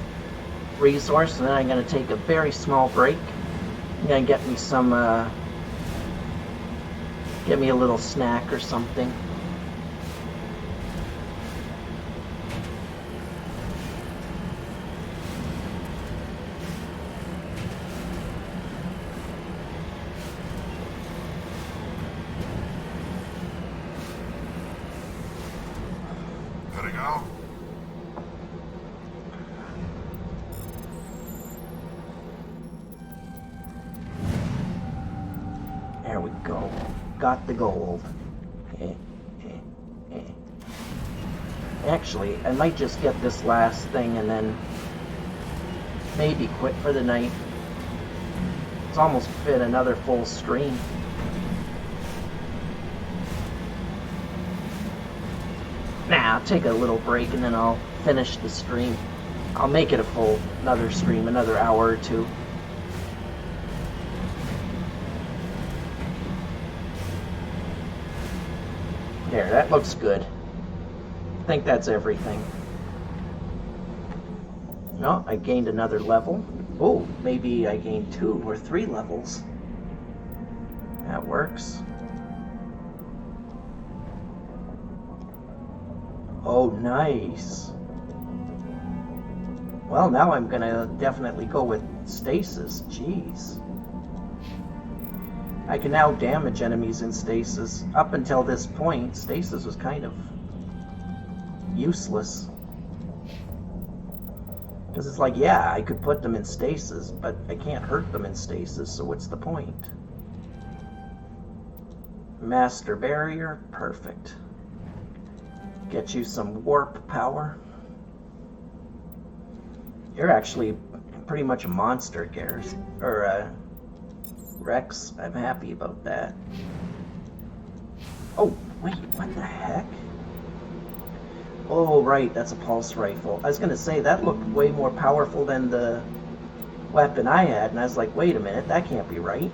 resource and then I'm going to take a very small break. I'm going to get me some, get me a little snack or something. Heading out? There we go. Got the gold. Actually, I might just get this last thing and then maybe quit for the night. It's almost fit another full stream. Nah, I'll take a little break and then I'll finish the stream. I'll make it a full another stream, another hour or two. There, that looks good. I think that's everything. No, I gained another level. Oh, maybe I gained 2 or 3 levels. That works. Oh, nice. Well, now I'm gonna definitely go with stasis. Jeez. I can now damage enemies in stasis. Up until this point, stasis was kind of useless. Because it's like, yeah, I could put them in stasis, but I can't hurt them in stasis, so what's the point? Master barrier, perfect. Get you some warp power. You're actually pretty much a monster, Garrus. Or, Rex. I'm happy about that. Oh, wait, what the heck? Oh, right, that's a pulse rifle. I was gonna say, that looked way more powerful than the weapon I had, and I was like, wait a minute, that can't be right.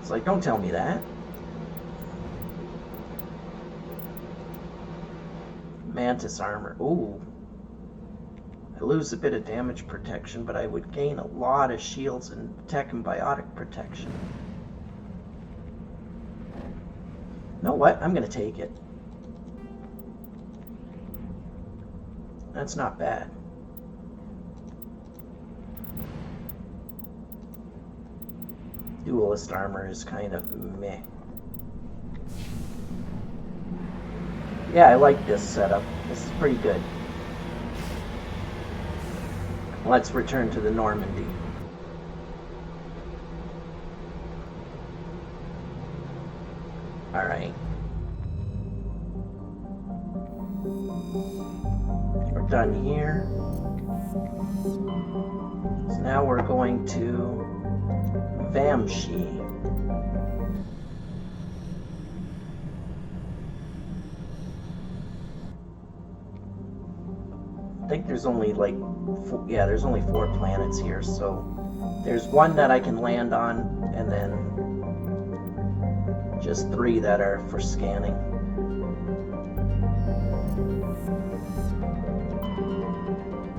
It's like, don't tell me that. Mantis armor. Ooh. I lose a bit of damage protection, but I would gain a lot of shields and tech and biotic protection. You know what? I'm gonna take it. That's not bad. Duelist armor is kind of meh. Yeah, I like this setup. This is pretty good. Let's return to the Normandy. Alright. We're done here. So now we're going to Vamshi. I think there's only like, there's only 4 planets here, so there's 1 that I can land on, and then just 3 that are for scanning.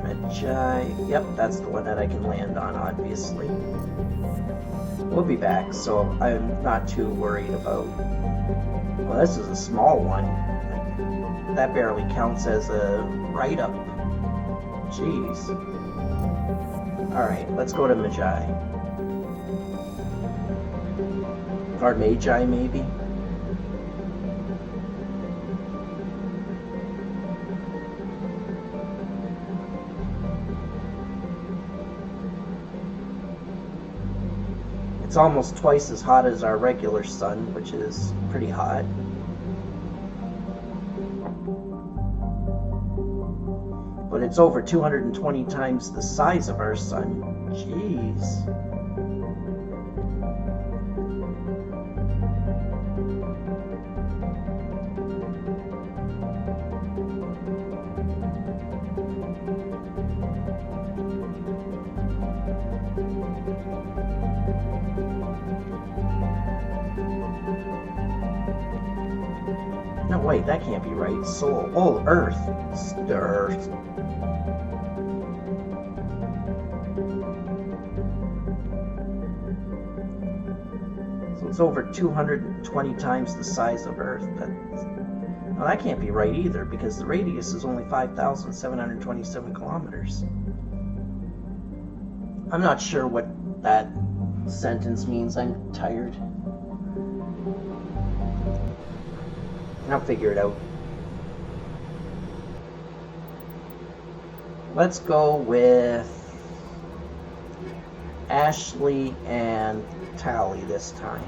Medjai, yep, that's the one that I can land on, obviously. We'll be back, so I'm not too worried about... Well, this is a small one. That barely counts as a write-up. Jeez. Alright, let's go to Medjai. Or Magi, maybe? It's almost twice as hot as our regular sun, which is pretty hot. But it's over 220 times the size of our sun. Jeez. No, wait, that can't be right. Sol. Oh, Earth. Earth. So it's over 220 times the size of Earth. Well, that can't be right either, because the radius is only 5,727 kilometers. I'm not sure what that sentence means. I'm tired. I'll figure it out. Let's go with Ashley and Tally this time.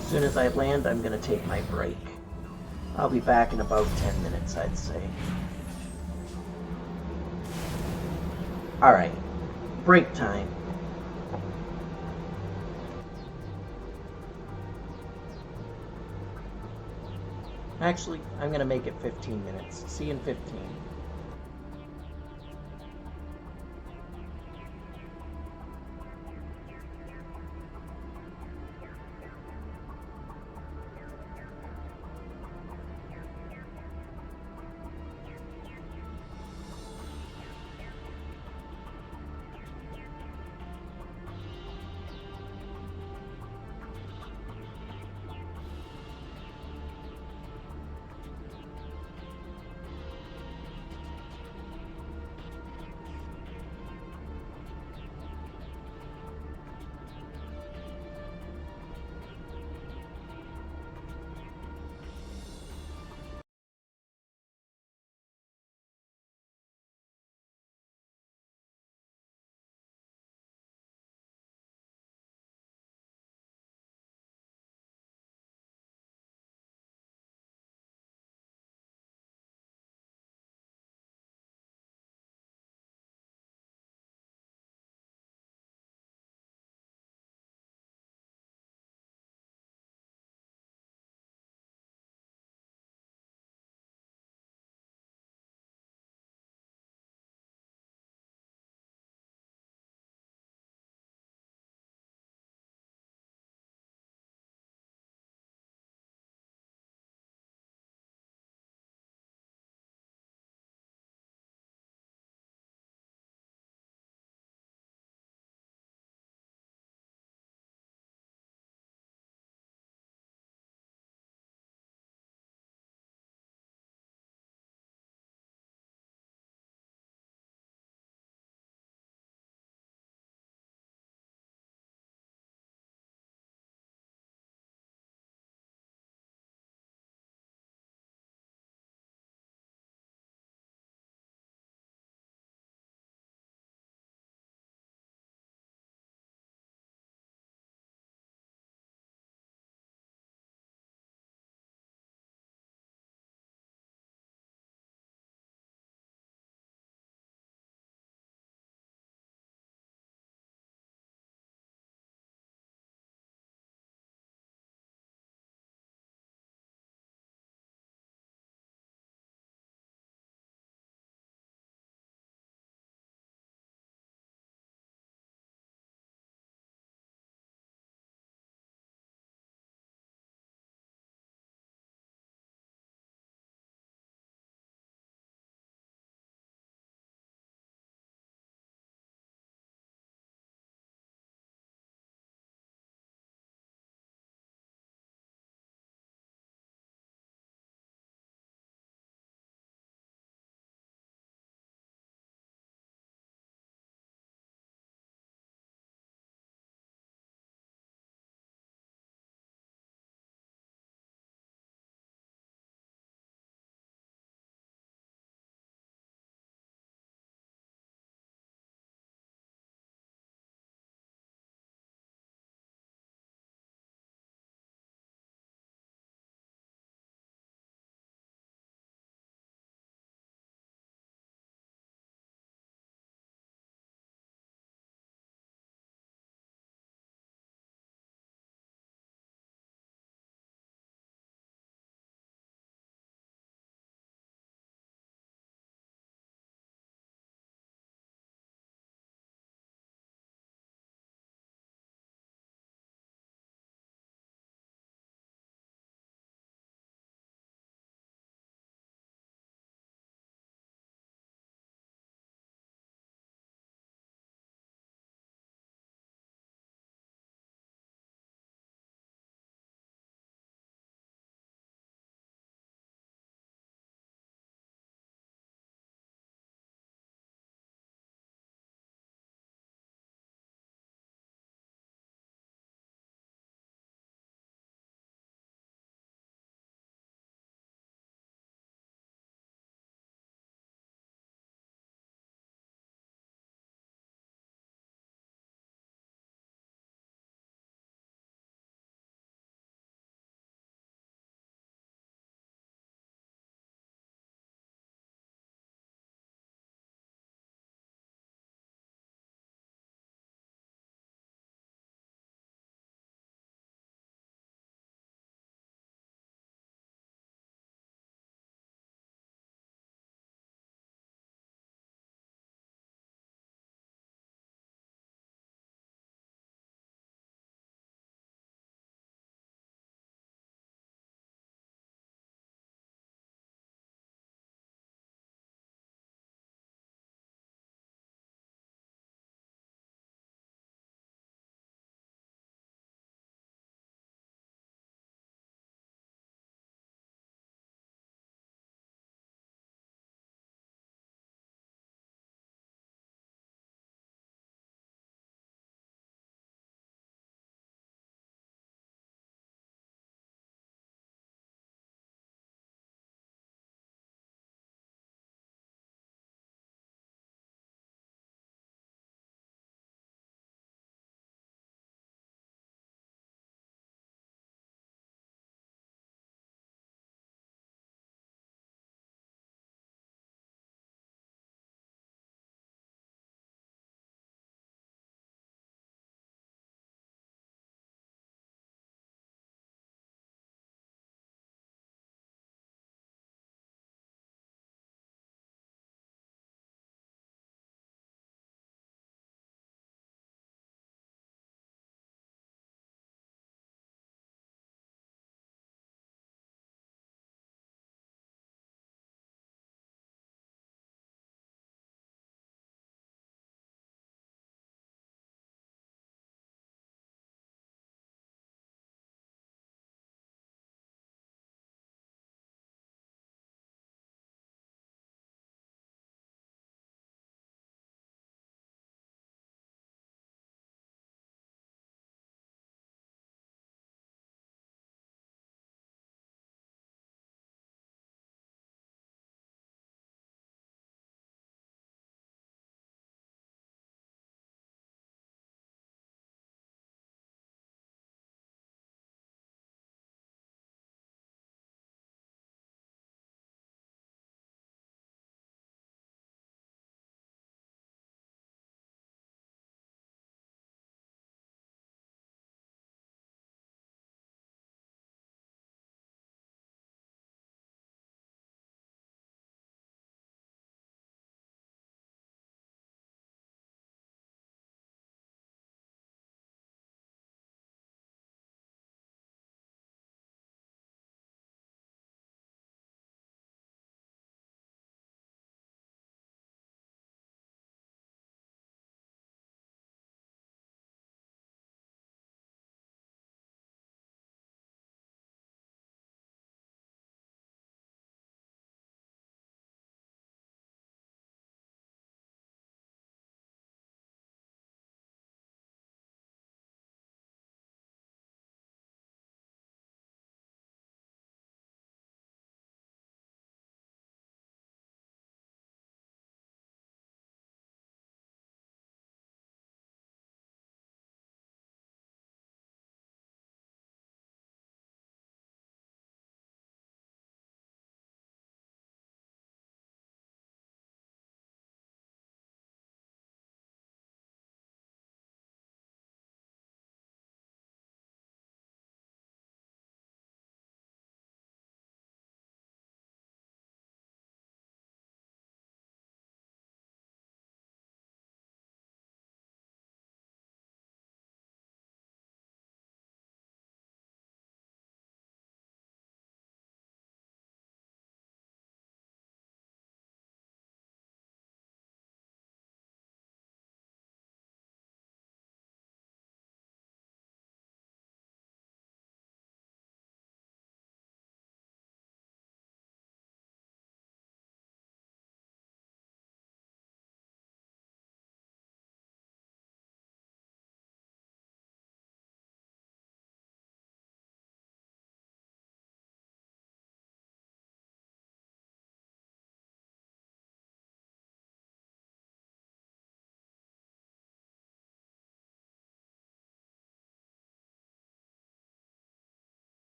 As soon as I land, I'm going to take my break. I'll be back in about 10 minutes, I'd say. Alright, break time. Actually, I'm going to make it 15 minutes. See you in 15.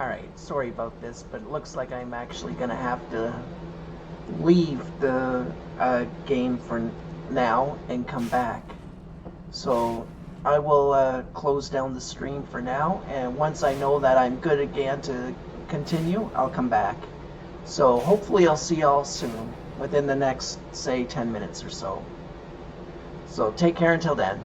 Alright, sorry about this, but it looks like I'm actually gonna have to leave the game for now and come back. So I will close down the stream for now, and once I know that I'm good again to continue, I'll come back. So hopefully I'll see y'all soon, within the next, say, 10 minutes or so. So take care until then.